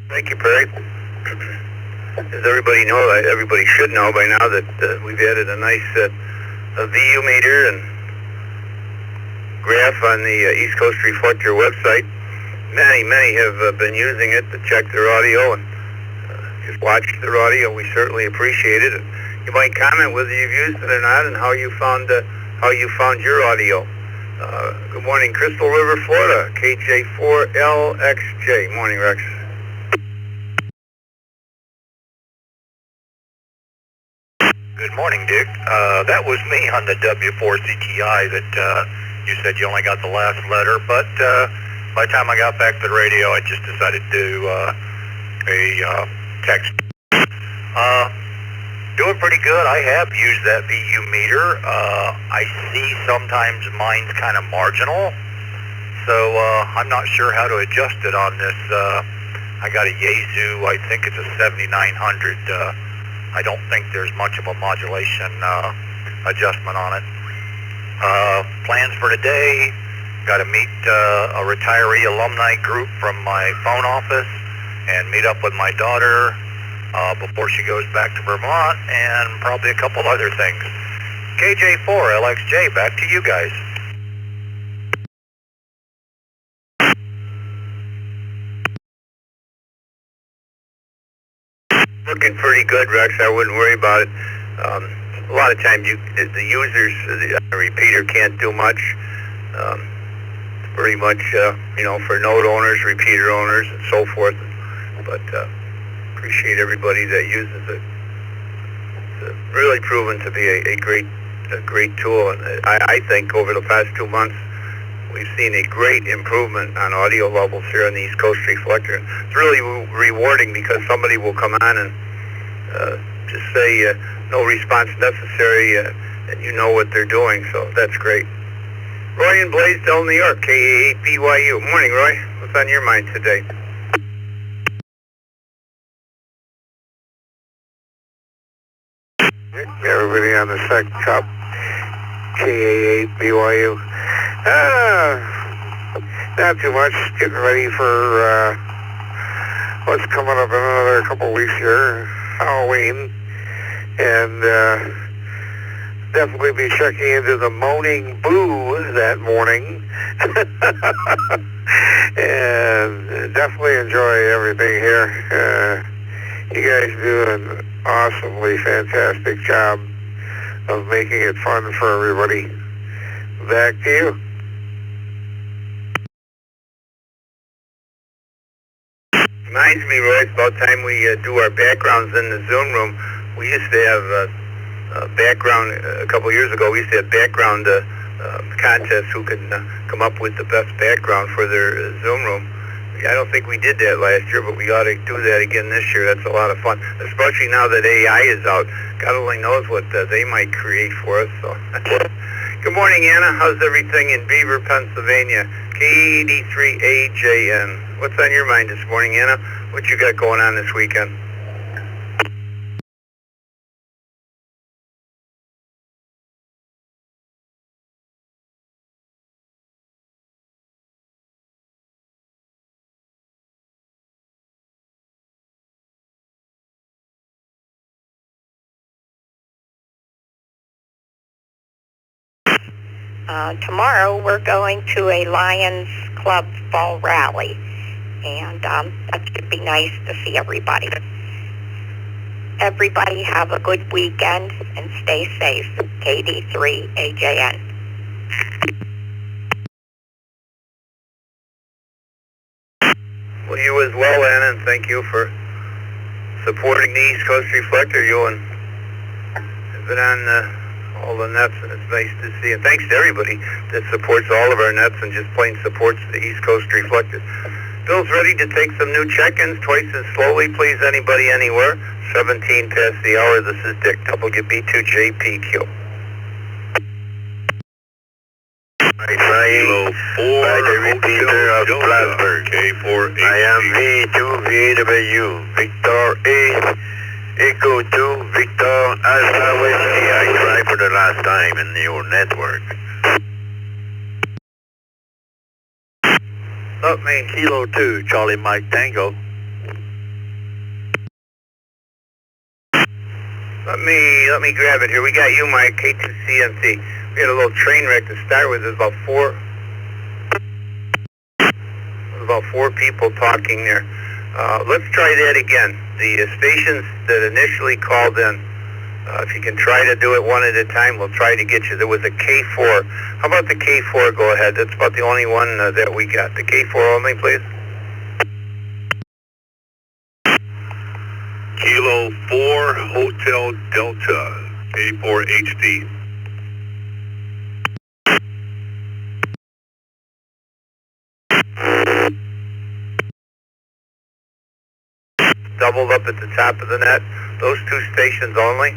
Thank you, Perry. As everybody should know by now that we've added a nice VU meter and graph on the East Coast Reflector website. Many have been using it to check their audio and just watch their audio. We certainly appreciate it. You might comment whether you've used it or not and how you found your audio. Good morning, Crystal River, Florida, KJ4LXJ. Morning, Rex. Good morning, Dick. That was me on the W4CTI that you said you only got the last letter, but by the time I got back to the radio, I just decided to do a text. Doing pretty good. I have used that VU meter. I see sometimes mine's kind of marginal, so I'm not sure how to adjust it on this. I got a Yaesu, I think it's a 7900. I don't think there's much of a modulation adjustment on it. Plans for today, got to meet a retiree alumni group from my phone office and meet up with my daughter before she goes back to Vermont, and probably a couple other things. KJ4LXJ, back to you guys. Looking pretty good, Rex. I wouldn't worry about it. A lot of times the users, the repeater can't do much. Pretty much, for node owners, repeater owners, and so forth. But appreciate everybody that uses it. It's really proven to be a great tool. And I think over the past 2 months, we've seen a great improvement on audio levels here on the East Coast Reflector. It's really rewarding because somebody will come on and just say no response necessary, and you know what they're doing, so that's great. Roy in Blaisdell, New York, KA8BYU. Morning, Roy. What's on your mind today? Everybody on the second cup, KA8BYU. Not too much. Getting ready for what's coming up in another couple weeks here, Halloween. And definitely be checking into the Morning Brew that morning. And definitely enjoy everything here. You guys do an awesomely fantastic job of making it fun for everybody. Back to you. Reminds me, Roy, it's about time we do our backgrounds in the Zoom room. We used to have background, a couple years ago, we used to have background contests who could come up with the best background for their Zoom room. I don't think we did that last year, but we ought to do that again this year. That's a lot of fun, especially now that AI is out. God only knows what they might create for us. So, good morning, Anna. How's everything in Beaver, Pennsylvania? K83AJN. What's on your mind this morning, Anna? What you got going on this weekend? Tomorrow we're going to a Lions Club fall rally, and that should be nice to see everybody. Everybody have a good weekend and stay safe. KD3AJN. Well, you as well, Anna, and thank you for supporting the East Coast Reflector. You and have been on all the nets, and it's nice to see. And thanks to everybody that supports all of our nets and just plain supports the East Coast Reflector. Bill's ready to take some new check-ins, twice as slowly, please, anybody, anywhere. 17 past the hour. This is Dick, WB2JPQ. Kilo 4, by the repeater of Plattsburgh. K4, I am V2VW, Victor A, Echo 2, Victor Alpha Whiskey. I tried for the last time in your network. Up main. Kilo 2, Charlie Mike Tango. Let me grab it here. We got you, Mike, K2CMC. We had a little train wreck to start with. There's about four people talking there. Let's try that again. The stations that initially called in, if you can try to do it one at a time, we'll try to get you. There was a K4. How about the K4? Go ahead. That's about the only one that we got. The K4 only, please. Kilo 4, Hotel Delta, K4HD. Doubled up at the top of the net. Those two stations only.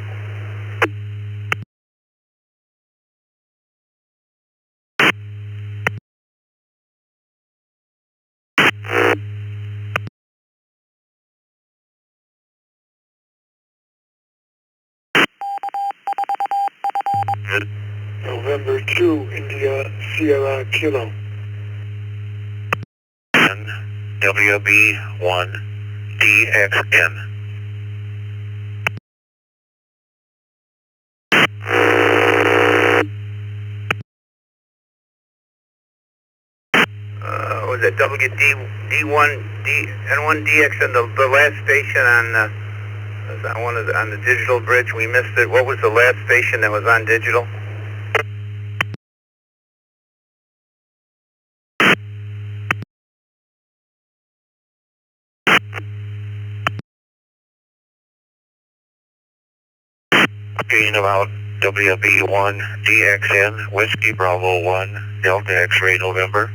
November 2, India, Sierra Kilo. WB1, DXN. Was it N1DXN, the last station on the digital bridge? We missed it. What was the last station that was on digital? Gain about WB1, DXN, Whiskey Bravo 1, Delta X-Ray November.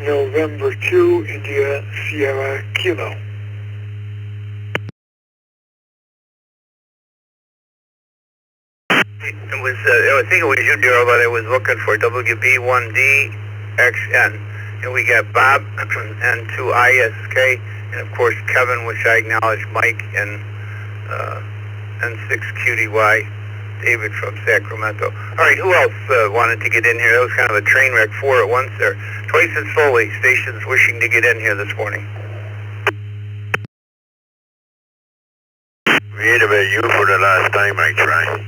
November 2, India, Sierra Kilo. I think it was you, Daryl, that I was looking for, WB1DXN. And we got Bob, N2ISK, and of course Kevin, which I acknowledge, Mike, and N6QDY, David from Sacramento. All right, who else wanted to get in here? That was kind of a train wreck, 4 at once there. Twice as slowly, stations wishing to get in here this morning. Reiterate you for the last time I tried.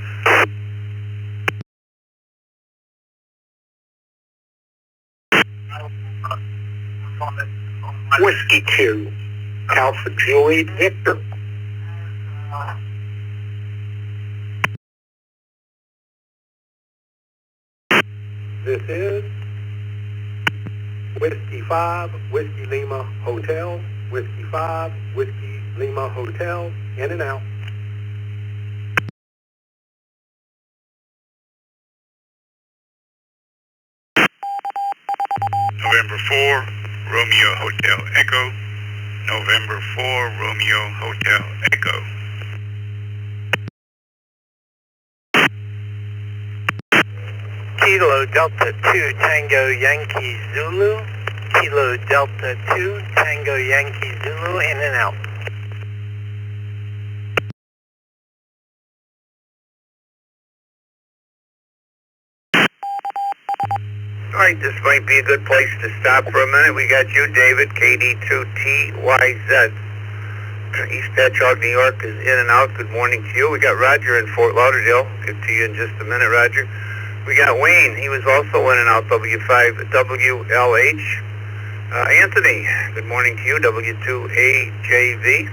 Whiskey 2, Alpha Juliet Victor. This is Whiskey 5, Whiskey Lima Hotel, Whiskey 5, Whiskey Lima Hotel, in and out. November 4, Romeo Hotel Echo. November 4, Romeo Hotel Echo. Kilo Delta 2 Tango Yankee Zulu. Kilo Delta 2 Tango Yankee Zulu, in and out. All right, this might be a good place to stop for a minute. We got you, David, KD2TYZ. East Patchogue, New York is in and out. Good morning to you. We got Roger in Fort Lauderdale. Get to you in just a minute, Roger. We got Wayne. He was also in and out, W5WLH. Anthony, good morning to you, W2AJV.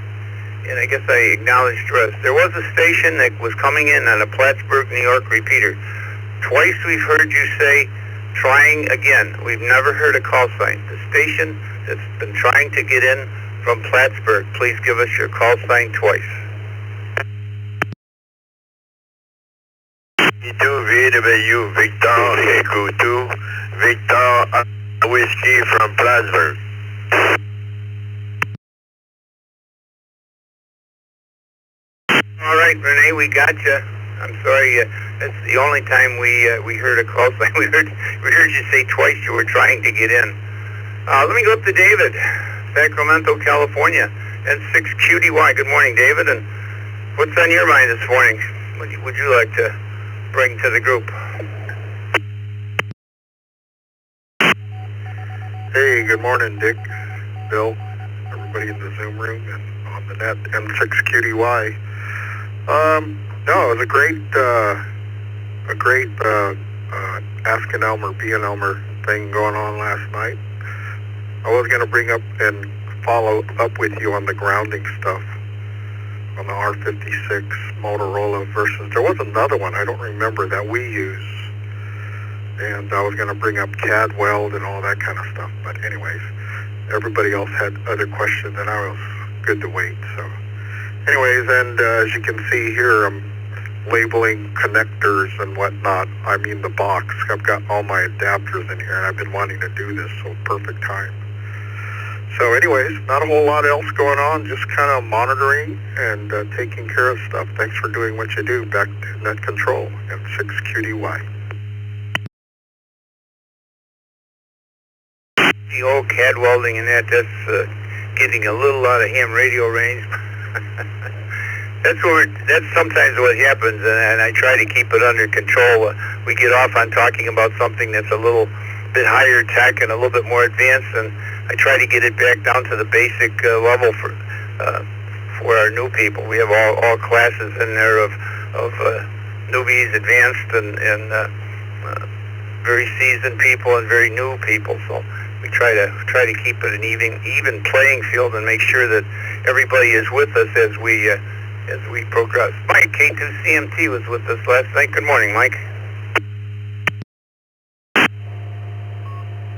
And I guess I acknowledged Russ. There was a station that was coming in on a Plattsburgh, New York repeater. Twice we've heard you say, trying again. We've never heard a call sign. The station that's been trying to get in from Plattsburgh, please give us your call sign twice. VW Victor Echo 2, Victor Whiskey from Plattsburgh. All right, Renee, we got you. I'm sorry, that's the only time we heard a call sign. We heard you say twice you were trying to get in. Let me go up to David, Sacramento, California, N6QDY. Good morning, David, and what's on your mind this morning? What would you like to bring to the group? Hey, good morning, Dick, Bill, everybody in the Zoom room and on the net, N6QDY. No, it was a great Ask an Elmer, Be an Elmer thing going on last night. I was going to bring up and follow up with you on the grounding stuff on the R56 Motorola versus, there was another one, I don't remember, that we use. And I was going to bring up CAD weld and all that kind of stuff. But anyways, everybody else had other questions and I was good to wait. So anyways, and as you can see here, I'm labeling connectors and whatnot. I mean the box. I've got all my adapters in here and I've been wanting to do this, so perfect time. So anyways, not a whole lot else going on, just kind of monitoring and taking care of stuff. Thanks for doing what you do. Back to Net Control, M6QDY. The old CAD welding and that's getting a little out of ham radio range. That's sometimes what happens, and I try to keep it under control. We get off on talking about something that's a little bit higher tech and a little bit more advanced, and I try to get it back down to the basic level for our new people. We have all classes in there of newbies, advanced, and very seasoned people and very new people. So we try to keep it an even playing field and make sure that everybody is with us as we progress. Mike, K2CMT was with us last night. Good morning, Mike.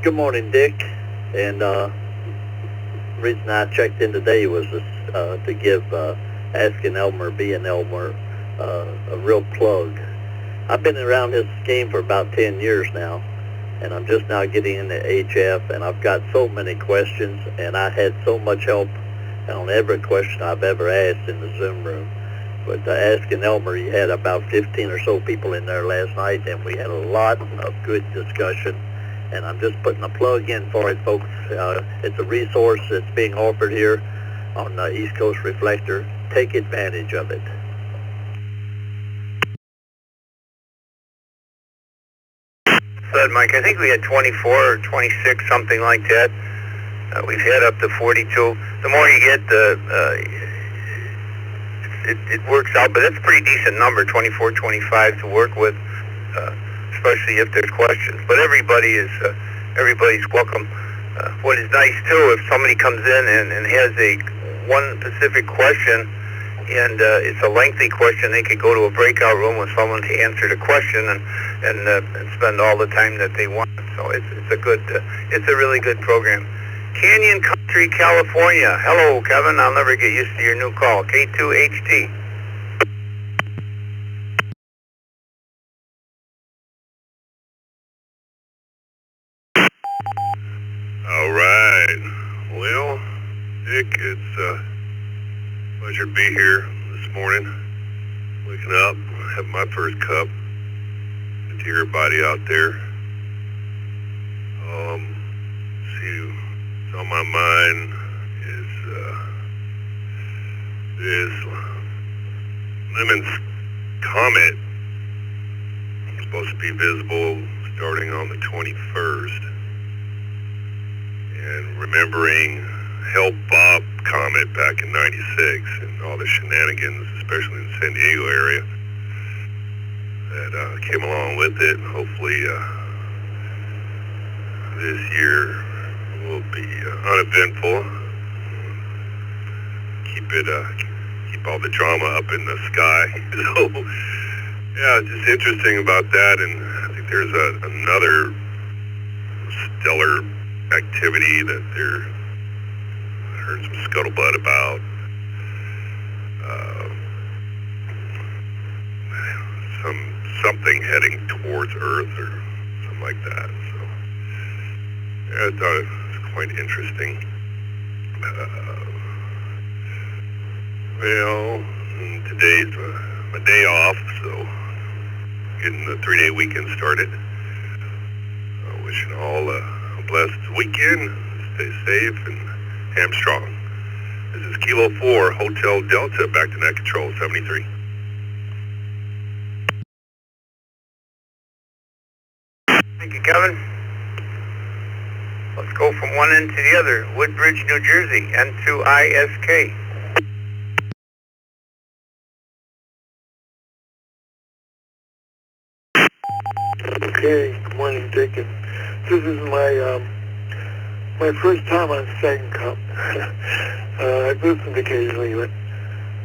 Good morning, Dick. And the reason I checked in today was to give Asking Elmer, Being Elmer a real plug. I've been around this game for about 10 years now, and I'm just now getting into HF, and I've got so many questions, and I had so much help on every question I've ever asked in the Zoom room. But Asking Elmer, you had about 15 or so people in there last night, and we had a lot of good discussion. And I'm just putting a plug in for it, folks. It's a resource that's being offered here on East Coast Reflector. take advantage of it. Said Mike, I think we had 24 or 26, something like that. We've had up to 42. The more you get, it works out, but it's a pretty decent number, 24, 25 to work with, especially if there's questions. But everybody's welcome. What is nice too, if somebody comes in and has one specific question, and it's a lengthy question, they could go to a breakout room with someone to answer the question and spend all the time that they want. So it's a really good program. Canyon Country, California. Hello, Kevin. I'll never get used to your new call. K2HT. All right. Well, Dick, it's a pleasure to be here this morning. Waking up, having my first cup. Good to hear everybody out there. See, what's on my mind is this Lemon's Comet is supposed to be visible starting on the 21st. And remembering Help Bob Comet back in 96 and all the shenanigans, especially in the San Diego area, that came along with it. Hopefully this year will be uneventful. Keep all the drama up in the sky. So, yeah, just interesting about that. And I think there's another stellar activity that I heard some scuttlebutt about. Something heading towards Earth or something like that. So, yeah, I thought it was quite interesting. Well, today's my day off, so getting the 3-day weekend started. Wishing all a blessed weekend. Stay safe and hamstrong. This is Kilo 4, Hotel Delta, back to net control 73. Thank you, Kevin. Let's go from one end to the other. Woodbridge, New Jersey, N2ISK. Okay, good morning, Dick. This is my first time on Second Cup. I've listened occasionally, but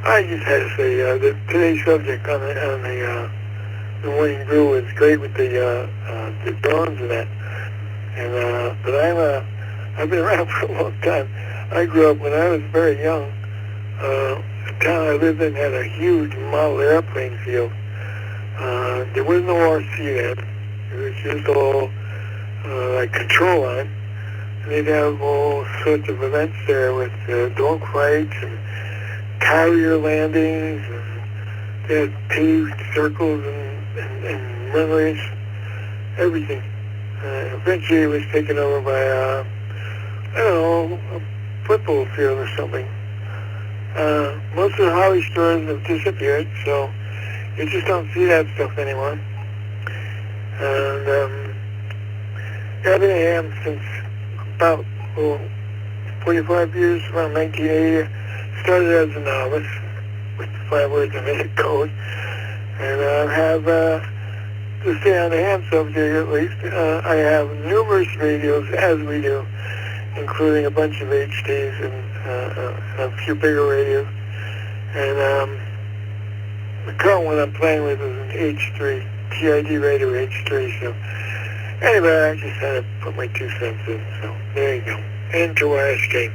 I just had to say that today's subject on the Morning Brew is great with the drones and that. And but I've been around for a long time. I grew up when I was very young. The town I lived in had a huge model airplane field. There was no RC then. It was just all like control line. And they'd have all sorts of events there with dog fights and carrier landings, and they had paved circles and runways, everything. Eventually it was taken over by, I don't know, a football field or something. Most of the Holly stores have disappeared, so you just don't see that stuff anymore. And I've been in ham since about 45 years, around 1980. Started as a novice with the 5 words of music code, and I have, to stay on the ham subject at least, I have numerous radios, as we do, including a bunch of HDs and a few bigger radios. And the current one I'm playing with is an H3, TID radio H3. So anyway, I just had to put my 2 cents in. So there you go. N2ISK.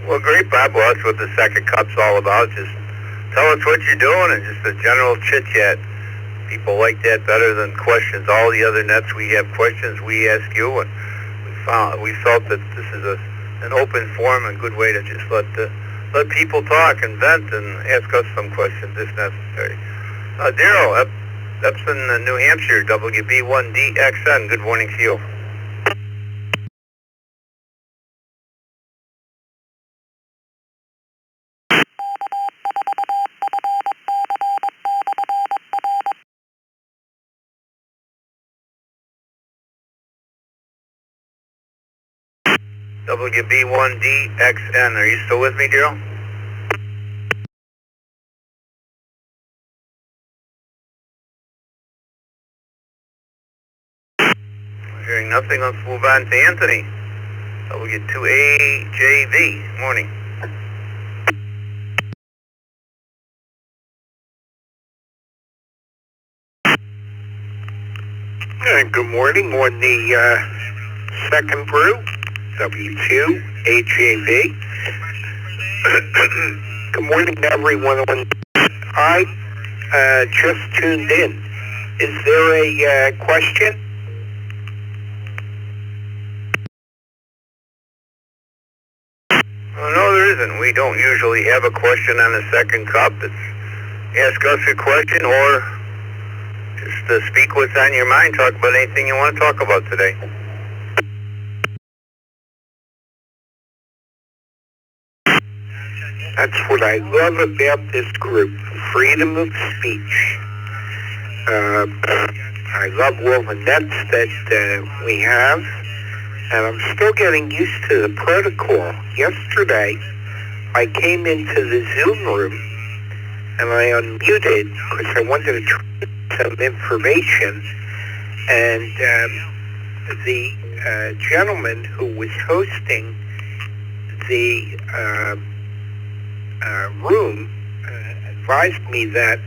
Well, great, Bob. Well, that's what the Second Cup's all about. Just tell us what you're doing and just a general chit-chat. People like that better than questions. All the other nets, we have questions we ask you, and we felt that this is an open forum, a good way to just let people talk and vent and ask us some questions if necessary. Daryl, Epson, New Hampshire, WB1DXN. Good morning to you. WB1DXN. Are you still with me, Daryl? Hearing nothing, let's move on to Anthony. W2AJV. Morning. Good morning on the second brew, W2AJV. Good morning to everyone. I just tuned in. Is there a question? Well, no, there isn't. We don't usually have a question on the second cup. It's ask us a question or just speak what's on your mind. Talk about anything you want to talk about today. That's what I love about this group, freedom of speech. I love all the nets that we have, and I'm still getting used to the protocol. Yesterday, I came into the Zoom room, and I unmuted because I wanted to try some information, and the gentleman who was hosting the room advised me that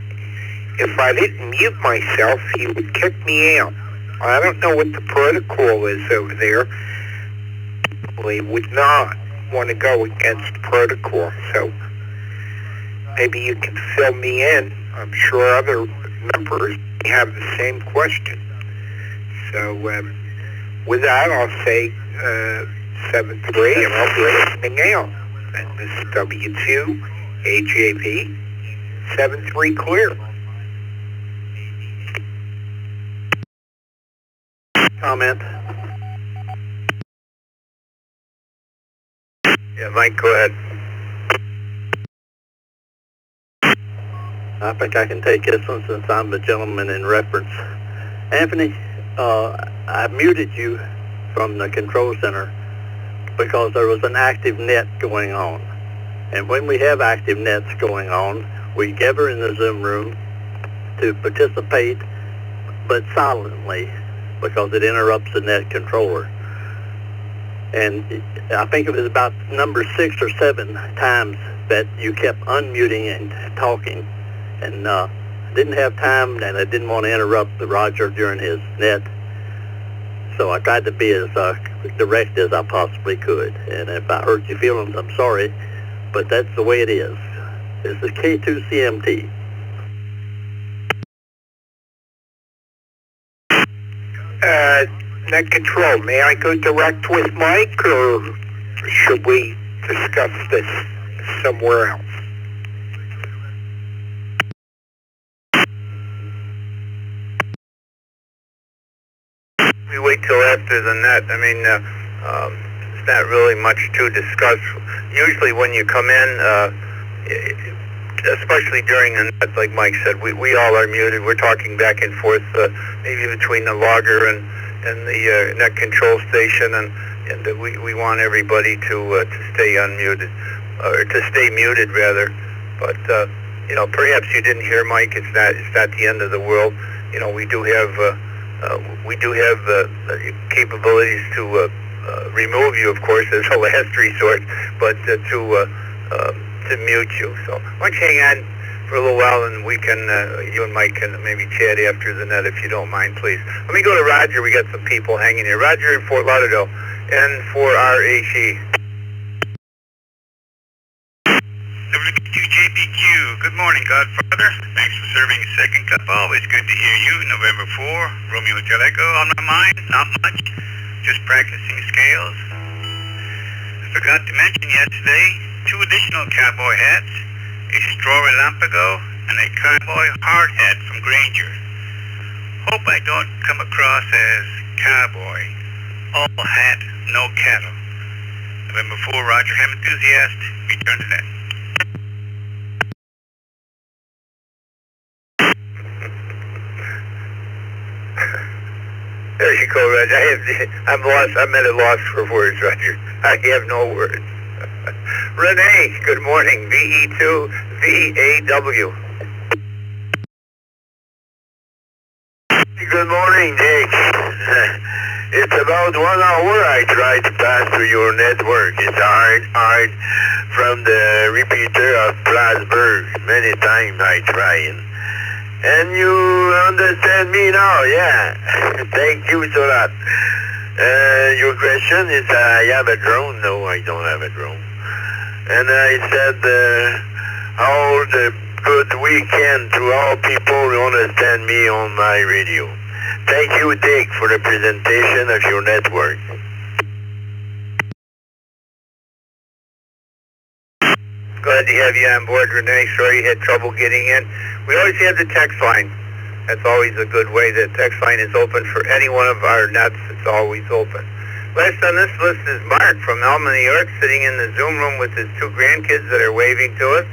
if I didn't mute myself, he would kick me out. I don't know what the protocol is over there. We would not want to go against protocol, so maybe you can fill me in. I'm sure other members have the same question. So with that, I'll say 7-3, and I'll be listening out. And this is W2AJV 7-3 clear. Comment? Yeah, Mike, go ahead. I think I can take this one since I'm the gentleman in reference. Anthony, I muted you from the control center because there was an active net going on. And when we have active nets going on, we gather in the Zoom room to participate, but silently, because it interrupts the net controller. And I think it was about number 6 or 7 times that you kept unmuting and talking. And didn't have time, and I didn't want to interrupt Roger during his net. So I tried to be as direct as I possibly could. And if I hurt your feelings, I'm sorry, but that's the way it is. This is K2CMT. Net control, may I go direct with Mike, or should we discuss this somewhere else? We wait till after the net. I mean, it's not really much to discuss. Usually when you come in, especially during the net, like Mike said, we all are muted. We're talking back and forth, maybe between the logger and the net control station, and we want everybody to stay unmuted, or to stay muted rather. But you know, perhaps you didn't hear Mike. It's not the end of the world. You know, we do have capabilities to remove you, of course, as a last resort, but to mute you. So why don't you hang on for a little while, and we can, you and Mike can maybe chat after the net, if you don't mind, please. Let me go to Roger. We got some people hanging here. Roger in Fort Lauderdale, N4RHE. WQ good morning, Godfather. Thanks for serving a second cup. Always good to hear you. November 4, Romeo Jaleco on my mind. Not much. Just practicing scales. I forgot to mention yesterday 2 additional cowboy hats, a straw relampago, and a cowboy hard hat from Granger. Hope I don't come across as cowboy. All hat, no cattle. November 4, Roger Ham enthusiast. Return to that. There you cool, Roger. I'm lost. I'm at a loss for words, Roger. I have no words. Renee, good morning. VE2VAW. Good morning, Dick. It's about 1 hour I tried to pass to your network. It's hard from the repeater of Plattsburgh. Many times I tried. And you understand me now, yeah. Thank you so much. Your question is, I have a drone? No, I don't have a drone. And I said, all the good weekend to all people who understand me on my radio. Thank you, Dick, for the presentation of your network. Glad to have you on board, Renee. Sorry you had trouble getting in. We always have the text line. That's always a good way. The text line is open for any one of our nets. It's always open. Last on this list is Mark from Elma, New York, sitting in the Zoom room with his 2 grandkids that are waving to us.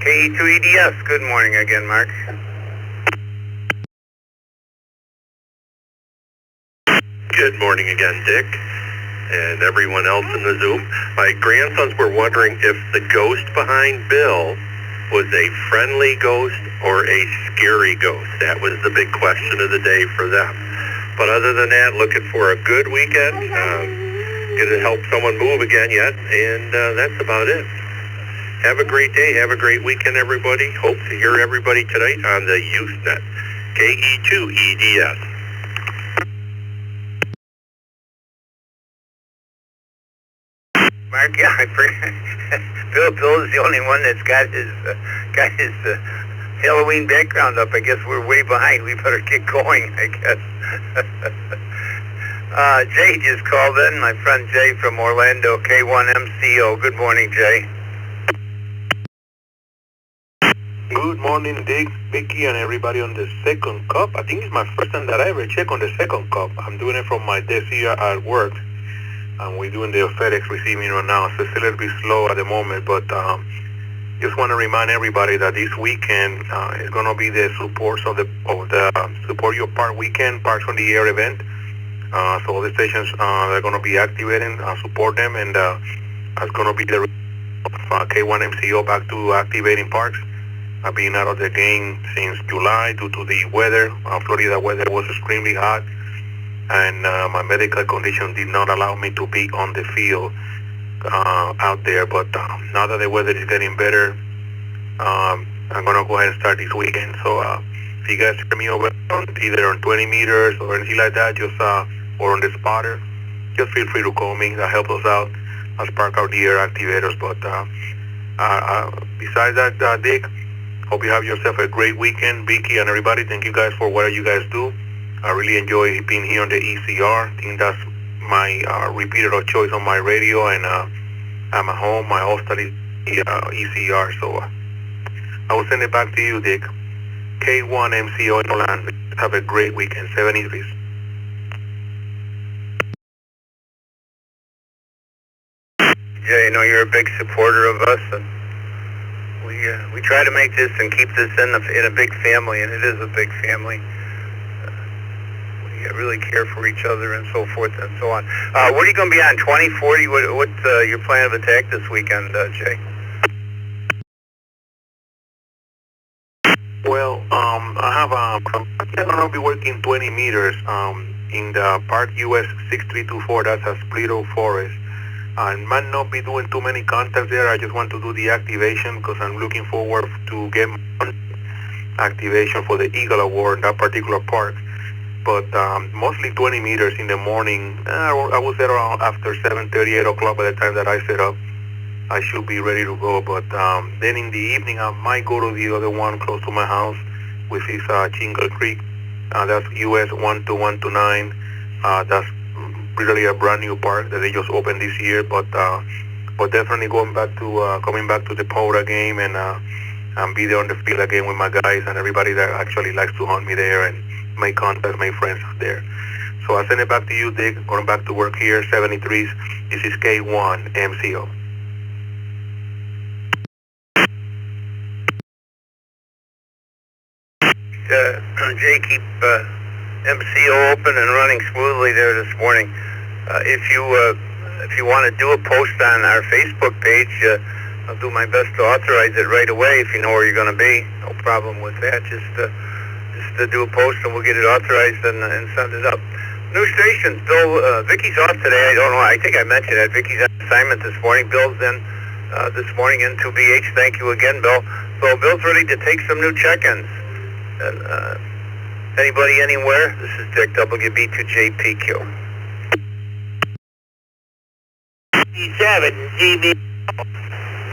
KE2EDS. Good morning again, Mark. Good morning again, Dick, and everyone else in the Zoom. My grandsons were wondering if the ghost behind Bill was a friendly ghost or a scary ghost. That was the big question of the day for them. But other than that, looking for a good weekend. Going to help someone move again yet, and that's about it. Have a great day. Have a great weekend, everybody. Hope to hear everybody tonight on the Youth Net. KE2EDS. Mark, yeah, I forgot. Bill is the only one that's got his Halloween background up. I guess we're way behind. We better get going, I guess. Jay just called in. My friend Jay from Orlando, K1MCO. Good morning, Jay. Good morning, Dick, Vicky, and everybody on the second cup. I think it's my first time that I ever check on the second cup. I'm doing it from my desk here at work. And we're doing the FedEx receiving right now, so it's a little bit slow at the moment, but just want to remind everybody that this weekend is going to be the support of the Support Your Park weekend, Parks on the Air event. So all the stations are going to be activating, support them, and it's going to be the K1MCO back to activating parks. I've been out of the game since July due to the weather. Florida weather was extremely hot. And my medical condition did not allow me to be on the field out there. But now that the weather is getting better, I'm going to go ahead and start this weekend. So if you guys hear me over either on 20 meters or anything like that, just or on the spotter, just feel free to call me. That helps us out as Park Out the Air activators. But besides that, Dick, hope you have yourself a great weekend. Vicky and everybody, thank you guys for what you guys do. I really enjoy being here on the ECR. I think that's my repeater of choice on my radio, and I'm at home. My host is ECR, so I will send it back to you, Dick. K1MCO in Orlando. Have a great weekend. 70 degrees. Yeah, you know, you're a big supporter of us, and we try to make this and keep this in a big family, and it is a big family. Really care for each other and so forth and so on. What are you going to be on, 20, 40? What's your plan of attack this weekend, Jay? Well, I'm going to be working 20 meters in the Park US 6324. That's a Splitter Forest. I might not be doing too many contacts there. I just want to do the activation because I'm looking forward to get activation for the Eagle Award in that particular park. But mostly 20 meters in the morning. I would say around after 7:30, 8 o'clock by the time that I set up, I should be ready to go. But then in the evening, I might go to the other one close to my house, which is Chingle Creek. That's US 12129. That's really a brand new park that they just opened this year. But definitely coming back to the Powder game and be there on the field again with my guys and everybody that actually likes to hunt me there and make contacts, make friends out there. So I send it back to you, Dick. Going back to work here, 73s. This is K1MCO. Jay, keep MCO open and running smoothly there this morning. If you want to do a post on our Facebook page, I'll do my best to authorize it right away if you know where you're going to be. No problem with that. Just to do a post and we'll get it authorized and send it up. New stations. Bill, Vicky's off today. I don't know. I think I mentioned that. Vicky's on assignment this morning. Bill's in this morning in 2BH. Thank you again, Bill. So Bill's ready to take some new check-ins. And, anybody anywhere? This is Dick, WB2JPQ. 7 GB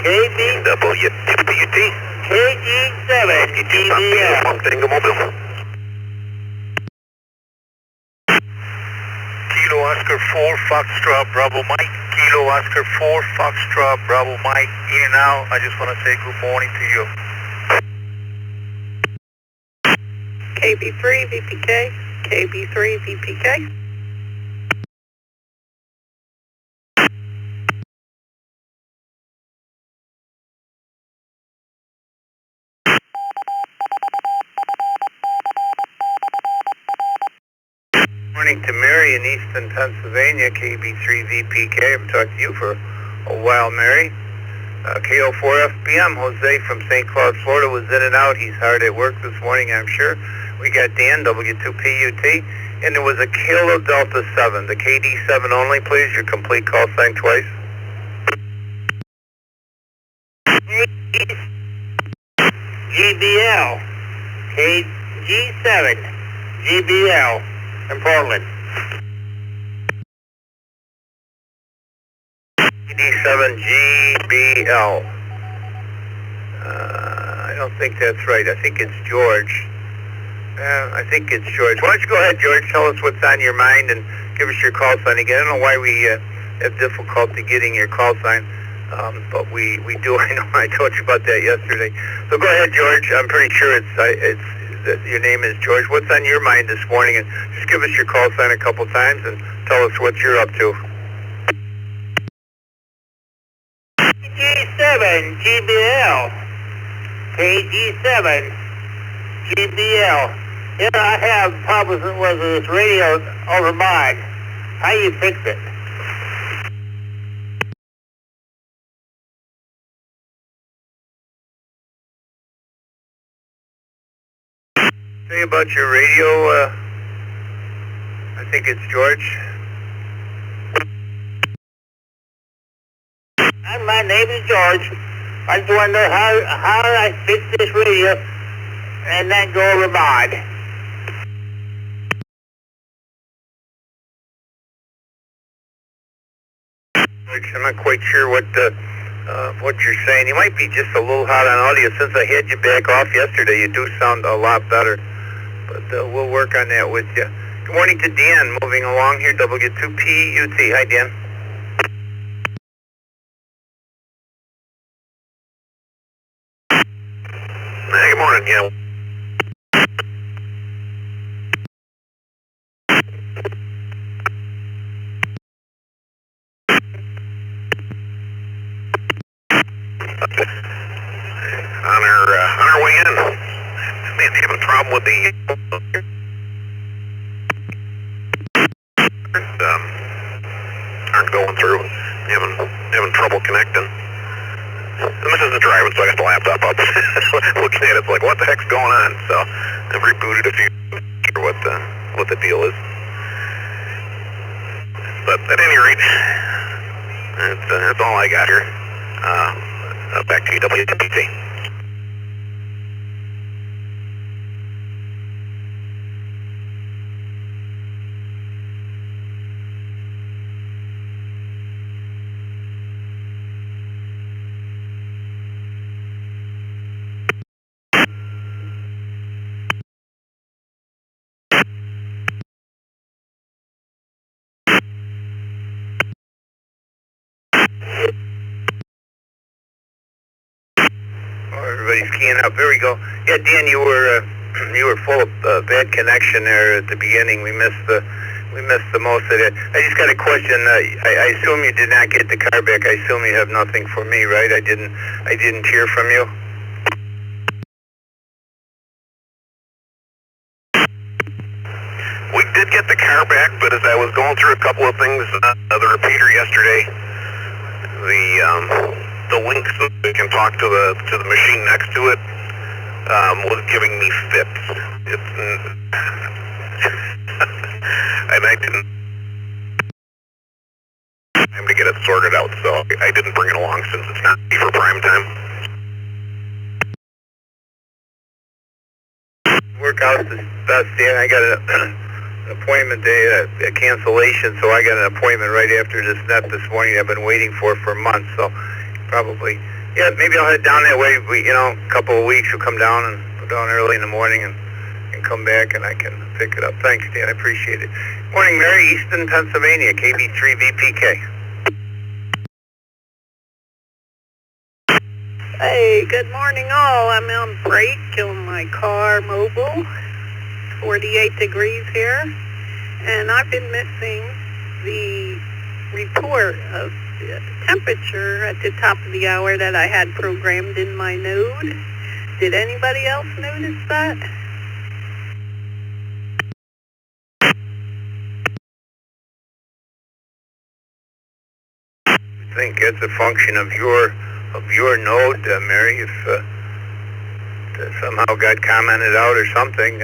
KBWT KG7 GBL. Kilo Oscar 4 Foxtrot Bravo Mike. Kilo Oscar 4 Foxtrot Bravo Mike. In and out. I just want to say good morning to you. KB3 VPK, KB3 VPK. Morning to Mary in Easton, Pennsylvania, KB3VPK. I haven't talked to you for a while, Mary. KO4FPM, Jose from St. Cloud, Florida, was in and out. He's hard at work this morning, I'm sure. We got Dan, W2PUT, and there was a Kilo Delta 7. The KD7 only, please. Your complete call sign twice. GBL KG7 GBL in Portland. KD7GBL. I don't think that's right. I think it's George. I think it's George. Why don't you go ahead, George, tell us what's on your mind and give us your call sign again. I don't know why we have difficulty getting your call sign, but we do. I know I told you about that yesterday. So go ahead, George. I'm pretty sure your name is George. What's on your mind this morning? And just give us your call sign a couple times and tell us what you're up to. KG7 GBL KG7 GBL. Yeah, I have problems with this radio over mine. How you fix it? Say about your radio, I think it's George. My name is George. I just want to know how I fix this radio and then go over mine. I'm not quite sure what you're saying. You might be just a little hot on audio. Since I had you back off yesterday, you do sound a lot better. But we'll work on that with you. Good morning to Dan, moving along here, W2PUT. Hi, Dan. Hey, good morning, yeah. On our way in, man, having a problem with the aren't going through, having trouble connecting. And this isn't driving, so I got the laptop up. Looking at it, it's like, what the heck's going on? So I've rebooted a few, sure what the deal is. But at any rate, that's all I got here. Back to you, WTT. Everybody's keying up. There we go. Yeah, Dan, you were full of bad connection there at the beginning. We missed the most of it. I just got a question. I assume you did not get the car back. I assume you have nothing for me, right? I didn't hear from you. did get the car back, but as I was going through a couple of things, the repeater yesterday, the link so we can talk to the machine next to it was giving me fits. And I didn't have to get it sorted out, so I didn't bring it along since it's not ready for prime time. Work out the best, Dan. I got an appointment day, a cancellation, so I got an appointment right after this net this morning I've been waiting for months, so probably, yeah, maybe I'll head down that way, a couple of weeks, we'll come down and go down early in the morning and come back and I can pick it up. Thanks, Dan, I appreciate it. Morning, Mary, Easton, Pennsylvania, KB3VPK. Hey, good morning all. I'm on break on my car mobile. 48 degrees here. And I've been missing the report of the temperature at the top of the hour that I had programmed in my node. Did anybody else notice that? I think it's a function of your node, Mary. If somehow got commented out or something,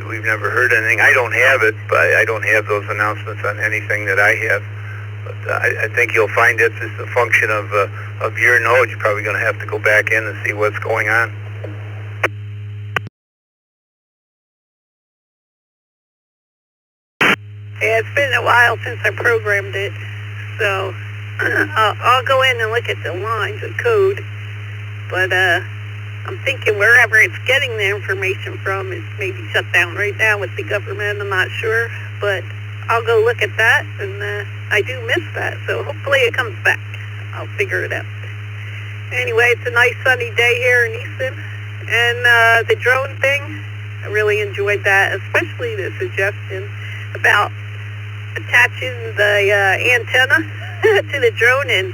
we've never heard anything. I don't have it, but I don't have those announcements on anything that I have. But I think you'll find it's just a function of your node. You're probably going to have to go back in and see what's going on. Yeah, it's been a while since I programmed it, so I'll go in and look at the lines of code, but I'm thinking wherever it's getting the information from is maybe shut down right now with the government. I'm not sure, but I'll go look at that, and I do miss that, so hopefully it comes back. I'll figure it out. Anyway, it's a nice sunny day here in Easton, and the drone thing, I really enjoyed that, especially the suggestion about attaching the antenna to the drone and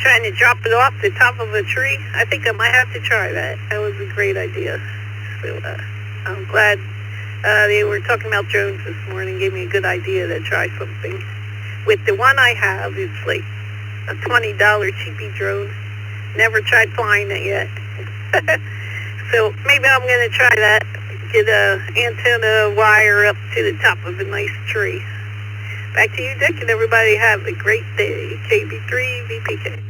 trying to drop it off the top of a tree. I think I might have to try that. That was a great idea. So I'm glad they were talking about drones this morning. Gave me a good idea to try something. With the one I have, it's like a $20 cheapy drone. Never tried flying it yet. So maybe I'm going to try that. Get a antenna wire up to the top of a nice tree. Back to you, Dick, and everybody have a great day. KB3VPK.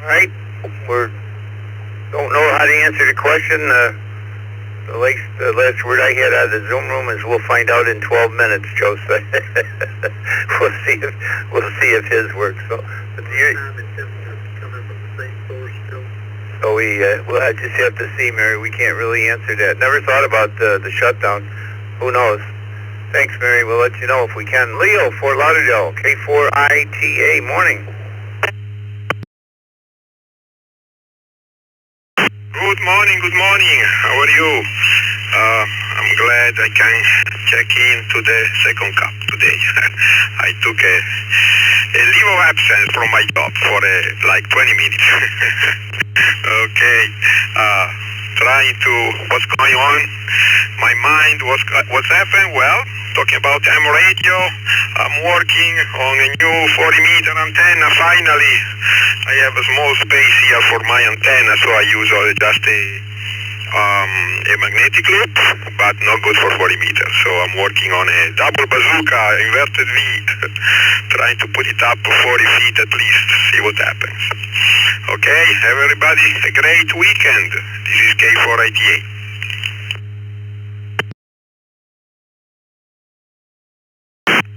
All right, don't know how to answer the question. The last word I had out of the Zoom room is we'll find out in 12 minutes, Joe said. we'll see if his works. So we'll just have to see, Mary. We can't really answer that. Never thought about the shutdown. Who knows? Thanks, Mary. We'll let you know if we can. Leo, Fort Lauderdale, K4ITA, morning. Good morning. How are you? I'm glad I can check in to the second cup today. I took a leave of absence from my job for like 20 minutes. Okay. Trying to, what's going on? My mind, what's happened? Well, talking about ham radio, I'm working on a new 40-meter antenna. Finally, I have a small space here for my antenna, so I use just a magnetic loop, but not good for 40 meters. So I'm working on a double bazooka, inverted V, trying to put it up to 40 feet at least, see what happens. Okay, have everybody a great weekend. This is K4ITA.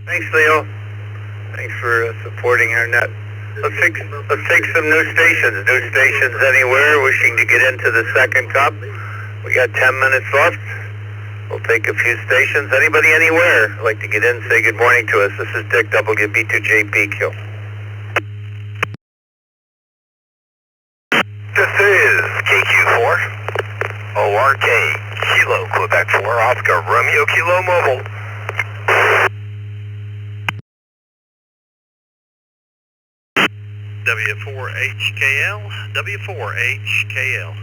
Thanks, Leo. Thanks for supporting our net. Let's take some new stations. New stations anywhere wishing to get into the second cup. We got 10 minutes left. We'll take a few stations. Anybody anywhere like to get in, say good morning to us. This is Dick, WB2JPQ. This is KQ4, ORK, Kilo, Quebec 4, Oscar, Romeo, Kilo, Mobile. W4HKL, W4HKL.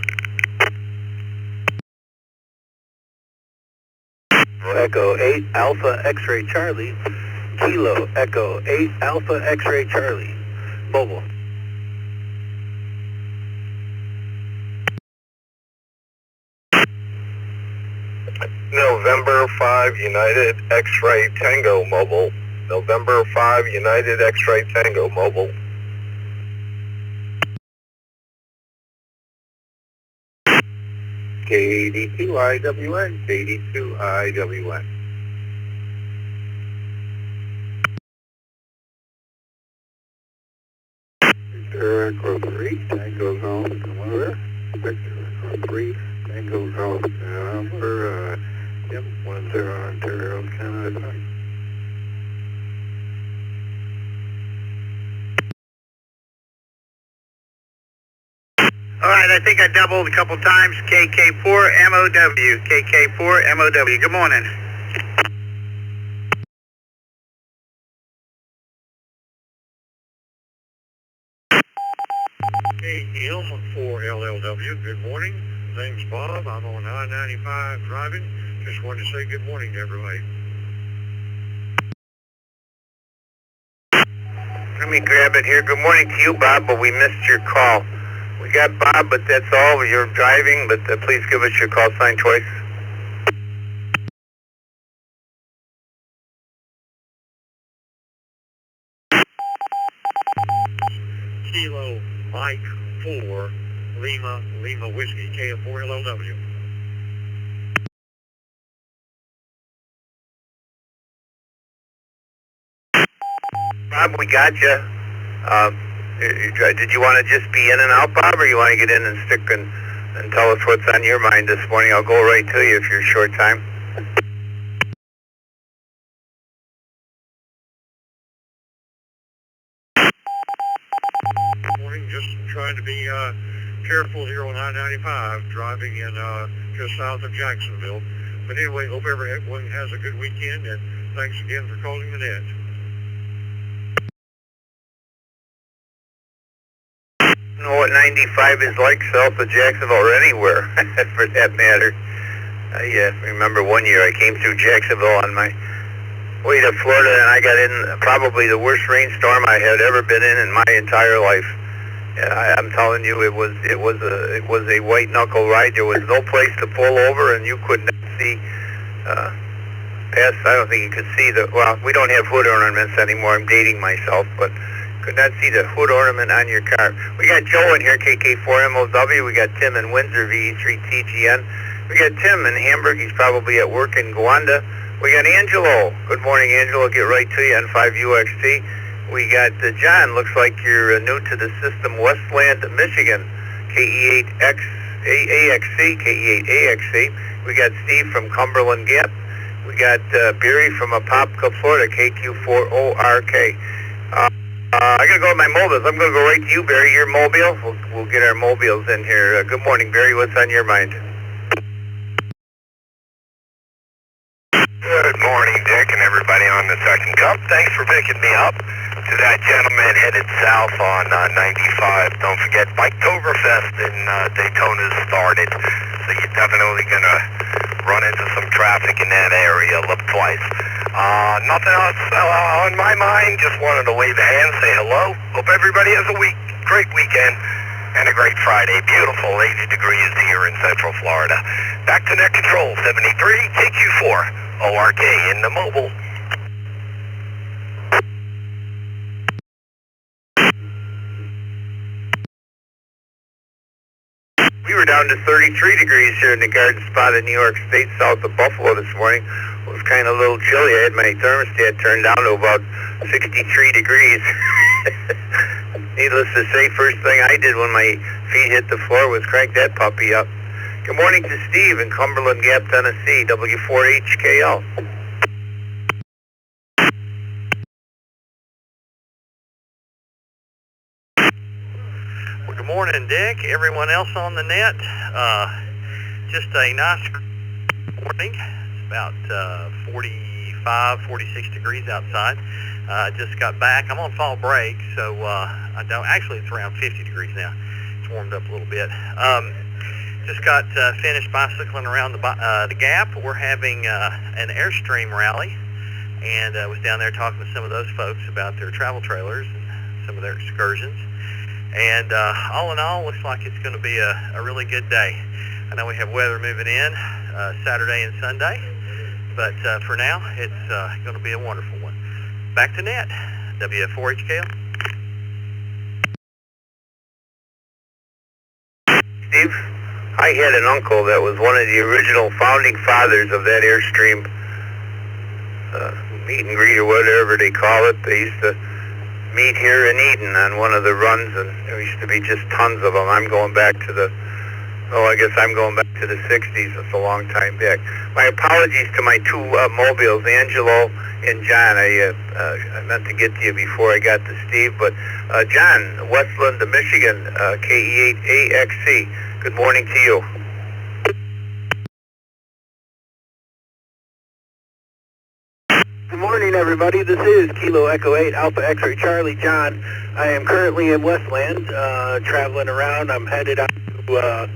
Echo 8 Alpha X-Ray Charlie. Kilo Echo 8 Alpha X-Ray Charlie. Mobile. November 5 United X-Ray Tango Mobile. November 5 United X-Ray Tango Mobile. KD2IWN, KD2IWN. Victor Echo 3, Tango Zone, Delaware. Victor Echo 3, Tango Zone, Delaware. Yep, 10 Ontario, Canada. All right, I think I doubled a couple times. KK4 MOW. KK4 MOW. Good morning. KM4LLW, good morning. Name's Bob. I'm on I-95 driving. Just wanted to say good morning to everybody. Let me grab it here. Good morning to you, Bob, but we missed your call. We got Bob, but that's all. You're driving, but please give us your call sign choice. Kilo Mike 4 Lima Whiskey, KM4LLW. Bob, we got you. Did you want to just be in and out, Bob, or you want to get in and stick and tell us what's on your mind this morning? I'll go right to you if you're short time. Morning, just trying to be careful here on I-95, driving in just south of Jacksonville. But anyway, hope everyone has a good weekend, and thanks again for calling the net. I don't know what 95 is like south of Jacksonville or anywhere, for that matter. I remember one year I came through Jacksonville on my way to Florida, and I got in probably the worst rainstorm I had ever been in my entire life. I'm telling you, it was a white knuckle ride. There was no place to pull over, and you could not see past. I don't think you could see well, we don't have hood ornaments anymore. I'm dating myself, but could not see the hood ornament on your car. We got Joe in here, KK4MOW. We got Tim in Windsor, VE3TGN. We got Tim in Hamburg. He's probably at work in Gwanda. We got Angelo. Good morning, Angelo. Get right to you on 5UXT. We got John. Looks like you're new to the system, Westland, Michigan. KE8AXC, KE8AXC. We got Steve from Cumberland Gap. We got Barry from Apopka, Florida, KQ4ORK. I gotta go with my mobiles. I'm gonna go right to you, Barry. Your mobile. We'll get our mobiles in here. Good morning, Barry. What's on your mind? Good morning, Dick, and everybody on the second cup. Thanks for picking me up. To that gentleman headed south on 95, don't forget Biketoberfest in Daytona started, so you're definitely going to run into some traffic in that area. Look twice. Nothing else on my mind. Just wanted to wave a hand, say hello. Hope everybody has a great weekend and a great Friday. Beautiful 80 degrees here in Central Florida. Back to net control, 73 KQ4 ORK in the mobile. We were down to 33 degrees here in the garden spot in New York State, south of Buffalo this morning. It was kind of a little chilly. I had my thermostat turned down to about 63 degrees. Needless to say, first thing I did when my feet hit the floor was crank that puppy up. Good morning to Steve in Cumberland Gap, Tennessee, W4HKL. Good morning, Dick. Everyone else on the net. Just a nice morning. It's about 45, 46 degrees outside. Just got back. I'm on fall break, so I don't. Actually, it's around 50 degrees now. It's warmed up a little bit. just got finished bicycling around the Gap. We're having an Airstream rally, and was down there talking to some of those folks about their travel trailers and some of their excursions. And all in all, looks like it's going to be a really good day. I know we have weather moving in Saturday and Sunday, but for now, it's going to be a wonderful one. Back to Net, WF4HKL. Steve, I had an uncle that was one of the original founding fathers of that Airstream meet and greet or whatever they call it. They used to meet here in Eden on one of the runs, and there used to be just tons of them. I'm going back to the 60s. It's a long time back. My apologies to my two mobiles, Angelo and John. I meant to get to you before I got to Steve, but John, Westland, Michigan, KE8AXC. Good morning to you. Good morning, everybody. This is Kilo Echo 8 Alpha X-Ray Charlie John. I am currently in Westland, traveling around. I'm headed out to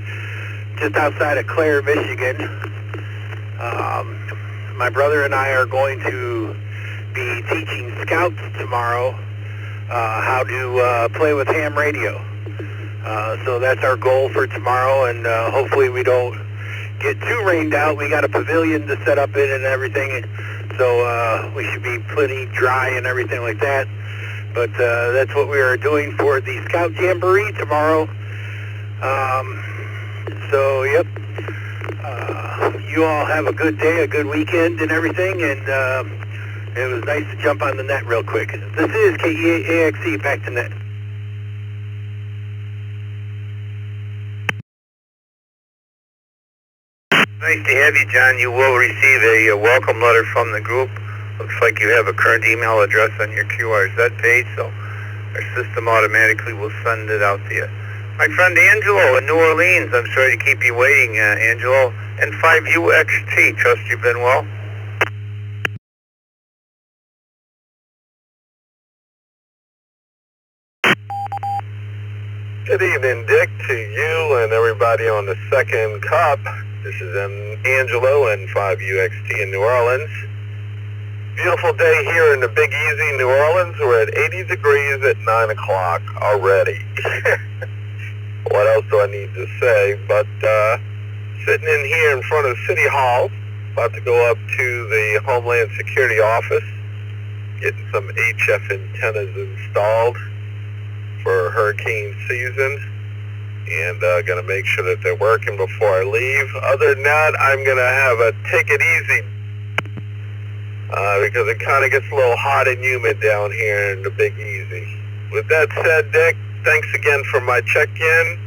just outside of Clare, Michigan. My brother and I are going to be teaching scouts tomorrow how to play with ham radio. So that's our goal for tomorrow, and hopefully we don't get too rained out. We got a pavilion to set up in and everything, so we should be plenty dry and everything like that. But that's what we are doing for the Scout Jamboree tomorrow. So, yep. You all have a good day, a good weekend and everything, and it was nice to jump on the net real quick. This is KE8AXC, back to Net. Nice to have you, John. You will receive a welcome letter from the group. Looks like you have a current email address on your QRZ page, so our system automatically will send it out to you. My friend Angelo in New Orleans, I'm sorry to keep you waiting, Angelo. And 5UXT, trust you've been well? Good evening, Dick, to you and everybody on the second cup. This is Angelo and 5UXT in New Orleans. Beautiful day here in the Big Easy, New Orleans. We're at 80 degrees at 9 o'clock already. What else do I need to say? But sitting in here in front of City Hall, about to go up to the Homeland Security office, getting some HF antennas installed for hurricane season, and going to make sure that they're working before I leave. Other than that, I'm going to have a take it easy because it kind of gets a little hot and humid down here in the Big Easy. With that said, Dick, thanks again for my check-in,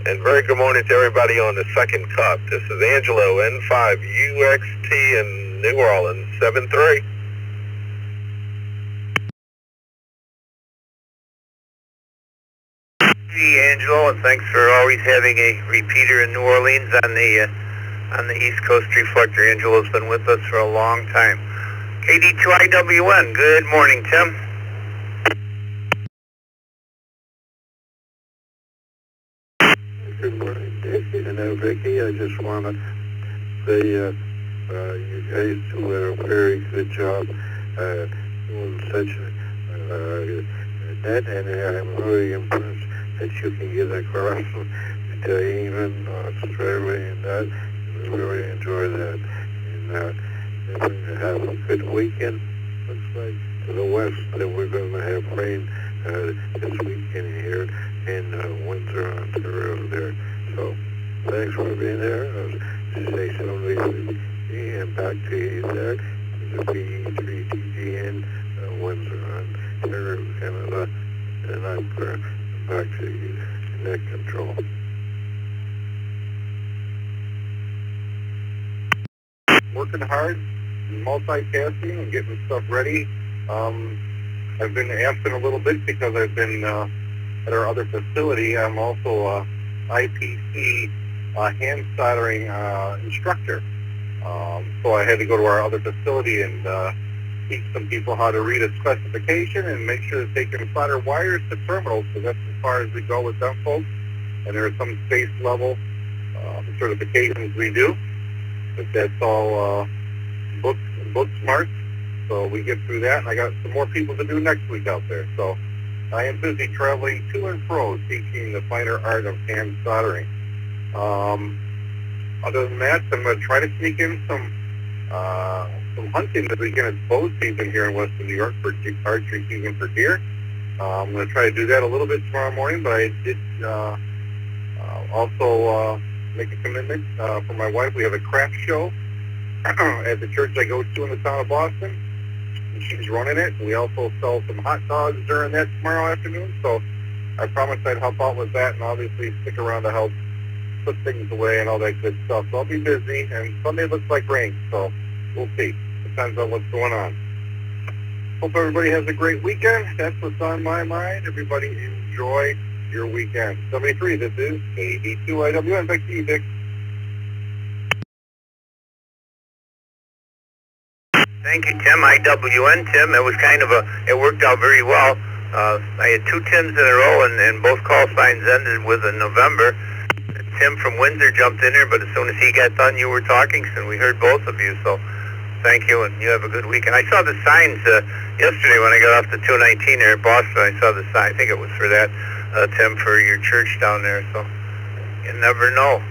and very good morning to everybody on the second cup. This is Angelo, N5UXT in New Orleans, 7-3. Angelo, and thanks for always having a repeater in New Orleans on the East Coast Reflector. Angelo's been with us for a long time. KD2IWN, good morning, Tim. Good morning, Dick and Vicky. I just want to say you guys do a very good job doing such a net, and I'm really impressed that you can get across to England, Australia, and that. I really enjoy that. And everyone have a good weekend. Looks like to the west that we're going to have rain this weekend here in Windsor, Ontario there. So thanks for being there. Stay safely, and back to you there. The PE3TGN, Windsor, Ontario, Canada, and I'm back to you, net control. Working hard, multitasking, and getting stuff ready. I've been absent a little bit because I've been at our other facility. I'm also IPC hand soldering instructor. So I had to go to our other facility and teach some people how to read a specification and make sure that they can solder wires to terminals, because that's as far as we go with them folks. And there's some space level certifications we do. But that's all book smart. So we get through that, and I got some more people to do next week out there. So I am busy traveling to and fro teaching the finer art of hand soldering. Other than that, I'm going to try to sneak in some hunting this weekend. It's bow season here in Western New York for archery season for deer. I'm going to try to do that a little bit tomorrow morning, but I did also make a commitment for my wife. We have a craft show at the church I go to in the town of Boston. And she's running it. We also sell some hot dogs during that tomorrow afternoon. So I promised I'd help out with that and obviously stick around to help put things away and all that good stuff. So I'll be busy, and Sunday looks like rain, so we'll see. Depends on what's going on. Hope everybody has a great weekend. That's what's on my mind. Everybody enjoy your weekend. 73, this is AD2IWN. Back to you, Dick. Thank you, Tim. IWN, Tim. It was kind of it worked out very well. I had 2 Tims in a row, and both call signs ended with a November. Tim from Windsor jumped in here, but as soon as he got done, you were talking, and we heard both of you. So thank you, and you have a good weekend. I saw the signs yesterday when I got off the 219 here at Boston. I saw the sign. I think it was for that, Tim, for your church down there. So you never know.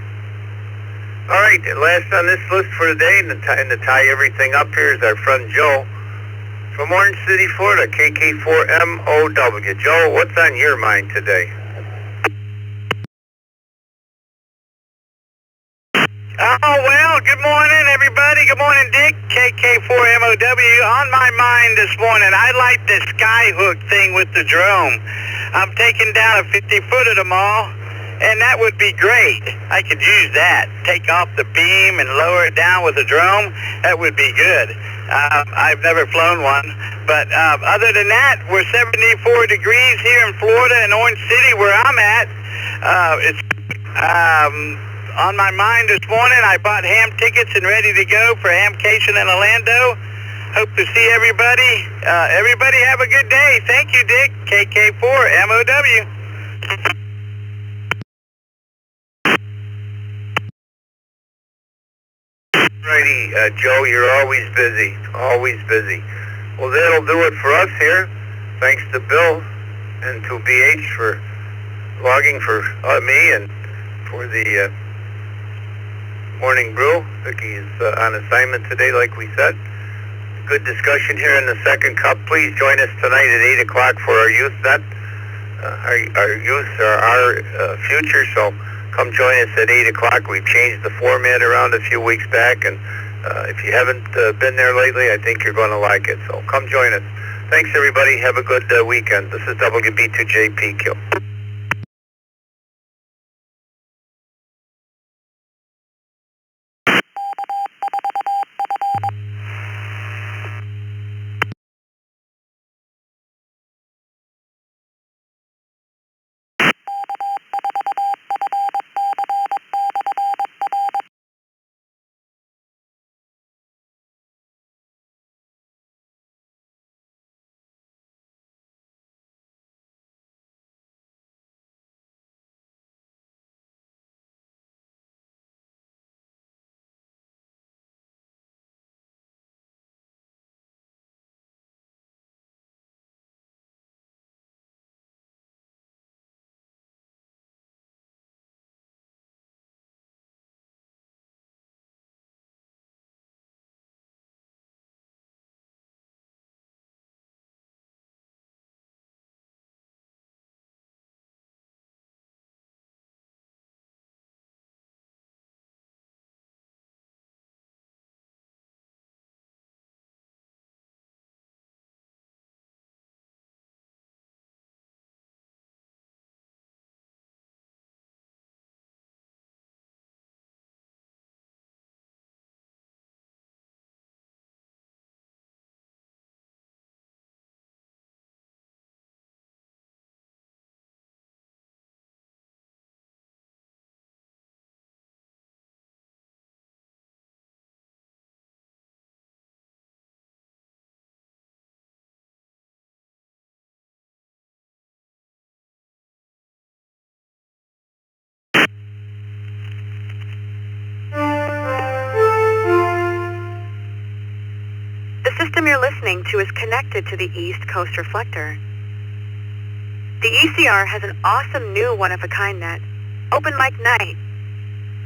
All right, last on this list for today, and to tie everything up here is our friend Joe from Orange City, Florida, KK4MOW. Joe, what's on your mind today? Oh, well, good morning, everybody. Good morning, Dick. KK4MOW. On my mind this morning, I like the skyhook thing with the drone. I'm taking down a 50-footer tomorrow, and that would be great. I could use that. Take off the beam and lower it down with a drone. That would be good. I've never flown one. But other than that, we're 74 degrees here in Florida, in Orange City, where I'm at. It's on my mind this morning. I bought ham tickets and ready to go for Hamcation in Orlando. Hope to see everybody. Everybody have a good day. Thank you, Dick. KK4MOW. Righty, Joe, you're always busy. Always busy. Well, that'll do it for us here. Thanks to Bill and to BH for logging for me and for the Morning Brew. Vicky is on assignment today, like we said. Good discussion here in the second cup. Please join us tonight at 8 o'clock for our youth net. Our youth are our future, so come join us at 8 o'clock. We've changed the format around a few weeks back, and if you haven't been there lately, I think you're going to like it. So come join us. Thanks, everybody. Have a good weekend. This is WB2JPQ. system you're listening to is connected to the East Coast reflector. The ECR has an awesome new one-of-a-kind net, Open Mic Night.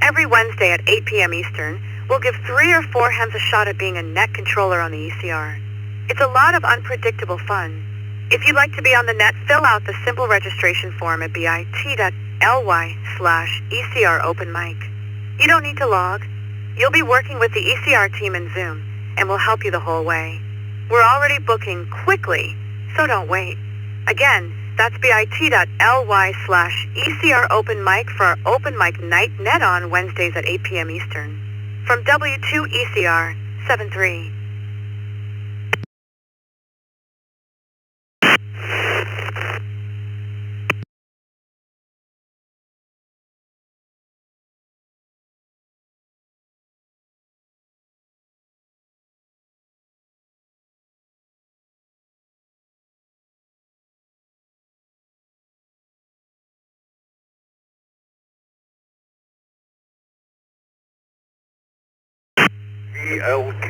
Every Wednesday at 8 p.m. Eastern, we'll give 3 or 4 hens a shot at being a net controller on the ECR. It's a lot of unpredictable fun. If you'd like to be on the net, fill out the simple registration form at bit.ly/ECR Open Mic. You don't need to log. You'll be working with the ECR team in Zoom, and we'll help you the whole way. We're already booking quickly, so don't wait. Again, that's bit.ly/ECR Open Mic for our Open Mic Night net on Wednesdays at 8 p.m. Eastern. From W2ECR 73. ELK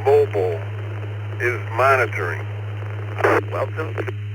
Mobile is monitoring. Welcome.